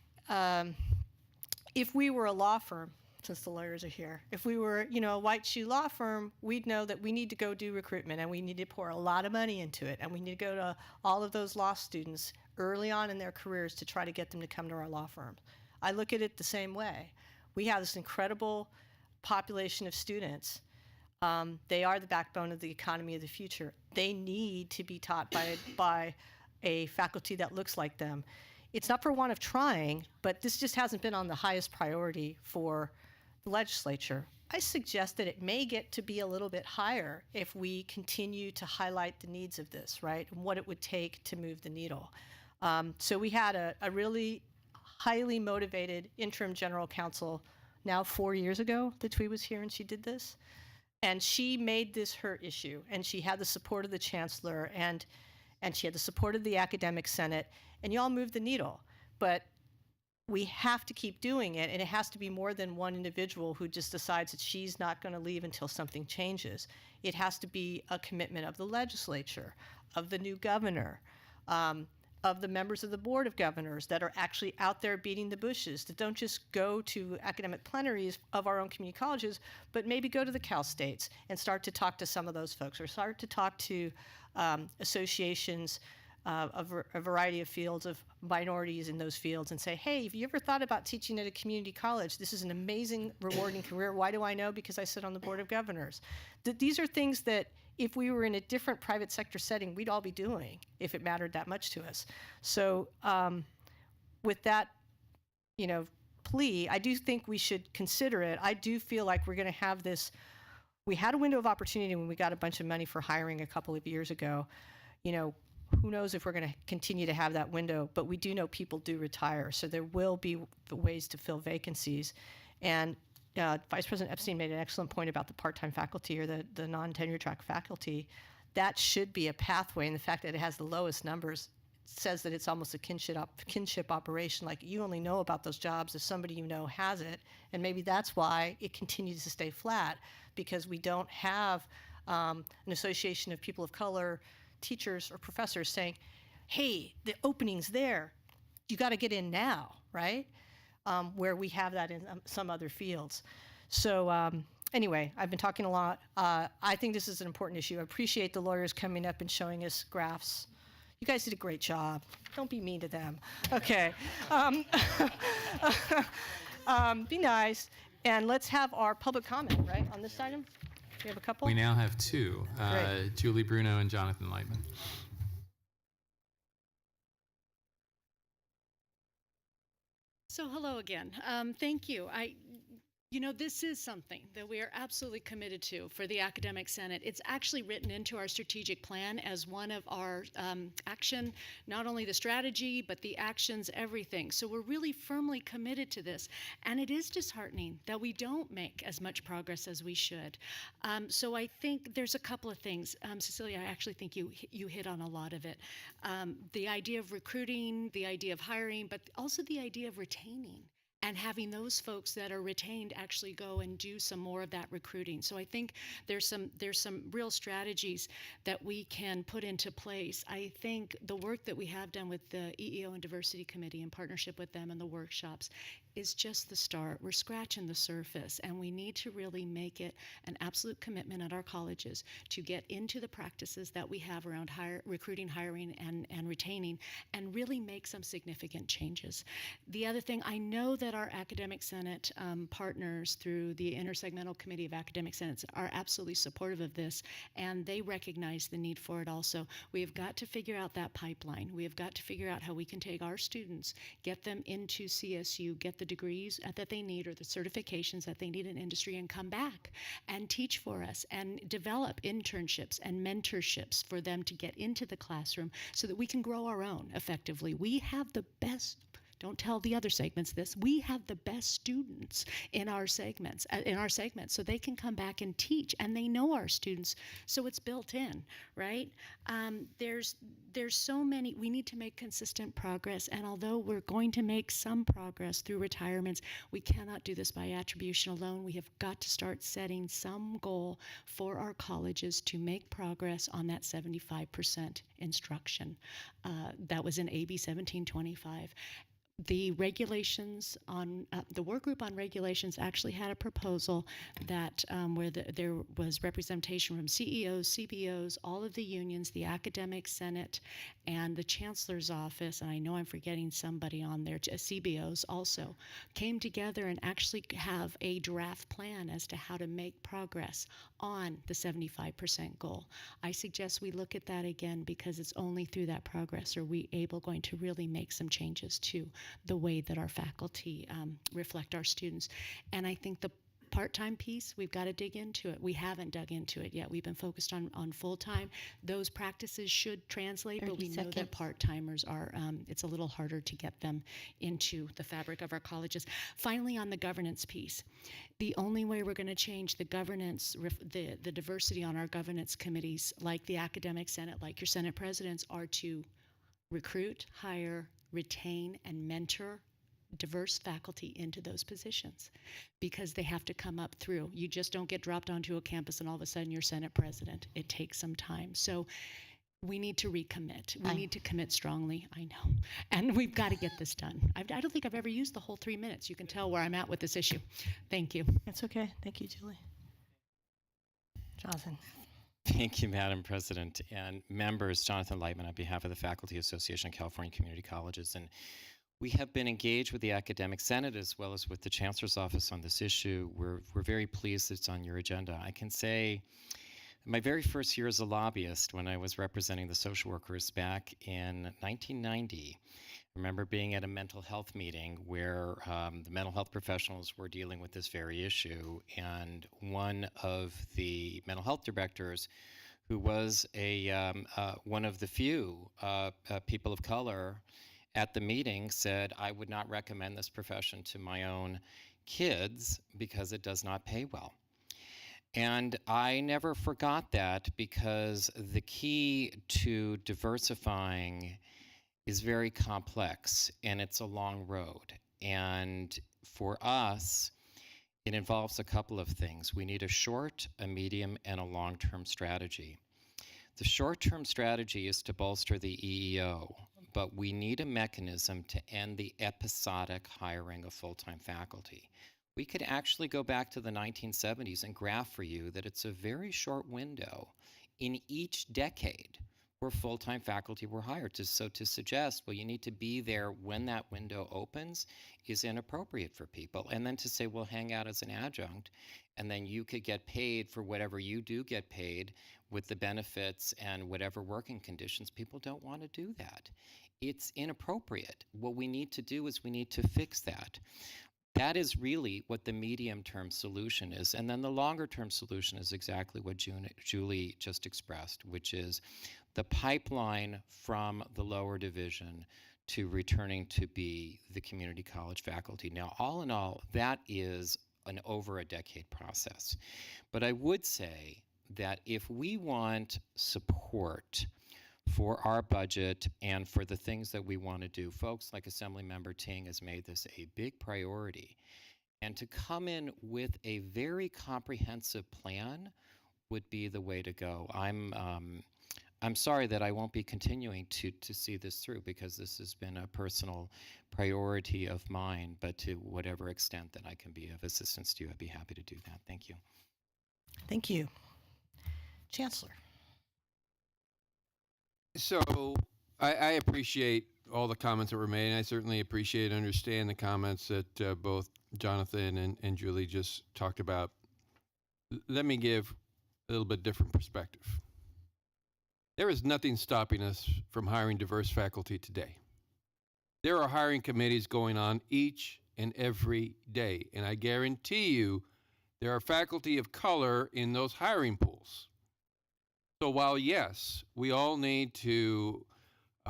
if we were a law firm, since the lawyers are here, if we were, a white shoe law firm, we'd know that we need to go do recruitment and we need to pour a lot of money into it. And we need to go to all of those law students early on in their careers to try to get them to come to our law firm. I look at it the same way. We have this incredible population of students. They are the backbone of the economy of the future. They need to be taught by a faculty that looks like them. it's not for want of trying, but this just hasn't been on the highest priority for the legislature. I suggest that it may get to be a little bit higher if we continue to highlight the needs of this, right? And what it would take to move the needle. So we had a really highly motivated interim general counsel now 4 years ago that Twee was here and she did this. And she made this her issue. And she had the support of the chancellor and she had the support of the academic senate. And y'all moved the needle. But we have to keep doing it, and it has to be more than one individual who just decides that she's not going to leave until something changes. It has to be a commitment of the legislature, of the new governor, of the members of the Board of Governors that are actually out there beating the bushes, that don't just go to academic plenaries of our own community colleges, but maybe go to the Cal States and start to talk to some of those folks, or start to talk to associations of a variety of fields, of minorities in those fields, and say, hey, have you ever thought about teaching at a community college? This is an amazing, rewarding career. Why do I know? Because I sit on the Board of Governors. These are things that if we were in a different private sector setting, we'd all be doing if it mattered that much to us. So with that, plea, I do think we should consider it. I do feel like we're going to have this. We had a window of opportunity when we got a bunch of money for hiring a couple of years ago. Who knows if we're going to continue to have that window, but we do know people do retire, so there will be ways to fill vacancies. And Vice President Epstein made an excellent point about the part-time faculty or the non-tenure track faculty. That should be a pathway, and the fact that it has the lowest numbers says that it's almost a kinship operation, like you only know about those jobs if somebody you know has it, and maybe that's why it continues to stay flat, because we don't have an association of people of color, teachers or professors saying, hey, the opening's there, you got to get in now, right? Where we have that in some other fields. So anyway, I've been talking a lot. I think this is an important issue. I appreciate the lawyers coming up and showing us graphs. You guys did a great job. Don't be mean to them. Okay. Be nice. And let's have our public comment, right, on this item? We have a couple? We now have two, Julie Bruno and Jonathan Lightman. So hello again. Thank you. This is something that we are absolutely committed to for the Academic Senate. It's actually written into our strategic plan as one of our action, not only the strategy, but the actions, everything. So we're really firmly committed to this. And it is disheartening that we don't make as much progress as we should. So I think there's a couple of things. Cecilia, I actually think you hit on a lot of it. The idea of recruiting, the idea of hiring, but also the idea of retaining. And having those folks that are retained actually go and do some more of that recruiting. So I think there's some real strategies that we can put into place. I think the work that we have done with the EEO and Diversity Committee in partnership with them and the workshops is just the start. We're scratching the surface, and we need to really make it an absolute commitment at our colleges to get into the practices that we have around recruiting, hiring, and retaining, and really make some significant changes. The other thing, I know that our Academic Senate partners through the Intersegmental Committee of Academic Senates are absolutely supportive of this, and they recognize the need for it also. We have got to figure out that pipeline. We have got to figure out how we can take our students, get them into CSU, get the degrees that they need or the certifications that they need in industry, and come back and teach for us and develop internships and mentorships for them to get into the classroom so that we can grow our own effectively. We have the best. Don't tell the other segments this. We have the best students in our segments, so they can come back and teach, and they know our students, so it's built in, right? There's so many. We need to make consistent progress, and although we're going to make some progress through retirements, we cannot do this by attribution alone. We have got to start setting some goal for our colleges to make progress on that 75% instruction. That was in AB 1725. the regulations on the work group on regulations actually had a proposal that where there was representation from CEOs, CBOs, all of the unions, the academic senate, and the chancellor's office, and I know I'm forgetting somebody on there, CBOs also, came together and actually have a draft plan as to how to make progress on the 75% goal. I suggest we look at that again, because it's only through that progress are we going to really make some changes to the way that our faculty reflect our students. And I think the part-time piece, we've got to dig into it. We haven't dug into it yet. We've been focused on full-time. Those practices should translate, but we know that part-timers are, it's a little harder to get them into the fabric of our colleges. Finally, on the governance piece, the only way we're going to change the governance, the diversity on our governance committees, like the academic senate, like your senate presidents, are to recruit, hire, retain, and mentor diverse faculty into those positions, because they have to come up through. You just don't get dropped onto a campus and all of a sudden you're Senate president. It takes some time. So we need to recommit. We need to commit strongly, I know. And we've got to get this done. I don't think I've ever used the whole 3 minutes. You can tell where I'm at with this issue. Thank you. That's okay. Thank you, Julie. Jonathan. Thank you, Madam President, and members. Jonathan Lightman on behalf of the Faculty Association of California Community Colleges. And we have been engaged with the Academic Senate as well as with the Chancellor's Office on this issue. We're very pleased it's on your agenda. I can say my very first year as a lobbyist, when I was representing the social workers back in 1990, I remember being at a mental health meeting where the mental health professionals were dealing with this very issue, and one of the mental health directors, who was one of the few people of color at the meeting, said, "I would not recommend this profession to my own kids because it does not pay well." And I never forgot that, because the key to diversifying is very complex and it's a long road. And for us, it involves a couple of things. We need a short, a medium, and a long-term strategy. The short-term strategy is to bolster the EEO, but we need a mechanism to end the episodic hiring of full-time faculty. We could actually go back to the 1970s and graph for you that it's a very short window in each decade where full-time faculty were hired. So to suggest, well, you need to be there when that window opens is inappropriate for people. And then to say, well, hang out as an adjunct, and then you could get paid for whatever you do get paid with the benefits and whatever working conditions. People don't want to do that. It's inappropriate. What we need to do is we need to fix that. That is really what the medium-term solution is. And then the longer-term solution is exactly what Julie just expressed, which is the pipeline from the lower division to returning to be the community college faculty. Now, all in all, that is an over a decade process. But I would say that if we want support for our budget and for the things that we want to do, folks like Assemblymember Ting has made this a big priority. And to come in with a very comprehensive plan would be the way to go. I'm sorry that I won't be continuing to see this through, because this has been a personal priority of mine, but to whatever extent that I can be of assistance to you, I'd be happy to do that. Thank you. Thank you. Chancellor. So I appreciate all the comments that were made, and I certainly appreciate and understand the comments that both Jonathan and Julie just talked about. Let me give a little bit different perspective. There is nothing stopping us from hiring diverse faculty today. There are hiring committees going on each and every day, and I guarantee you there are faculty of color in those hiring pools. So while, yes, we all need to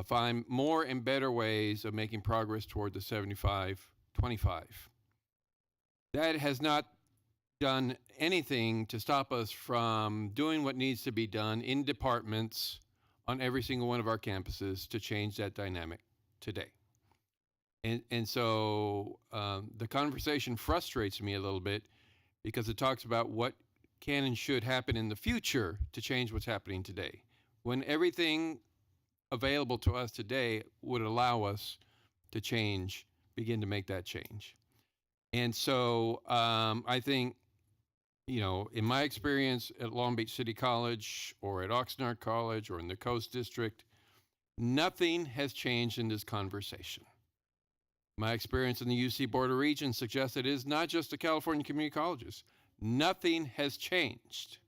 find more and better ways of making progress toward the 75-25, that has not done anything to stop us from doing what needs to be done in departments on every single one of our campuses to change that dynamic today. And so the conversation frustrates me a little bit, because it talks about what can and should happen in the future to change what's happening today, when everything available to us today would allow us to change begin to make that change. And so I think, you know, in my experience at Long Beach City College or at Oxnard College or in the Coast District, nothing has changed in this conversation. My experience in the UC Board of Regents suggests it is not just the California community colleges. Nothing has changed.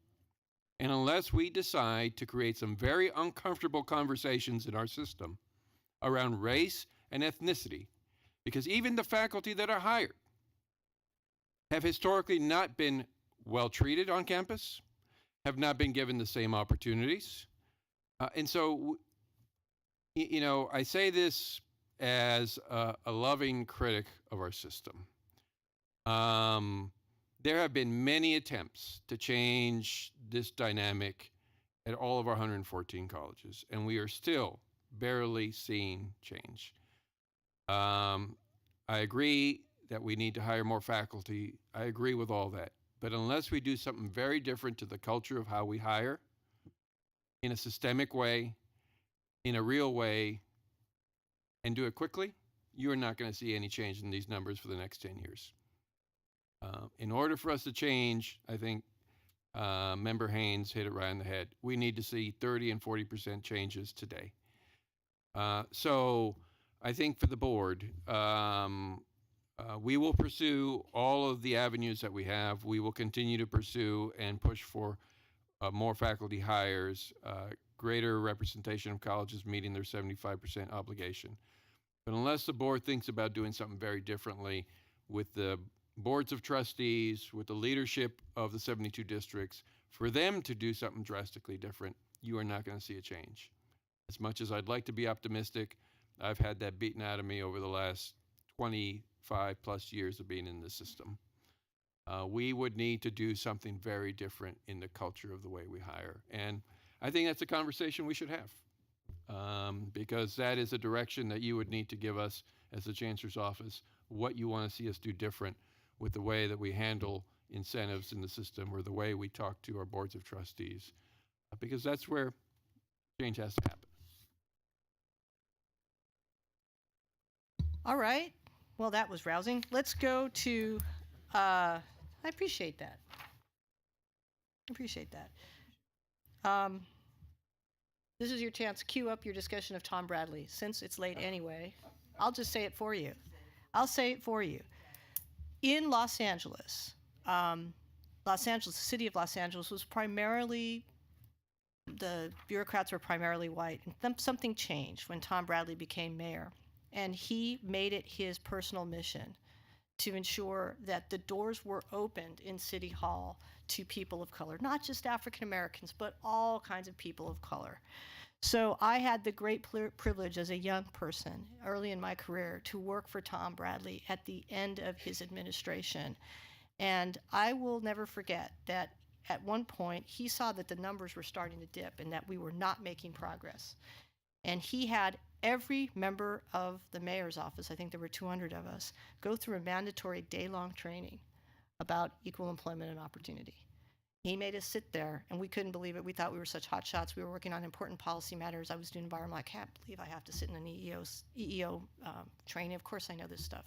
And unless we decide to create some very uncomfortable conversations in our system around race and ethnicity, because even the faculty that are hired have historically not been well treated on campus, have not been given the same opportunities. And so, you know, I say this as a loving critic of our system. There have been many attempts to change this dynamic at all of our 114 colleges, and we are still barely seeing change. I agree that we need to hire more faculty. I agree with all that. But unless we do something very different to the culture of how we hire, in a systemic way, in a real way, and do it quickly, you are not going to see any change in these numbers for the next 10 years. In order for us to change, I think Member Haynes hit it right on the head. We need to see 30 and 40% changes today. So I think for the board, we will pursue all of the avenues that we have. We will continue to pursue and push for more faculty hires, greater representation of colleges meeting their 75% obligation. But unless the board thinks about doing something very differently with the boards of trustees, with the leadership of the 72 districts, for them to do something drastically different, you are not going to see a change. As much as I'd like to be optimistic, I've had that beaten out of me over the last 25 plus years of being in the system. We would need to do something very different in the culture of the way we hire. And I think that's a conversation we should have, because that is a direction that you would need to give us as the Chancellor's office, what you want to see us do different with the way that we handle incentives in the system or the way we talk to our boards of trustees, because that's where change has to happen. All right. Well, that was rousing. Let's go to, I appreciate that. I appreciate that. This is your chance. Cue up your discussion of Tom Bradley. Since it's late anyway, I'll just say it for you. I'll say it for you. In Los Angeles, the city of Los Angeles was primarily, the bureaucrats were primarily white. And then something changed when Tom Bradley became mayor. And he made it his personal mission to ensure that the doors were opened in City Hall to people of color, not just African Americans, but all kinds of people of color. So I had the great privilege as a young person early in my career to work for Tom Bradley at the end of his administration. And I will never forget that at one point he saw that the numbers were starting to dip and that we were not making progress. And he had every member of the mayor's office, I think there were 200 of us, go through a mandatory day-long training about equal employment and opportunity. He made us sit there, and we couldn't believe it. We thought we were such hot shots. We were working on important policy matters. I was doing environment. I can't believe I have to sit in an EEO training. Of course I know this stuff.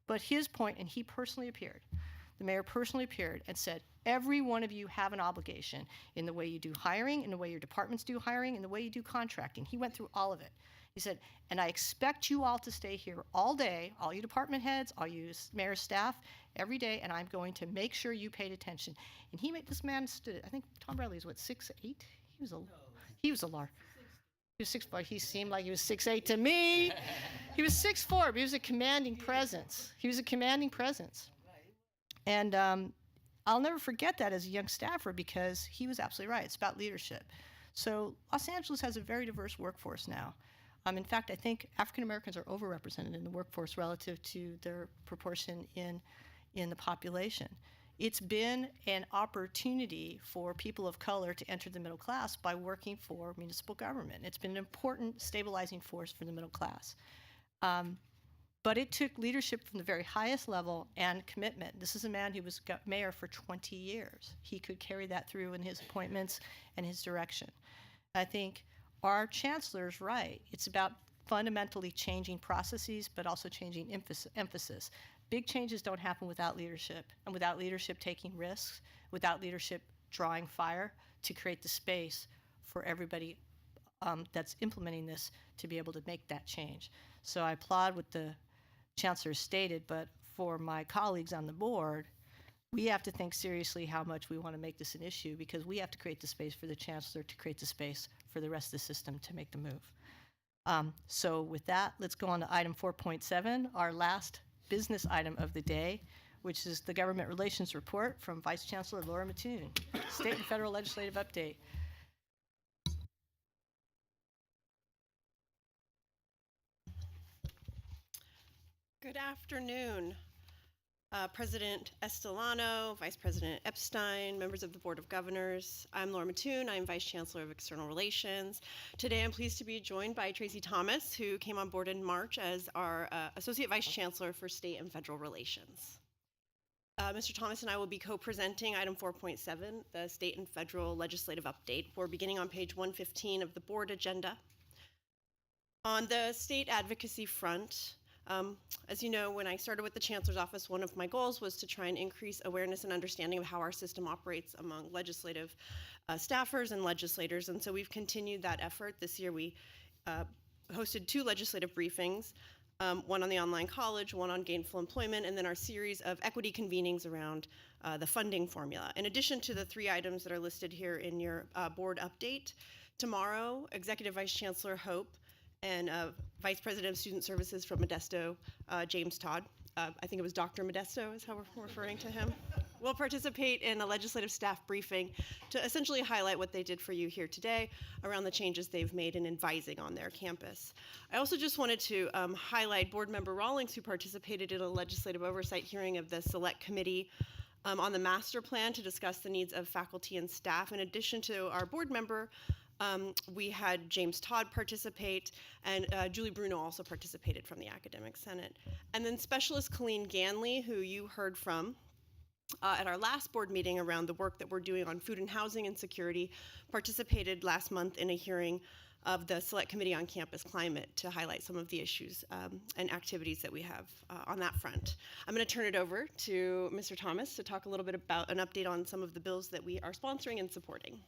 But his point, and he personally appeared, the mayor personally appeared and said, every one of you have an obligation in the way you do hiring, in the way your departments do hiring, in the way you do contracting. He went through all of it. He said, and I expect you all to stay here all day, all you department heads, all you mayor's staff, every day, and I'm going to make sure you paid attention. And he made, this man stood, I think Tom Bradley was what, 6'8"? He was a lar. He was 6'4". He seemed like he was 6'8" to me. He was 6'4", but he was a commanding presence. He was a commanding presence. And I'll never forget that as a young staffer, because he was absolutely right. It's about leadership. So Los Angeles has a very diverse workforce now. In fact, I think African Americans are overrepresented in the workforce relative to their proportion in the population. It's been an opportunity for people of color to enter the middle class by working for municipal government. It's been an important stabilizing force for the middle class. But it took leadership from the very highest level and commitment. This is a man who was mayor for 20 years. He could carry that through in his appointments and his direction. I think our chancellor's right. It's about fundamentally changing processes, but also changing emphasis. Big changes don't happen without leadership, and without leadership taking risks, without leadership drawing fire to create the space for everybody that's implementing this to be able to make that change. So I applaud what the Chancellor stated, but for my colleagues on the board, we have to think seriously how much we want to make this an issue, because we have to create the space for the Chancellor to create the space for the rest of the system to make the move. So with that, let's go on to item 4.7, our last business item of the day, which is the Government Relations Report from Vice Chancellor Laura Mattoon. State and federal legislative update. Good afternoon, President Estelano, Vice President Epstein, members of the Board of Governors. I'm Laura Mattoon. I'm Vice Chancellor of External Relations. Today I'm pleased to be joined by Tracy Thomas, who came on board in March as our Associate Vice Chancellor for State and Federal Relations. Mr. Thomas and I will be co-presenting item 4.7, the State and Federal Legislative Update. We're beginning on page 115 of the board agenda. On the state advocacy front, as you know, when I started with the Chancellor's Office, one of my goals was to try and increase awareness and understanding of how our system operates among legislative staffers and legislators, and so we've continued that effort. This year we hosted 2 legislative briefings, one on the online college, one on gainful employment, and then our series of equity convenings around the funding formula. In addition to the 3 items that are listed here in your board update, tomorrow, Executive Vice Chancellor Hope and Vice President of Student Services from Modesto, James Todd, I think it was Dr. Modesto is how we're referring to him, will participate in a legislative staff briefing to essentially highlight what they did for you here today around the changes they've made in advising on their campus. I also just wanted to highlight Board Member Rawlings, who participated in a legislative oversight hearing of the Select Committee on the master plan to discuss the needs of faculty and staff. In addition to our board member, we had James Todd participate, and Julie Bruno also participated from the Academic Senate. And then Specialist Colleen Ganley, who you heard from at our last board meeting around the work that we're doing on food and housing insecurity, participated last month in a hearing of the Select Committee on Campus Climate to highlight some of the issues and activities that we have on that front. I'm going to turn it over to Mr. Thomas to talk a little bit about an update on some of the bills that we are sponsoring and supporting.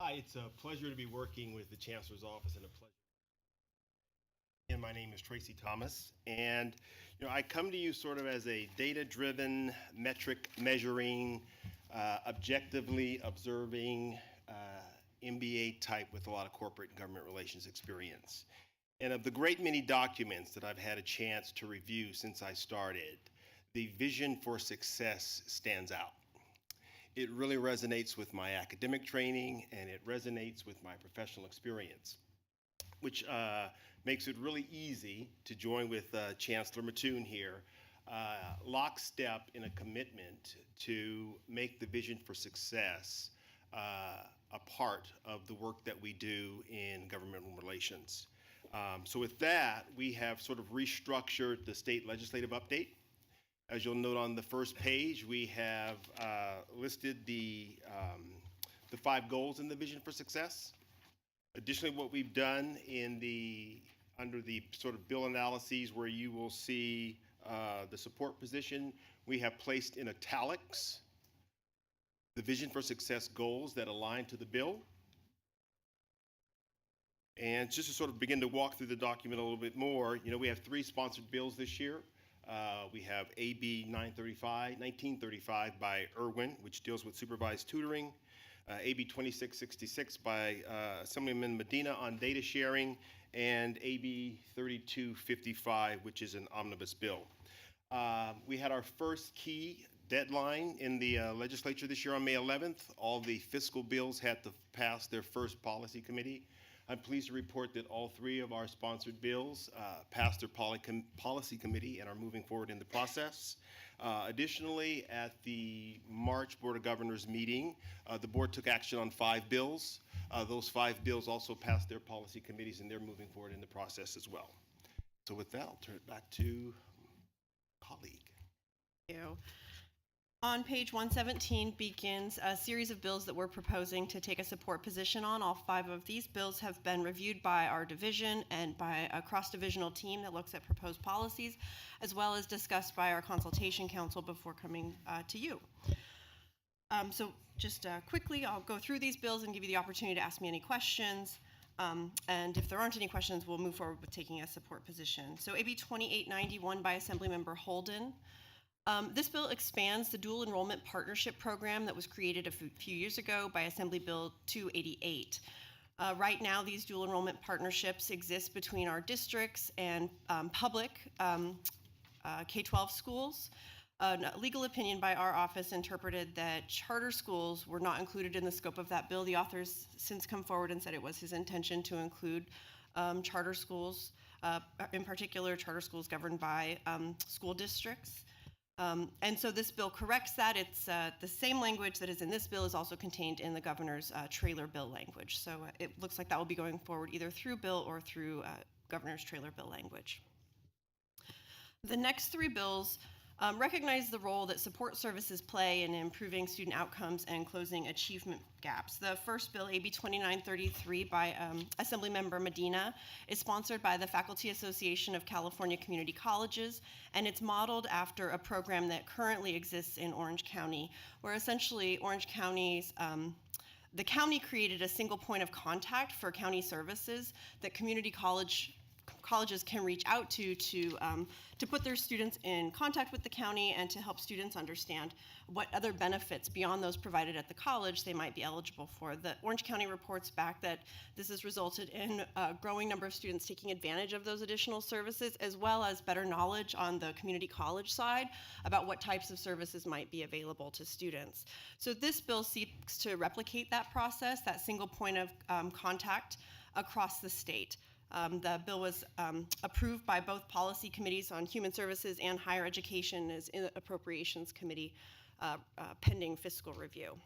Hi, it's a pleasure to be working with the Chancellor's Office, and a pleasure. And my name is Tracy Thomas, and I come to you sort of as a data-driven, metric measuring, objectively observing MBA type with a lot of corporate and government relations experience. And of the great many documents that I've had a chance to review since I started, the vision for success stands out. It really resonates with my academic training, and it resonates with my professional experience, which makes it really easy to join with Chancellor Mattoon here, lockstep in a commitment to make the vision for success a part of the work that we do in governmental relations. So with that, we have sort of restructured the state legislative update. As you'll note on the first page, we have listed the 5 goals in the vision for success. Additionally, what we've done under the sort of bill analyses where you will see the support position, we have placed in italics the vision for success goals that align to the bill. And just to sort of begin to walk through the document a little bit more, we have 3 sponsored bills this year. We have AB 1935 by Irwin, which deals with supervised tutoring, AB 2666 by Assemblyman Medina on data sharing, and AB 3255, which is an omnibus bill. We had our first key deadline in the legislature this year on May 11th. All the fiscal bills had to pass their first policy committee. I'm pleased to report that all 3 of our sponsored bills passed their policy committee and are moving forward in the process. Additionally, at the March Board of Governors meeting, the board took action on 5 bills. Those 5 bills also passed their policy committees, and they're moving forward in the process as well. So with that, I'll turn it back to colleague. Thank you. On page 117 begins a series of bills that we're proposing to take a support position on. All 5 of these bills have been reviewed by our division and by a cross-divisional team that looks at proposed policies, as well as discussed by our consultation council before coming to you. So just quickly, I'll go through these bills and give you the opportunity to ask me any questions. And if there aren't any questions, we'll move forward with taking a support position. So AB 2891 by Assemblymember Holden. This bill expands the dual enrollment partnership program that was created a few years ago by Assembly Bill 288. Right now, these dual enrollment partnerships exist between our districts and public K-12 schools. A legal opinion by our office interpreted that charter schools were not included in the scope of that bill. The author's since come forward and said it was his intention to include charter schools, in particular charter schools governed by school districts. And so this bill corrects that. It's the same language that is in this bill is also contained in the governor's trailer bill language. So it looks like that will be going forward either through bill or through governor's trailer bill language. The next 3 bills recognize the role that support services play in improving student outcomes and closing achievement gaps. The first bill, AB 2933 by Assemblymember Medina, is sponsored by the Faculty Association of California Community Colleges, and it's modeled after a program that currently exists in Orange County, where essentially Orange County's the county created a single point of contact for county services that community colleges can reach out to put their students in contact with the county and to help students understand what other benefits beyond those provided at the college they might be eligible for. The Orange County reports back that this has resulted in a growing number of students taking advantage of those additional services, as well as better knowledge on the community college side about what types of services might be available to students. So this bill seeks to replicate that process, that single point of contact across the state. The bill was approved by both policy committees on human services and higher education as in the appropriations committee pending fiscal review.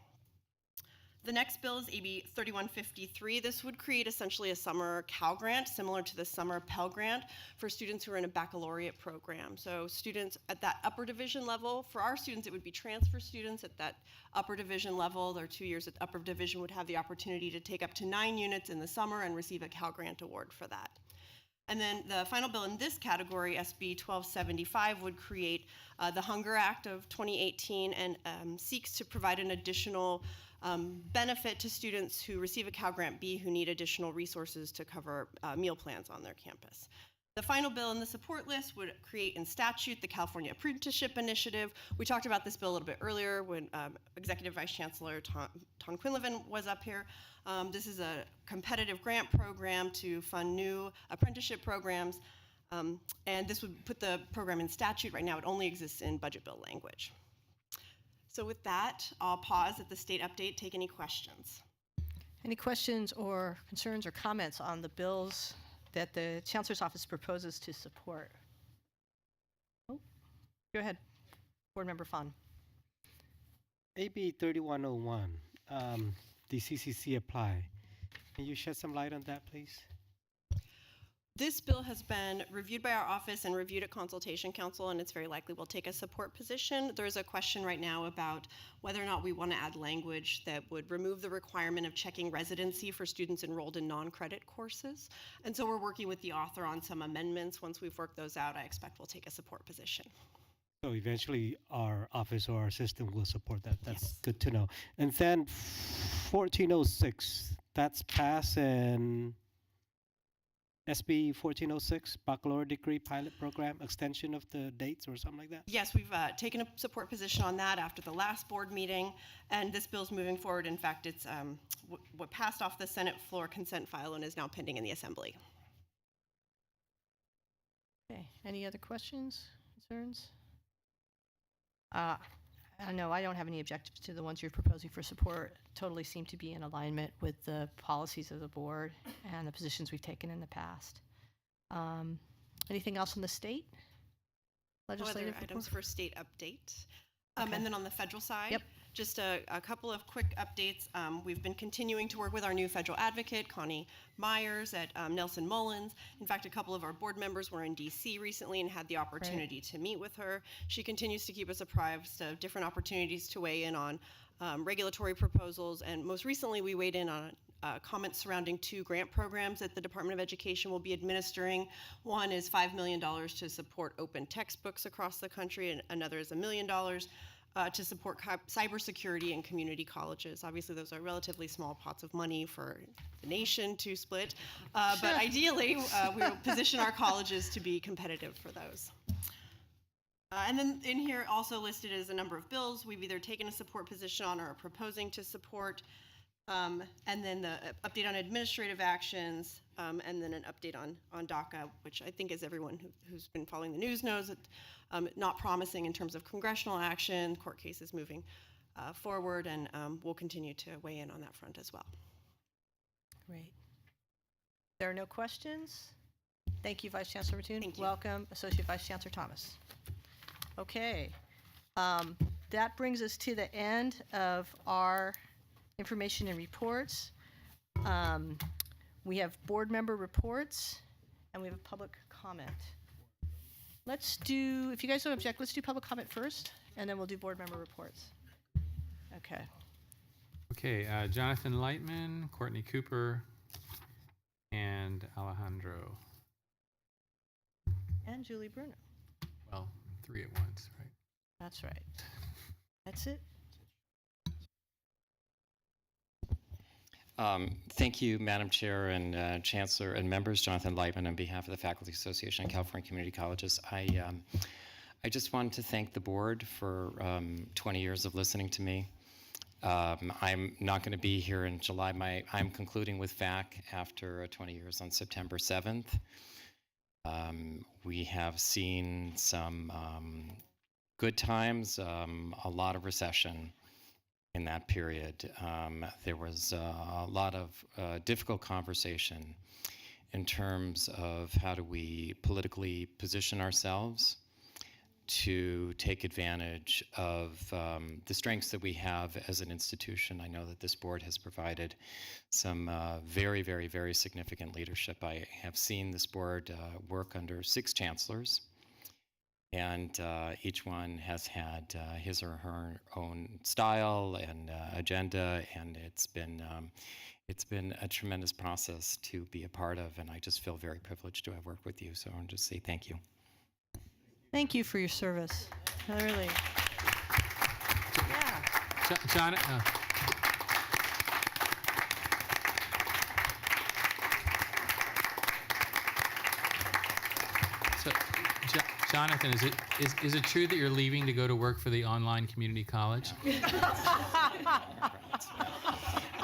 The next bill is AB 3153. This would create essentially a summer Cal grant similar to the summer Pell Grant for students who are in a baccalaureate program. So students at that upper division level, for our students it would be transfer students at that upper division level. Their 2 years at the upper division would have the opportunity to take up to 9 units in the summer and receive a Cal Grant award for that. And then the final bill in this category, SB 1275, would create the Hunger Act of 2018 and seeks to provide an additional benefit to students who receive a Cal Grant B who need additional resources to cover meal plans on their campus. The final bill in the support list would create in statute the California Apprenticeship Initiative. We talked about this bill a little bit earlier when Executive Vice Chancellor Tom Quinlivan was up here. This is a competitive grant program to fund new apprenticeship programs, and this would put the program in statute. Right now it only exists in budget bill language. So with that, I'll pause at the state update, take any questions. Any questions or concerns or comments on the bills that the Chancellor's Office proposes to support? Oh, go ahead, Board Member Fon. AB 3101, the CCC apply. Can you shed some light on that, please? This bill has been reviewed by our office and reviewed at Consultation Council, and it's very likely we'll take a support position. There's a question right now about whether or not we want to add language that would remove the requirement of checking residency for students enrolled in non-credit courses. And so we're working with the author on some amendments. Once we've worked those out, I expect we'll take a support position. So eventually our office or our system will support that. That's good to know. And then 1406, that's passed, and SB 1406, baccalaureate degree pilot program, extension of the dates or something like that? Yes, we've taken a support position on that after the last board meeting, and this bill's moving forward. In fact, it's what passed off the Senate floor consent file and is now pending in the Assembly. Okay, any other questions, concerns? No, I don't have any objectives to the ones you're proposing for support. Totally seem to be in alignment with the policies of the board and the positions we've taken in the past. Anything else on the state? Legislative items for state update. And then on the federal side, Just a couple of quick updates. We've been continuing to work with our new federal advocate, Connie Myers at Nelson Mullins. In fact, a couple of our board members were in DC recently and had the opportunity to meet with her. She continues to keep us apprised of different opportunities to weigh in on regulatory proposals, and most recently we weighed in on comments surrounding 2 grant programs that the Department of Education will be administering. One is $5 million to support open textbooks across the country, and another is $1 million to support cybersecurity in community colleges. Obviously, those are relatively small pots of money for the nation to split, but ideally, we will position our colleges to be competitive for those. And then in here also listed is a number of bills we've either taken a support position on or are proposing to support, and then the update on administrative actions, and then an update on DACA, which I think, as everyone who's been following the news knows, not promising in terms of congressional action, court cases moving forward, and we'll continue to weigh in on that front as well. Great. There are no questions. Thank you, Vice Chancellor Mattoon. Thank you. Welcome, Associate Vice Chancellor Thomas. Okay. That brings us to the end of our information and reports. We have board member reports, and we have public comment. Let's do, if you guys don't object, let's do public comment first, and then we'll do board member reports. Okay. Okay, Jonathan Lightman, Courtney Cooper, and Alejandro. And Julie Bruno. Well, 3 at once, right? That's right. That's it. Thank you, Madam Chair and Chancellor and members. Jonathan Lightman on behalf of the Faculty Association of California Community Colleges. I just wanted to thank the board for 20 years of listening to me. I'm not going to be here in July. I'm concluding with FAC after 20 years on September 7th. We have seen some good times, a lot of recession in that period. There was a lot of difficult conversation in terms of how do we politically position ourselves to take advantage of the strengths that we have as an institution. I know that this board has provided some very, very, very significant leadership. I have seen this board work under 6 chancellors, and each one has had his or her own style and agenda, and it's been a tremendous process to be a part of, and I just feel very privileged to have worked with you. So I want to just say thank you. Thank you for your service. Really. Yeah. John, Jonathan, is it true that you're leaving to go to work for the online community college?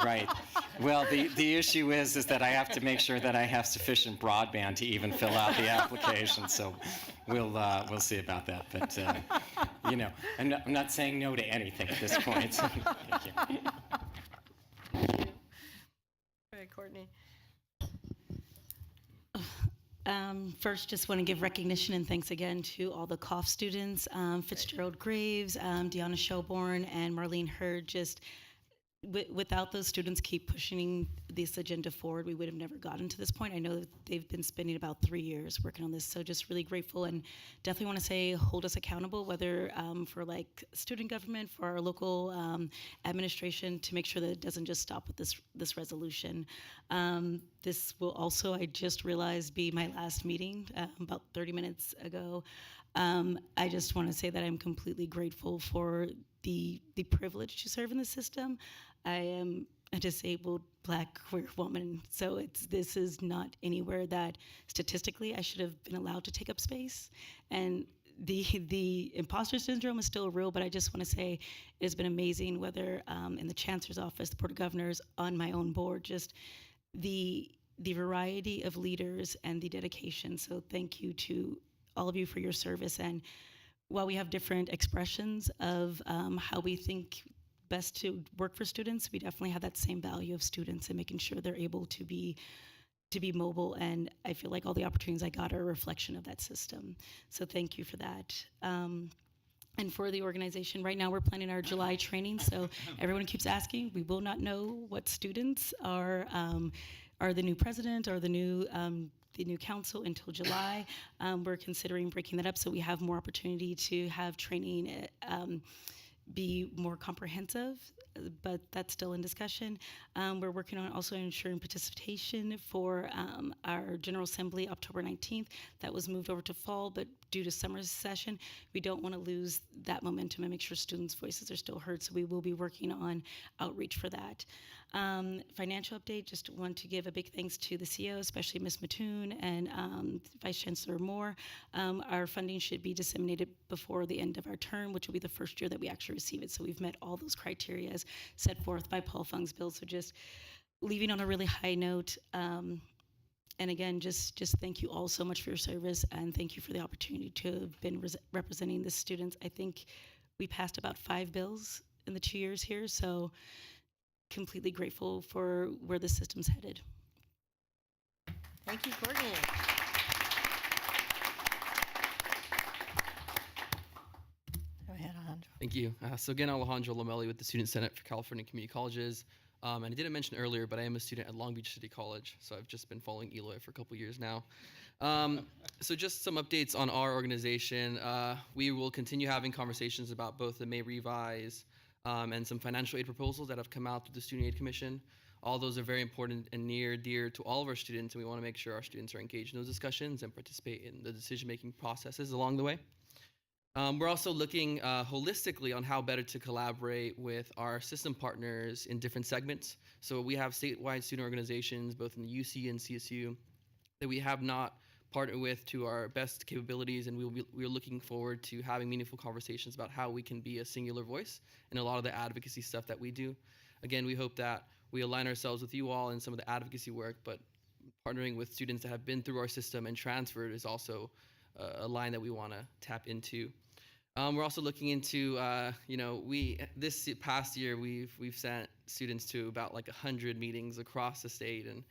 Right. Well, the issue is that I have to make sure that I have sufficient broadband to even fill out the application. So we'll see about that. But you know, I'm not saying no to anything at this point. Thank you. All right, Courtney. First, just want to give recognition and thanks again to all the COF students, Fitzgerald Graves, Deanna Shelbourne, and Marlene Hurd. Just without those students keep pushing this agenda forward, we would have never gotten to this point. I know that they've been spending about 3 years working on this, so just really grateful, and definitely want to say hold us accountable, whether for like student government, for our local administration, to make sure that it doesn't just stop with this resolution. This will also, I just realized, be my last meeting about 30 minutes ago. I just want to say that I'm completely grateful for the privilege to serve in the system. I am a disabled Black queer woman, so this is not anywhere that statistically I should have been allowed to take up space. And the imposter syndrome is still real, but I just want to say it has been amazing, whether in the Chancellor's office, the Board of Governors, on my own board, just the variety of leaders and the dedication. So thank you to all of you for your service. And while we have different expressions of how we think best to work for students, we definitely have that same value of students and making sure they're able to be mobile. And I feel like all the opportunities I got are a reflection of that system. So thank you for that. and for the organization. Right now, we're planning our July training, so everyone keeps asking. We will not know what students are the new president or the new council until July. We're considering breaking that up so we have more opportunity to have training be more comprehensive, but that's still in discussion. We're working on also ensuring participation for our General Assembly October 19th. That was moved over to fall, but due to summer session, we don't want to lose that momentum and make sure students' voices are still heard, so we will be working on outreach for that. Financial update, just want to give a big thanks to the CEO, especially Ms. Mattoon and Vice Chancellor Moore. Our funding should be disseminated before the end of our term, which will be the first year that we actually receive it. So we've met all those criteria set forth by Paul Fung's bill. So just leaving on a really high note. And again, just thank you all so much for your service, and thank you for the opportunity to have been representing the students. I think we passed about 5 bills in the 2 years here, so completely grateful for where the system's headed. Thank you, Courtney. Go ahead, Alejandro. Thank you. So again, Alejandro Lomelli with the Student Senate for California Community Colleges. And I didn't mention earlier, but I am a student at Long Beach City College, so I've just been following Eloy for a couple years now. So just some updates on our organization. We will continue having conversations about both the May revise and some financial aid proposals that have come out through the Student Aid Commission. All those are very important and near dear to all of our students, and we want to make sure our students are engaged in those discussions and participate in the decision-making processes along the way. We're also looking holistically on how better to collaborate with our system partners in different segments. So we have statewide student organizations, both in the UC and CSU, that we have not partnered with to our best capabilities, and we're looking forward to having meaningful conversations about how we can be a singular voice in a lot of the advocacy stuff that we do. Again, we hope that we align ourselves with you all in some of the advocacy work, but partnering with students that have been through our system and transferred is also a line that we want to tap into. We're also looking into, this past year we've sent students to about like 100 meetings across the state, and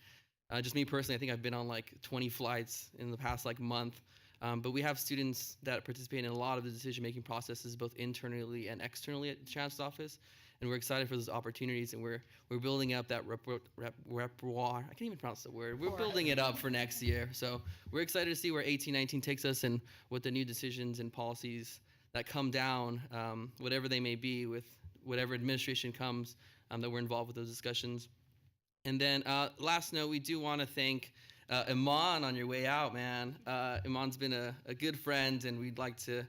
just me personally, I think I've been on like 20 flights in the past like month. But we have students that participate in a lot of the decision-making processes, both internally and externally at the Chancellor's office, and we're excited for those opportunities, and we're building up that repertoire. I can't even pronounce the word. We're building it up for next year. So we're excited to see where 1819 takes us and what the new decisions and policies that come down, whatever they may be, with whatever administration comes, that we're involved with those discussions. And then last note, we do want to thank Iman on your way out, man. Iman's been a good friend, and we'd like to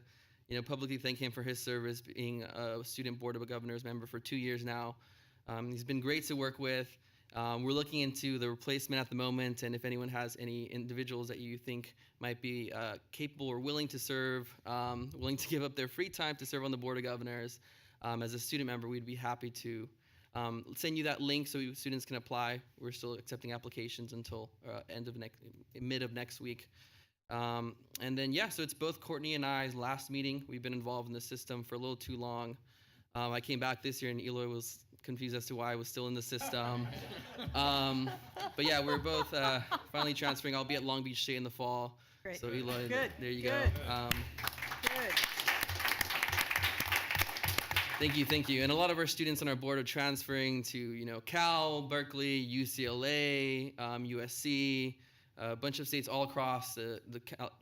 publicly thank him for his service being a Student Board of Governors member for 2 years now. He's been great to work with. We're looking into the replacement at the moment, and if anyone has any individuals that you think might be capable or willing to serve, willing to give up their free time to serve on the Board of Governors, as a student member, we'd be happy to send you that link so students can apply. We're still accepting applications until mid of next week. And then, so it's both Courtney and I's last meeting. We've been involved in the system for a little too long. I came back this year, and Eloy was confused as to why I was still in the system. But yeah, we're both finally transferring. I'll be at Long Beach State in the fall. Great. So Eloy, Good. there you Good. go. Good. Thank you. And a lot of our students on our board are transferring to, Cal, Berkeley, UCLA, USC, a bunch of states all across the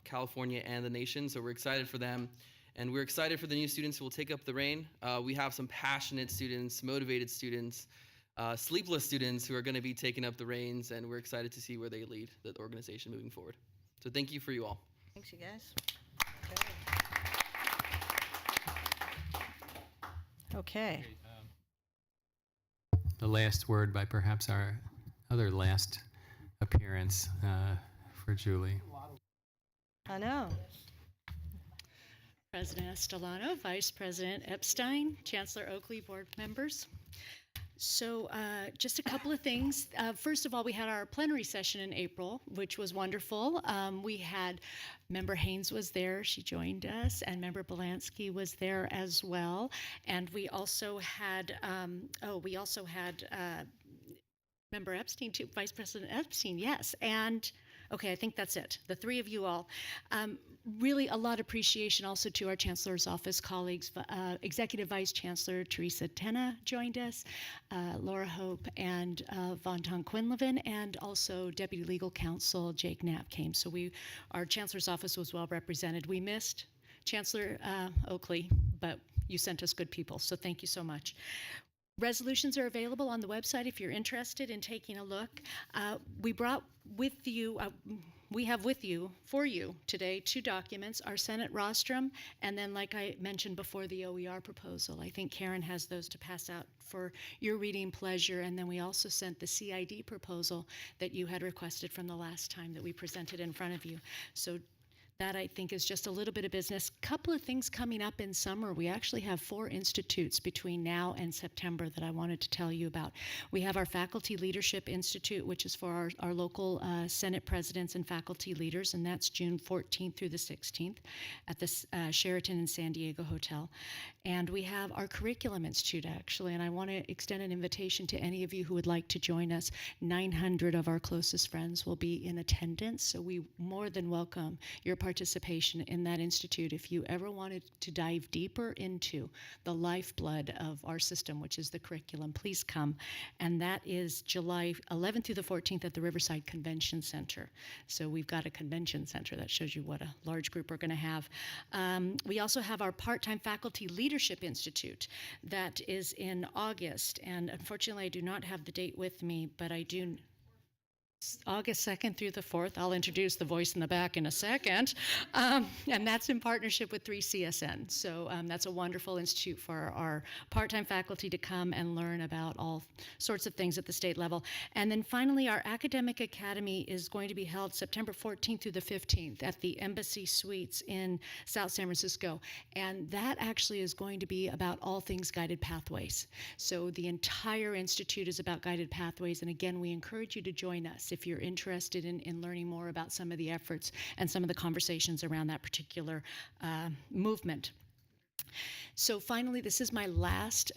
California and the nation. So we're excited for them. And we're excited for the new students who will take up the reign. We have some passionate students, motivated students, sleepless students who are going to be taking up the reins, and we're excited to see where they lead the organization moving forward. So thank you for you all. Thanks, you guys. Okay. The last word by perhaps our other last appearance for Julie. I know. President Estolano, Vice President Epstein, Chancellor Oakley, board members. So just a couple of things. First of all, we had our plenary session in April, which was wonderful. We had Member Haynes was there. She joined us, and Member Belansky was there as well. And we also had Member Epstein too, Vice President Epstein, yes. And Okay, I think that's it. The three of you all. Really a lot of appreciation also to our Chancellor's Office colleagues. Executive Vice Chancellor Teresa Tenna joined us, Laura Hope and Von Ton Quinlivan, and also Deputy Legal Counsel Jake Knapp came. So our Chancellor's Office was well represented. We missed Chancellor Oakley, but you sent us good people, so thank you so much. Resolutions are available on the website if you're interested in taking a look. We brought with you, we have with you, for you today, 2 documents, our Senate rostrum, and then like I mentioned before, the OER proposal. I think Karen has those to pass out for your reading pleasure, and then we also sent the CID proposal that you had requested from the last time that we presented in front of you. So that, I think, is just a little bit of business. Couple of things coming up in summer. We actually have 4 institutes between now and September that I wanted to tell you about. We have our Faculty Leadership Institute, which is for our local Senate presidents and faculty leaders, and that's June 14th through the 16th at the Sheraton in San Diego Hotel. And we have our Curriculum Institute, actually, and I want to extend an invitation to any of you who would like to join us. 900 of our closest friends will be in attendance, so we more than welcome your participation in that institute if you ever wanted to dive deeper into the lifeblood of our system, which is the curriculum. Please come. And that is July 11th through the 14th at the Riverside Convention Center. So we've got a convention center. That shows you what a large group we're going to have. We also have our part-time Faculty Leadership Institute that is in August. And unfortunately, I do not have the date with me, but I do. August 2nd through the 4th. I'll introduce the voice in the back in a second. And that's in partnership with 3CSN. So that's a wonderful institute for our part-time faculty to come and learn about all sorts of things at the state level. And then finally, our Academic Academy is going to be held September 14th through the 15th at the Embassy Suites in South San Francisco. And that actually is going to be about all things guided pathways. So the entire institute is about guided pathways. And again, we encourage you to join us if you're interested in learning more about some of the efforts and some of the conversations around that particular movement. So finally, this is my last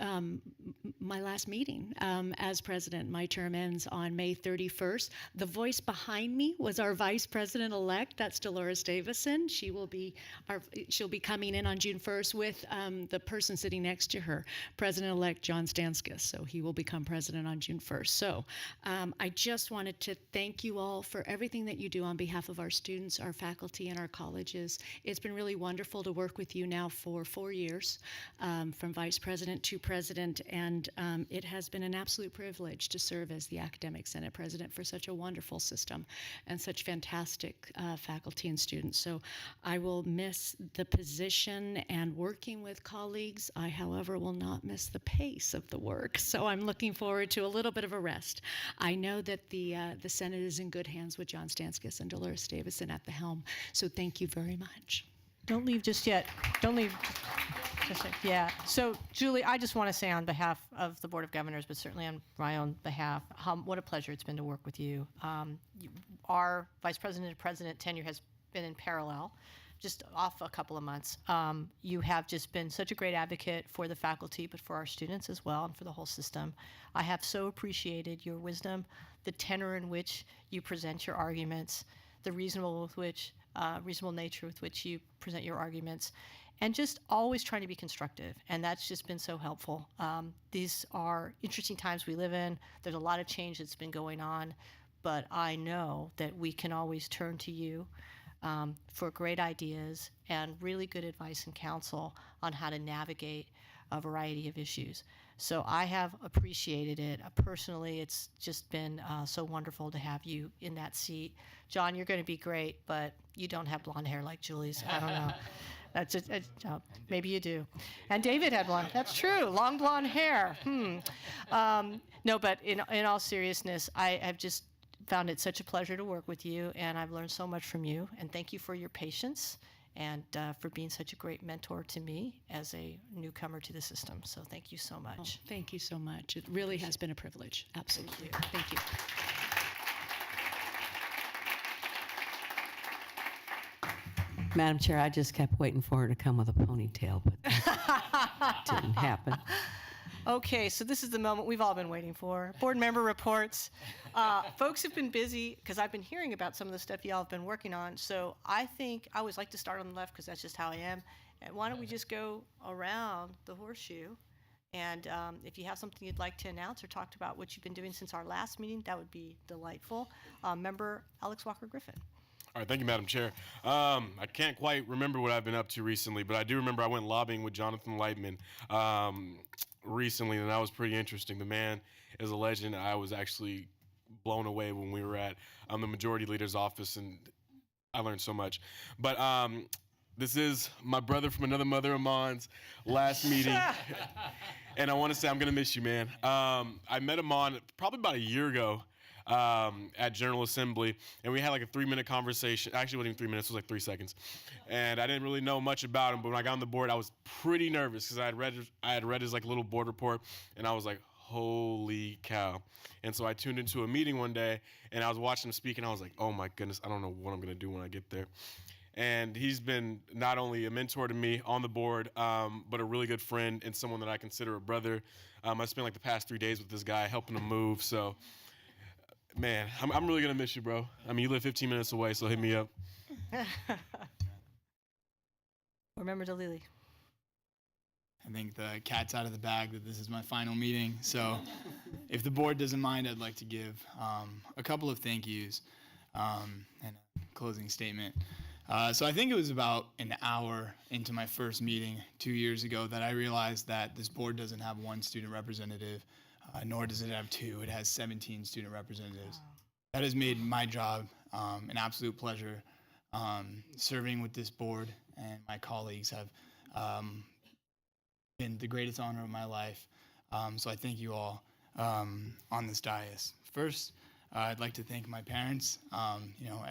meeting as president. My term ends on May 31st. The voice behind me was our vice president-elect. That's Dolores Davison. She'll be coming in on June 1st with the person sitting next to her, President-elect John Stanskis. So he will become president on June 1st. So I just wanted to thank you all for everything that you do on behalf of our students, our faculty, and our colleges. It's been really wonderful to work with you now for 4 years. From vice president to president, and it has been an absolute privilege to serve as the Academic Senate president for such a wonderful system and such fantastic faculty and students. So I will miss the position and working with colleagues. I, however, will not miss the pace of the work. So I'm looking forward to a little bit of a rest. I know that the Senate is in good hands with John Stanskis and Dolores Davison at the helm. So thank you very much. Don't leave just yet. Don't leave. Yeah. So, Julie, I just want to say on behalf of the Board of Governors, but certainly on my own behalf, what a pleasure it's been to work with you. Our vice president and president tenure has been in parallel, just off a couple of months. You have just been such a great advocate for the faculty, but for our students as well, and for the whole system. I have so appreciated your wisdom, the tenor in which you present your arguments, the reasonable nature with which you present your arguments, and just always trying to be constructive. And that's just been so helpful. These are interesting times we live in. There's a lot of change that's been going on, but I know that we can always turn to you for great ideas and really good advice and counsel on how to navigate a variety of issues. So I have appreciated it. Personally, it's just been so wonderful to have you in that seat. John, you're going to be great, but you don't have blonde hair like Julie's. I don't know. That's maybe you do. And David had blonde. That's true. Long blonde hair. No, but in all seriousness, I have just found it such a pleasure to work with you, and I've learned so much from you. And thank you for your patience and for being such a great mentor to me as a newcomer to the system. So thank you so much. Oh, thank you so much. It really has been a privilege. Absolutely. Thank you. Madam Chair, I just kept waiting for her to come with a ponytail, but that didn't happen. Okay, so this is the moment we've all been waiting for. Board member reports. Folks have been busy because I've been hearing about some of the stuff y'all have been working on. So I think I always like to start on the left because that's just how I am. And why don't we just go around the horseshoe? And if you have something you'd like to announce or talk about what you've been doing since our last meeting, that would be delightful. Member Alex Walker-Griffin. All right, thank you, Madam Chair. I can't quite remember what I've been up to recently, but I do remember I went lobbying with Jonathan Lightman recently, and that was pretty interesting. The man is a legend. I was actually blown away when we were at the Majority Leader's office, and I learned so much. But this is my brother from another mother of mine's last meeting, and I want to say I'm going to miss you, man. I met him on probably about a year ago. At General Assembly, and we had like a 3-minute conversation. Actually, it wasn't even 3 minutes, it was like 3 seconds. And I didn't really know much about him, but when I got on the board, I was pretty nervous because I had read his like little board report, and I was like, holy cow. And so I tuned into a meeting one day, and I was watching him speak, and I was like, oh my goodness, I don't know what I'm going to do when I get there. And he's been not only a mentor to me on the board, but a really good friend and someone that I consider a brother. I spent like the past 3 days with this guy, helping him move, so man, I'm really going to miss you, bro. I mean, you live 15 minutes away, so hit me up. Remember Dalili. I think the cat's out of the bag that this is my final meeting. So if the board doesn't mind, I'd like to give a couple of thank yous and a closing statement. So I think it was about an hour into my first meeting 2 years ago that I realized that this board doesn't have one student representative. Nor does it have 2. It has 17 student representatives. Wow. That has made my job an absolute pleasure. Serving with this board and my colleagues have been the greatest honor of my life. So I thank you all on this dais. First, I'd like to thank my parents.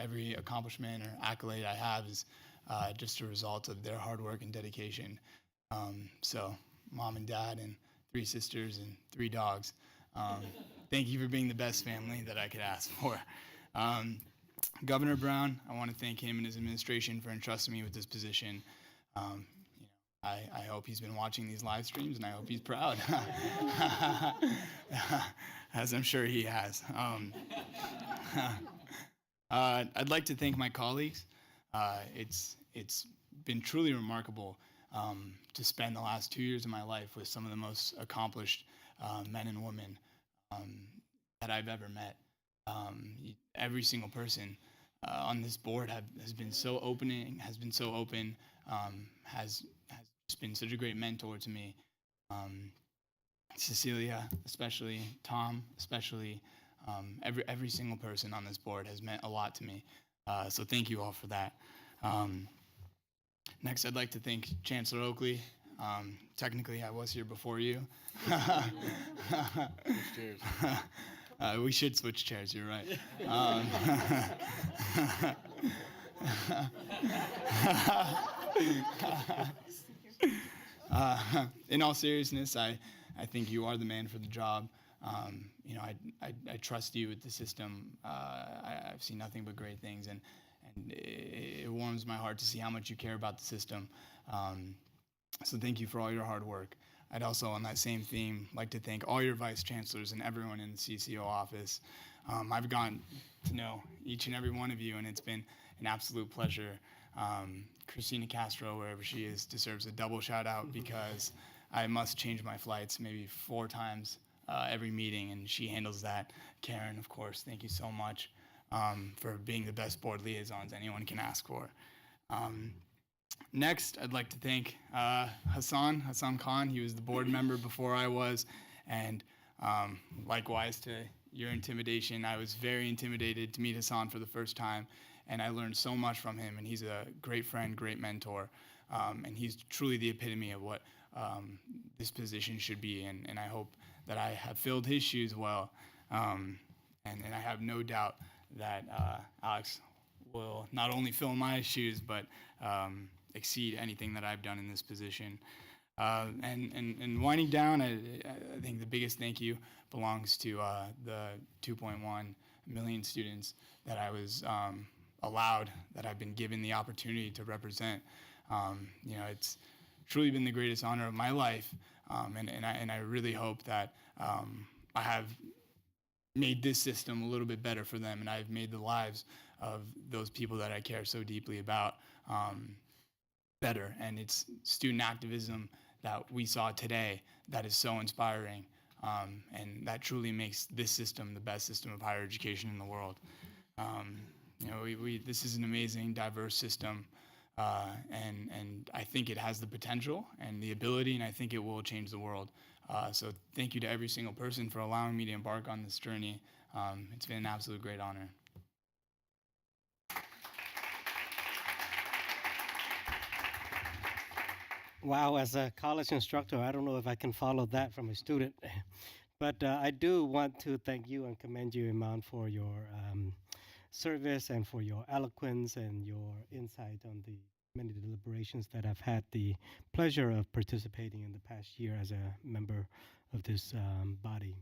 Every accomplishment or accolade I have is just a result of their hard work and dedication. So Mom and Dad and 3 sisters and 3 dogs. Thank you for being the best family that I could ask for. Governor Brown, I want to thank him and his administration for entrusting me with this position. I hope he's been watching these live streams, and I hope he's proud, as I'm sure he has. I'd like to thank my colleagues. It's been truly remarkable to spend the last 2 years of my life with some of the most accomplished men and women that I've ever met. Every single person on this board has been so open, has just been such a great mentor to me. Cecilia, especially, Tom, especially, every single person on this board has meant a lot to me. So thank you all for that. Next, I'd like to thank Chancellor Oakley. Technically, I was here before you. Cheers. We should switch chairs, you're right. In all seriousness, I think you are the man for the job. I trust you with the system. I've seen nothing but great things, and it warms my heart to see how much you care about the system. So thank you for all your hard work. I'd also, on that same theme, like to thank all your vice chancellors and everyone in the CCO office. I've gotten to know each and every one of you, and it's been an absolute pleasure. Christina Castro, wherever she is, deserves a double shout out because I must change my flights maybe 4 times every meeting, and she handles that. Karen, of course, thank you so much for being the best board liaisons anyone can ask for. Next, I'd like to thank Hassan Khan. He was the board member before I was, and likewise to your intimidation. I was very intimidated to meet Hassan for the first time, and I learned so much from him, and he's a great friend, great mentor, and he's truly the epitome of what this position should be, and I hope that I have filled his shoes well, and I have no doubt that Alex will not only fill my shoes, but exceed anything that I've done in this position. And winding down, I think the biggest thank you belongs to the 2.1 million students that I was allowed, that I've been given the opportunity to represent. It's truly been the greatest honor of my life, And I really hope that I have made this system a little bit better for them, and I've made the lives of those people that I care so deeply about better. And it's student activism that we saw today that is so inspiring, and that truly makes this system the best system of higher education in the world. This is an amazing, diverse system, and I think it has the potential and the ability, and I think it will change the world. So thank you to every single person for allowing me to embark on this journey. It's been an absolute great honor. Wow, as a college instructor, I don't know if I can follow that from a student. But I do want to thank you and commend you, Iman, for your service and for your eloquence and your insight on the many deliberations that I've had the pleasure of participating in the past year as a member of this body.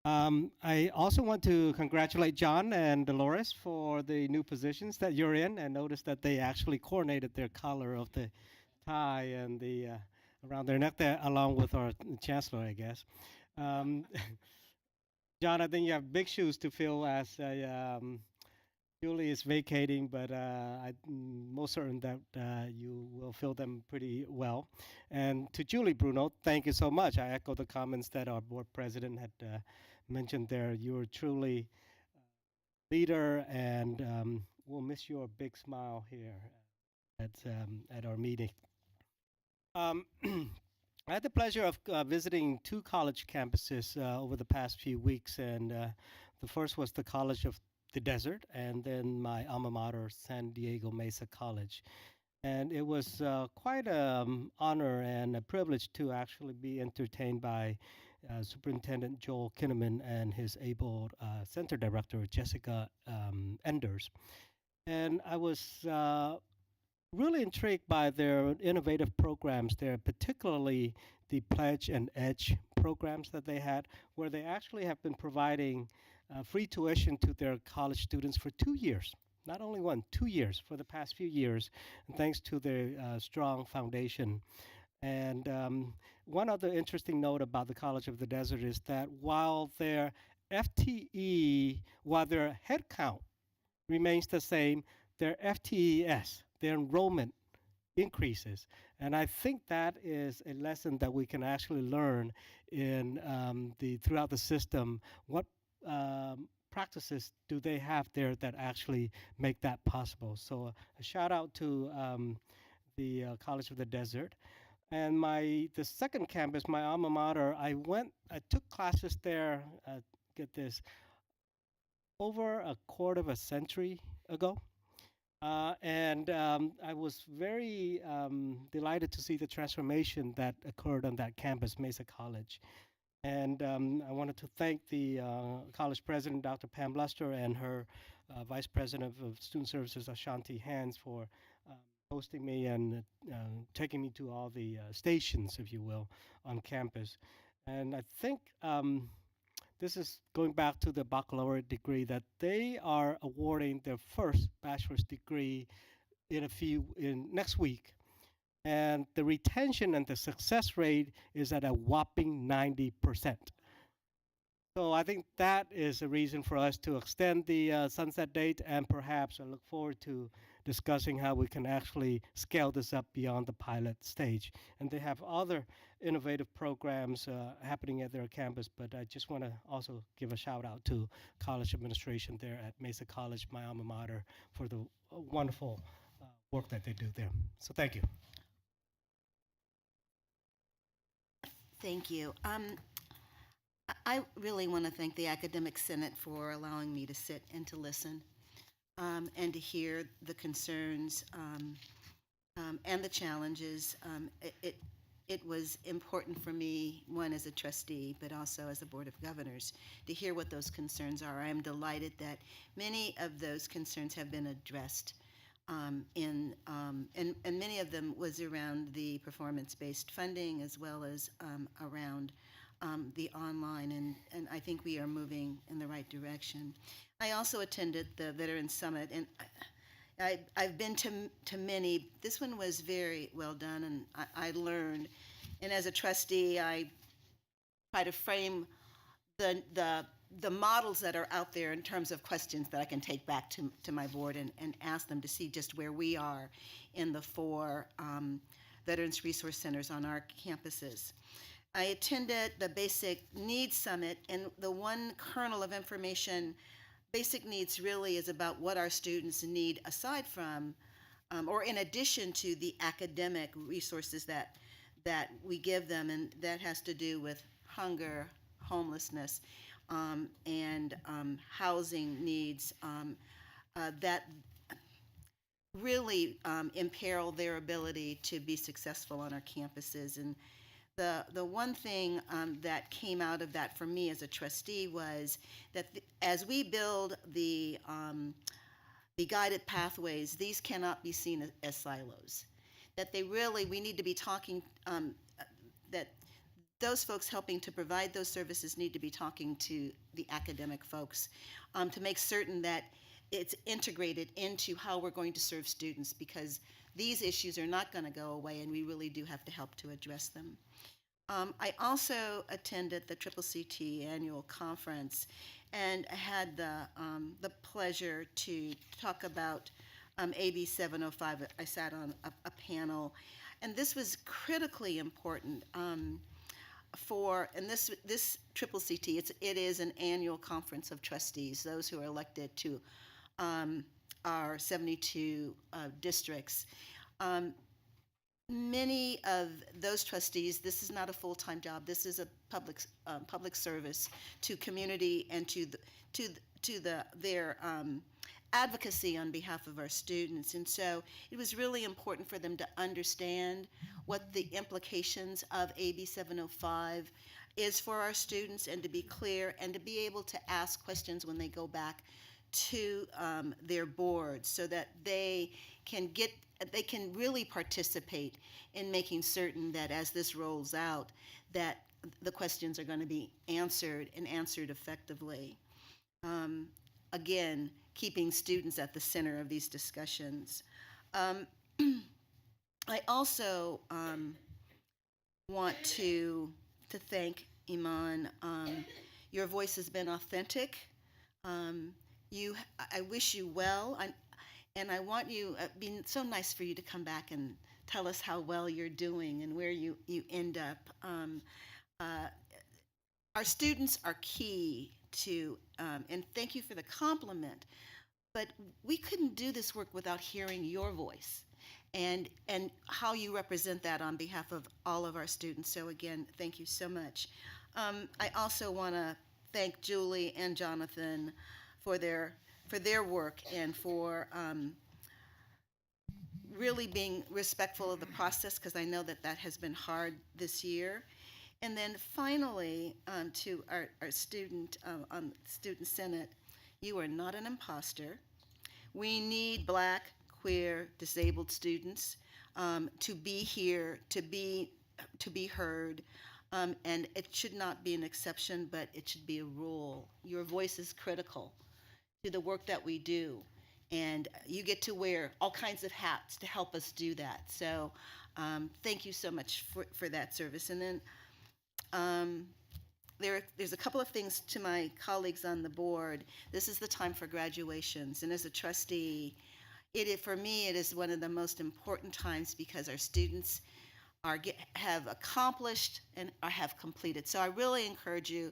I also want to congratulate John and Dolores for the new positions that you're in, and notice that they actually coordinated their color of the tie and the around their neck there, along with our chancellor, I guess. John, I think you have big shoes to fill as Julie is vacating, but I'm most certain that you will fill them pretty well. And to Julie Bruno, thank you so much. I echo the comments that our board president had mentioned there. You're truly a leader, and we'll miss your big smile here at our meeting. I had the pleasure of visiting 2 college campuses over the past few weeks, and the first was the College of the Desert, and then my alma mater, San Diego Mesa College. And it was quite an honor and a privilege to actually be entertained by Superintendent Joel Kinnaman and his able center director, Jessica Enders. And I was really intrigued by their innovative programs there, particularly the Pledge and Edge programs that they had, where they actually have been providing free tuition to their college students for 2 years. Not only 1, 2 years for the past few years, and thanks to their strong foundation. And one other interesting note about the College of the Desert is that while their FTE, while their headcount remains the same, their FTES, their enrollment increases. And I think that is a lesson that we can actually learn in throughout the system. What practices do they have there that actually make that possible? So a shout out to the College of the Desert. And the second campus, my alma mater, I took classes there, get this, over a quarter of a century ago. And I was very delighted to see the transformation that occurred on that campus, Mesa College. And I wanted to thank the college president, Dr. Pam Luster, and her vice president of Student Services, Ashanti Hands, for hosting me and taking me to all the stations, if you will, on campus. And I think this is going back to the baccalaureate degree, that they are awarding their first bachelor's degree in next week. And the retention and the success rate is at a whopping 90%. So I think that is a reason for us to extend the sunset date, and perhaps I look forward to discussing how we can actually scale this up beyond the pilot stage. And they have other innovative programs happening at their campus, but I just want to also give a shout out to college administration there at Mesa College, my alma mater, for the wonderful work that they do there. So thank you. Thank you. I really want to thank the Academic Senate for allowing me to sit and to listen and to hear the concerns and the challenges. It was important for me, one as a trustee, but also as a Board of Governors, to hear what those concerns are. I am delighted that many of those concerns have been addressed, and many of them was around the performance-based funding as well as around the online, and I think we are moving in the right direction. I also attended the Veterans Summit, and I've been to many. This one was very well done, and I learned And as a trustee, I try to frame the models that are out there in terms of questions that I can take back to my board and ask them to see just where we are in the 4 Veterans Resource Centers on our campuses. I attended the Basic Needs Summit, and the one kernel of information, basic needs really is about what our students need aside from, or in addition to the academic resources that we give them, and that has to do with hunger, homelessness, and housing needs that really imperil their ability to be successful on our campuses. And the one thing that came out of that for me as a trustee was that as we build the guided pathways, these cannot be seen as silos. That we need to be talking, that those folks helping to provide those services need to be talking to the academic folks to make certain that it's integrated into how we're going to serve students, because these issues are not going to go away, and we really do have to help to address them. I also attended the CCC annual conference, and I had the pleasure to talk about AB 705. I sat on a panel, and this was critically important and this CCC, it is an annual conference of trustees, those who are elected to our 72 districts. Many of those trustees, this is not a full-time job. This is a public service to community and to their advocacy on behalf of our students. And so it was really important for them to understand what the implications of AB 705 is for our students, and to be clear and to be able to ask questions when they go back to their boards, so that they can really participate in making certain that as this rolls out, that the questions are going to be answered and answered effectively. Again, keeping students at the center of these discussions. I also want to thank Iman. Your voice has been authentic. I wish you well, and I want you, it'd be so nice for you to come back and tell us how well you're doing and where you end up. Our students are key to, and thank you for the compliment, but we couldn't do this work without hearing your voice and how you represent that on behalf of all of our students. So again, thank you so much. I also want to thank Julie and Jonathan for their work and for really being respectful of the process, because I know that has been hard this year. And then finally, to our student on Student Senate, you are not an imposter. We need Black, queer, disabled students to be here, to be heard, and it should not be an exception, but it should be a rule. Your voice is critical to the work that we do, and you get to wear all kinds of hats to help us do that. So thank you so much for that service. And then there's a couple of things to my colleagues on the board. This is the time for graduations, and as a trustee, for me, it is one of the most important times, because our students have accomplished and have completed. So I really encourage you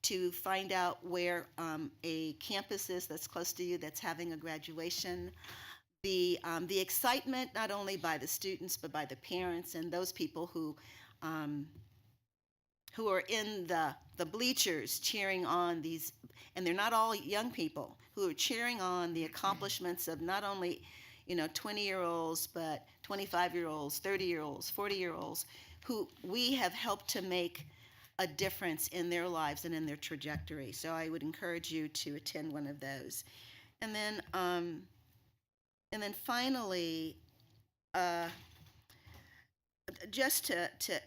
to find out where a campus is that's close to you that's having a graduation. The excitement, not only by the students, but by the parents and those people who are in the bleachers cheering on these, and they're not all young people, who are cheering on the accomplishments of not only 20-year-olds, but 25-year-olds, 30-year-olds, 40-year-olds, who we have helped to make a difference in their lives and in their trajectory. So I would encourage you to attend one of those. And then finally, just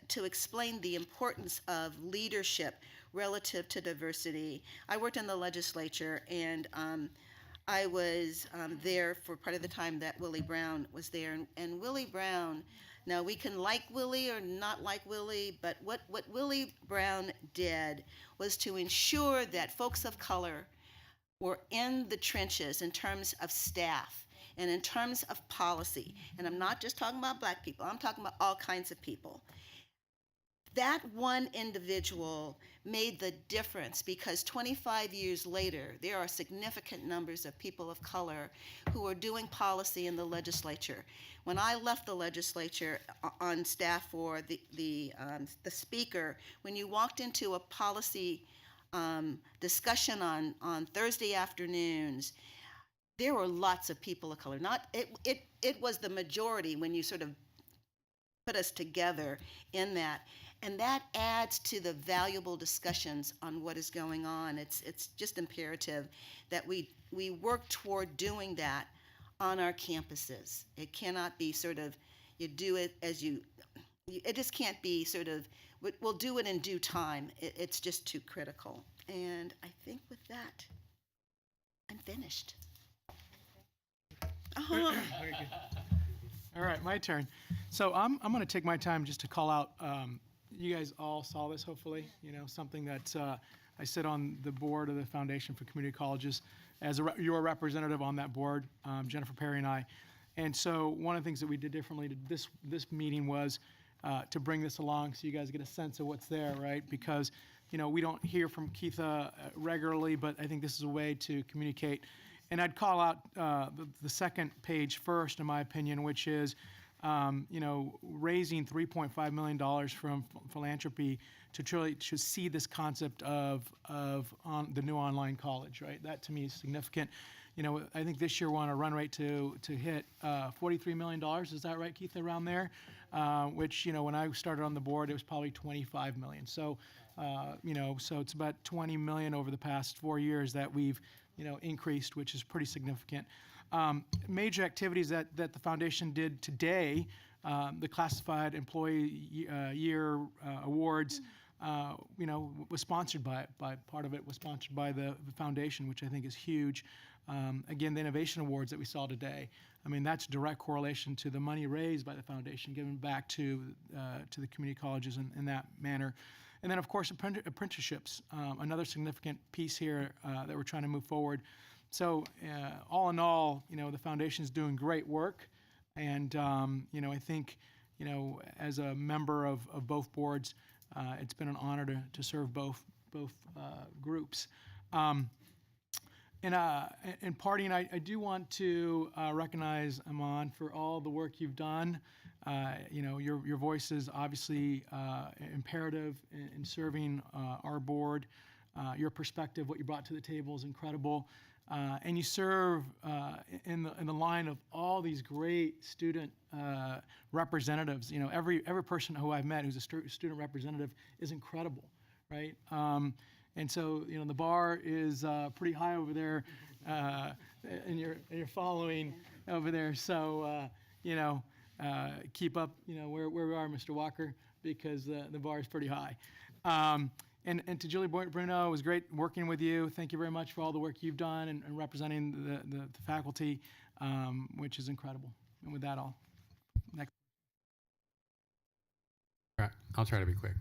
to explain the importance of leadership relative to diversity. I worked in the legislature, and I was there for part of the time that Willie Brown was there. And Willie Brown Now, we can like Willie or not like Willie, but what Willie Brown did was to ensure that folks of color were in the trenches in terms of staff and in terms of policy. And I'm not just talking about black people, I'm talking about all kinds of people. That one individual made the difference, because 25 years later, there are significant numbers of people of color who are doing policy in the legislature. When I left the legislature on staff for the speaker, when you walked into a policy discussion on Thursday afternoons, there were lots of people of color. It was the majority when you sort of put us together in that. And that adds to the valuable discussions on what is going on. It's just imperative that we work toward doing that on our campuses. It cannot be sort of, you do it as it just can't be sort of, we'll do it in due time. It's just too critical. And I think with that, I'm finished. All right, my turn. So I'm going to take my time just to call out, you guys all saw this, hopefully, something that I sit on the board of the Foundation for Community Colleges as your representative on that board, Jennifer Perry and I. And so one of the things that we did differently to this meeting was to bring this along so you guys get a sense of what's there, right? Because, we don't hear from Keitha regularly, but I think this is a way to communicate. And I'd call out the second page first, in my opinion, which is, raising $3.5 million from philanthropy to see this concept of the new online college, right? That to me is significant. I think this year we're on a run rate to hit $43 million. Is that right, Keith? Around there, which when I started on the board, it was probably 25 million. So, so it's about 20 million over the past 4 years that we've increased, which is pretty significant. Major activities that the foundation did today, the Classified Employee Year Awards, was sponsored by part of it was sponsored by the foundation, which I think is huge. Again, the Innovation Awards that we saw today, that's direct correlation to the money raised by the foundation, given back to the community colleges in that manner. And then, of course, apprenticeships, another significant piece here that we're trying to move forward. So all in all, the foundation is doing great work. And, I think, as a member of both boards, it's been an honor to serve both groups. In parting, I do want to recognize Aman for all the work you've done. Your voice is obviously imperative in serving our board. Your perspective, what you brought to the table, is incredible. And you serve in the line of all these great student representatives. Every person who I've met who's a student representative is incredible, right? And so, the bar is pretty high over there, and you're following over there. So, keep up, where we are, Mr. Walker, because the bar is pretty high. And to Julie Bruno, it was great working with you. Thank you very much for all the work you've done and representing the faculty, which is incredible. And with that, next. All right, I'll try to be quick.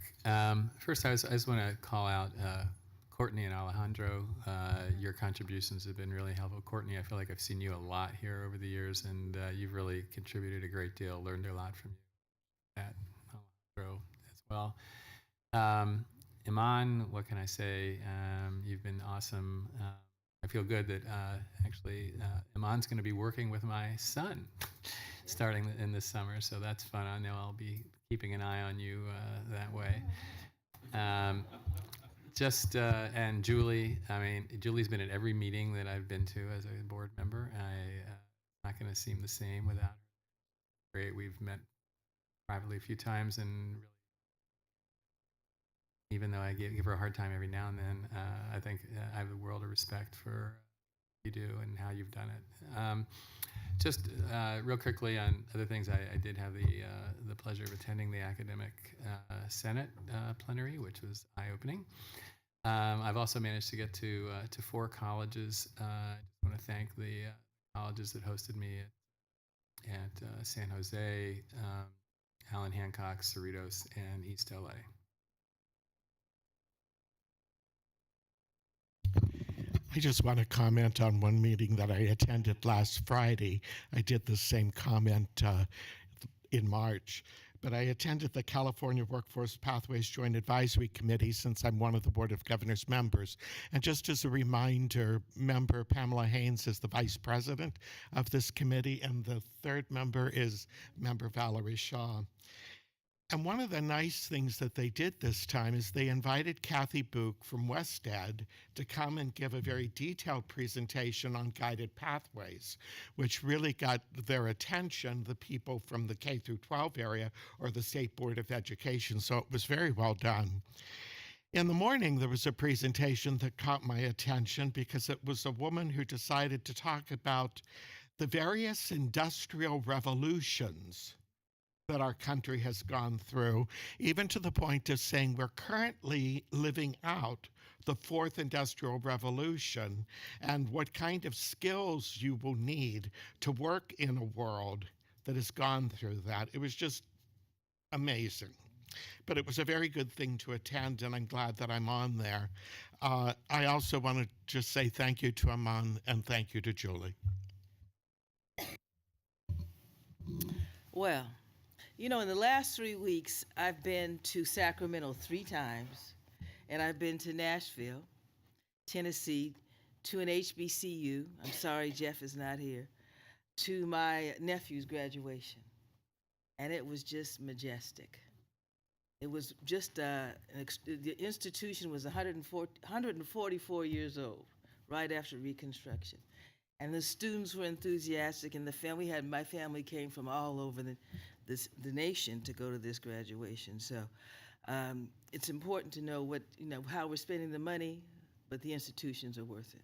First, I just want to call out Courtney and Alejandro. Your contributions have been really helpful. Courtney, I feel like I've seen you a lot here over the years, and you've really contributed a great deal, learned a lot from you. Alejandro as well. Iman, what can I say? You've been awesome. I feel good that actually Iman's going to be working with my son starting in this summer, so that's fun. I know I'll be keeping an eye on you that way. And Julie, Julie's been at every meeting that I've been to as a board member. I'm not going to seem the same without her. Great, we've met privately a few times, and really, even though I give her a hard time every now and then, I think I have a world of respect for what you do and how you've done it. Just real quickly on other things, I did have the pleasure of attending the Academic Senate plenary, which was eye-opening. I've also managed to get to 4 colleges. I just want to thank the colleges that hosted me at San Jose, Allen Hancock, Cerritos, and East LA. I just want to comment on one meeting that I attended last Friday. I did the same comment in March, but I attended the California Workforce Pathways Joint Advisory Committee since I'm one of the Board of Governors members. And just as a reminder, member Pamela Haynes is the vice president of this committee, and the third member is member Valerie Shaw. And one of the nice things that they did this time is they invited Kathy Book from WestEd to come and give a very detailed presentation on guided pathways, which really got their attention, the people from the K through 12 area or the State Board of Education. So it was very well done. In the morning, there was a presentation that caught my attention because it was a woman who decided to talk about the various industrial revolutions that our country has gone through, even to the point of saying we're currently living out the fourth industrial revolution and what kind of skills you will need to work in a world that has gone through that. It was just amazing. But it was a very good thing to attend, and I'm glad that I'm on there. I also want to just say thank you to Aman and thank you to Julie. Well, you know, in the last 3 weeks, I've been to Sacramento 3 times, and I've been to Nashville, Tennessee, to an HBCU. I'm sorry Jeff is not here, to my nephew's graduation. And it was just majestic. It was just, the institution was 144 years old, right after Reconstruction. And the students were enthusiastic, and my family came from all over the nation to go to this graduation. So it's important to know how we're spending the money, but the institutions are worth it.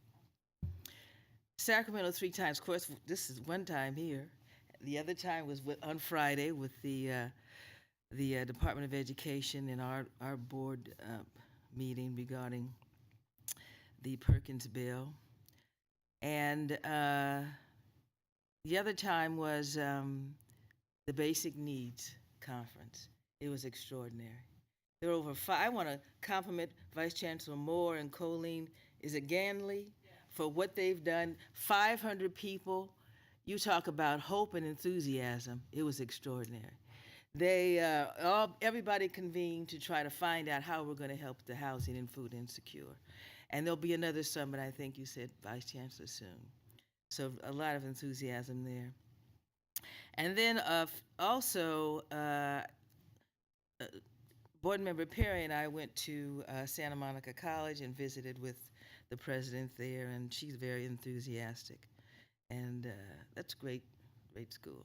Sacramento 3 times, of course, this is one time here. The other time was on Friday with the Department of Education and our board meeting regarding the Perkins bill. And the other time was the Basic Needs Conference. It was extraordinary. There were over 5. I want to compliment Vice Chancellor Moore and Colleen, is it Ganley, for what they've done. 500 people. You talk about hope and enthusiasm. It was extraordinary. Everybody convened to try to find out how we're going to help the housing and food insecure. And there'll be another summit, I think you said, Vice Chancellor, soon. So a lot of enthusiasm there. And then also, Board Member Perry and I went to Santa Monica College and visited with the president there, and she's very enthusiastic. And that's great school.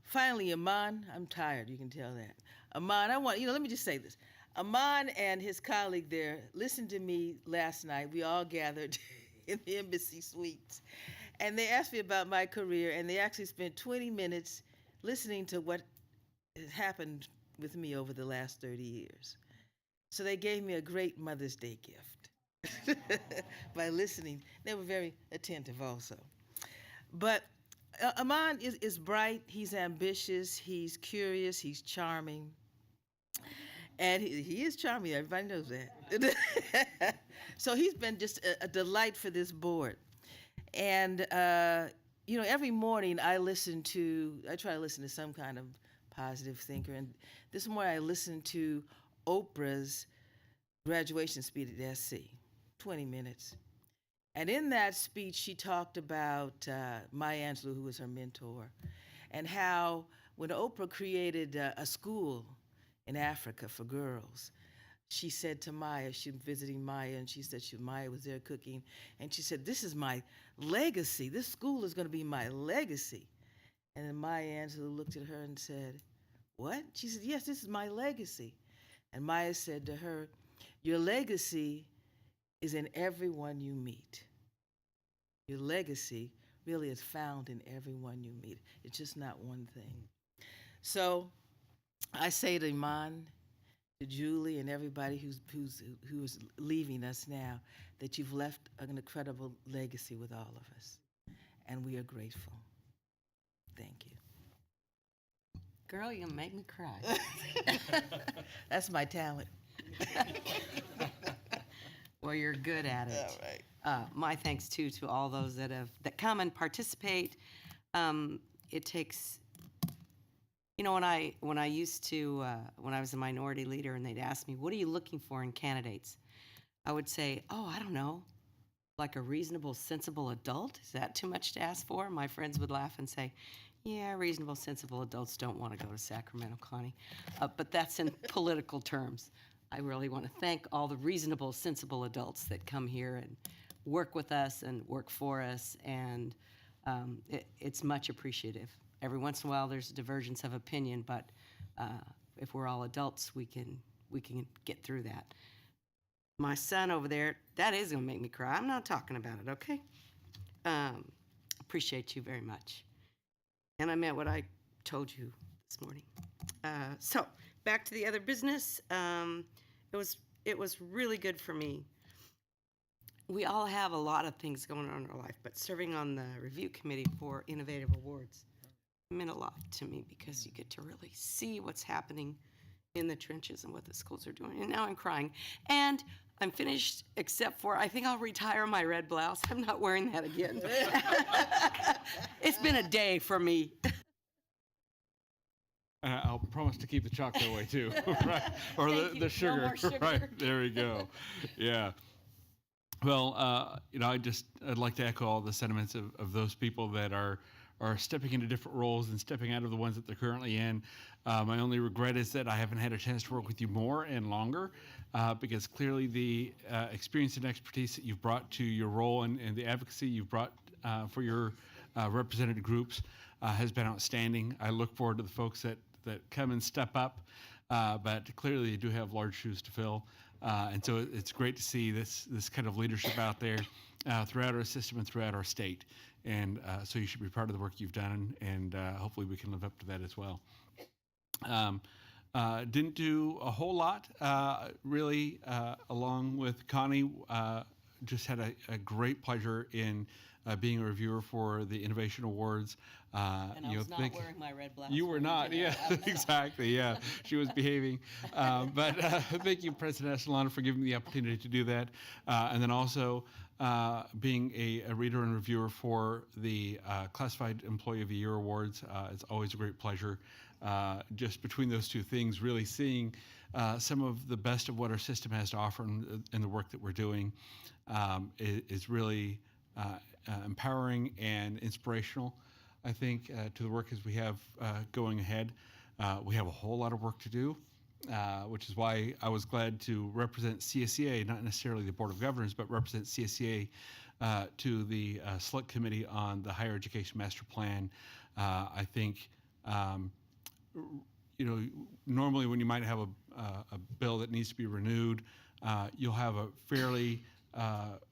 Finally, Aman, I'm tired, you can tell that. Aman, let me just say this. Aman and his colleague there listened to me last night. We all gathered in the embassy suites. And they asked me about my career, and they actually spent 20 minutes listening to what has happened with me over the last 30 years. So they gave me a great Mother's Day gift by listening. They were very attentive also. But Aman is bright, he's ambitious, he's curious, he's charming. And he is charming, everybody knows that. So he's been just a delight for this board. And, every morning I try to listen to some kind of positive thinker. And this morning I listened to Oprah's graduation speech at SC, 20 minutes. And in that speech, she talked about Maya Angelou, who was her mentor, and how when Oprah created a school in Africa for girls, she said to Maya, she was visiting Maya, and she said Maya was there cooking, and she said, "This is my legacy. This school is going to be my legacy." And then Maya Angelou looked at her and said, "What?" She said, "Yes, this is my legacy." And Maya said to her, "Your legacy is in everyone you meet. Your legacy really is found in everyone you meet. It's just not one thing." So I say to Iman, to Julie, and everybody who's leaving us now, that you've left an incredible legacy with all of us, and we are grateful. Thank you. Girl, you're gonna make me cry. That's my talent. Well, you're good at it. All right. My thanks too to all those that come and participate. It takes, you know, when I used to when I was a minority leader and they'd ask me, "What are you looking for in candidates?" I would say, "Oh, I don't know, like a reasonable, sensible adult. Is that too much to ask for?" My friends would laugh and say, "Yeah, reasonable, sensible adults don't want to go to Sacramento, Connie." But that's in political terms. I really want to thank all the reasonable, sensible adults that come here and work with us and work for us, and it's much appreciative. Every once in a while, there's a divergence of opinion, but if we're all adults, we can get through that. My son over there, that is going to make me cry. I'm not talking about it, okay? Appreciate you very much. And I meant what I told you this morning. So back to the other business. It was really good for me. We all have a lot of things going on in our life, but serving on the review committee for innovative awards meant a lot to me because you get to really see what's happening in the trenches and what the schools are doing. And now I'm crying. And I'm finished, except for I think I'll retire my red blouse. I'm not wearing that again. It's been a day for me. I'll promise to keep the chocolate away too, right? Or Thank you. the sugar, No more sugar. right? There we go. Yeah. Well, you know, I'd like to echo all the sentiments of those people that are stepping into different roles and stepping out of the ones that they're currently in. My only regret is that I haven't had a chance to work with you more and longer, because clearly the experience and expertise that you've brought to your role and the advocacy you've brought for your represented groups has been outstanding. I look forward to the folks that come and step up, but clearly you do have large shoes to fill. And so it's great to see this kind of leadership out there throughout our system and throughout our state. And so you should be proud of the work you've done, and hopefully we can live up to that as well. Didn't do a whole lot, really, along with Connie. Just had a great pleasure in being a reviewer for the Innovation Awards. And I was not wearing my red blouse. You were not, yeah, exactly, yeah. She was behaving. But thank you, President Estolano, for giving me the opportunity to do that. And then also being a reader and reviewer for the Classified Employee of the Year Awards. It's always a great pleasure. Just between those two things, really seeing some of the best of what our system has to offer in the work that we're doing is really empowering and inspirational, I think, to the work as we have going ahead. We have a whole lot of work to do, which is why I was glad to represent CSEA, not necessarily the Board of Governors, but represent CSEA to the Select Committee on the Higher Education Master Plan. I think, you know, normally when you might have a bill that needs to be renewed, you'll have a fairly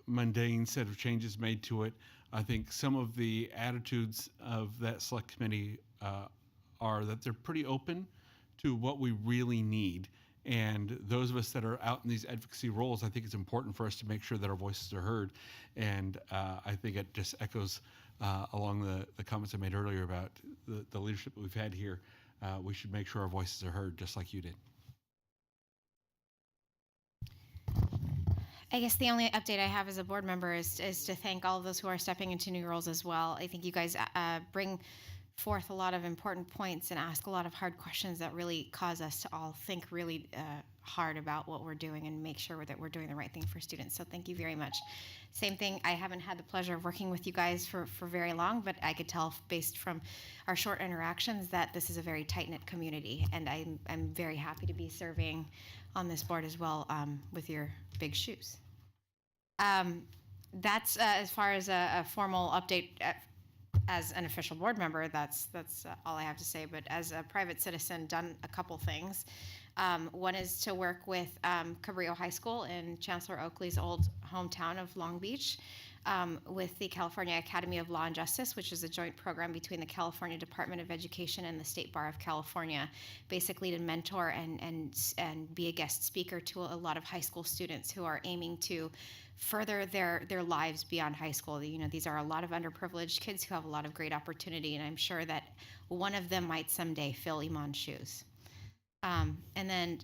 mundane set of changes made to it. I think some of the attitudes of that select committee are that they're pretty open to what we really need. And those of us that are out in these advocacy roles, I think it's important for us to make sure that our voices are heard. And I think it just echoes along the comments I made earlier about the leadership that we've had here. We should make sure our voices are heard, just like you did. I guess the only update I have as a board member is to thank all of those who are stepping into new roles as well. I think you guys bring forth a lot of important points and ask a lot of hard questions that really cause us to all think really hard about what we're doing and make sure that we're doing the right thing for students. So thank you very much. Same thing, I haven't had the pleasure of working with you guys for very long, but I could tell based from our short interactions that this is a very tight-knit community, and I'm very happy to be serving on this board as well with your big shoes. That's as far as a formal update as an official board member, that's all I have to say. But as a private citizen, done a couple things. One is to work with Cabrillo High School in Chancellor Oakley's old hometown of Long Beach, with the California Academy of Law and Justice, which is a joint program between the California Department of Education and the State Bar of California, basically to mentor and be a guest speaker to a lot of high school students who are aiming to further their lives beyond high school. You know, these are a lot of underprivileged kids who have a lot of great opportunity, and I'm sure that one of them might someday fill Iman's shoes. And then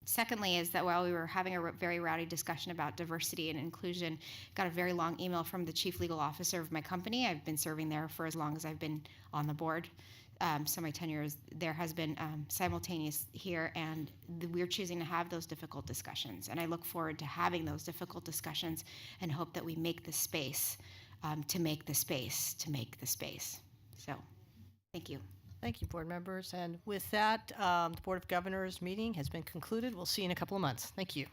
secondly is that while we were having a very rowdy discussion about diversity and inclusion, got a very long email from the chief legal officer of my company. I've been serving there for as long as I've been on the board. So my tenure there has been simultaneous here, and we're choosing to have those difficult discussions. And I look forward to having those difficult discussions and hope that we make the space to make the space to make the space. So thank you. Thank you, board members. And with that, the Board of Governors meeting has been concluded. We'll see you in a couple of months. Thank you.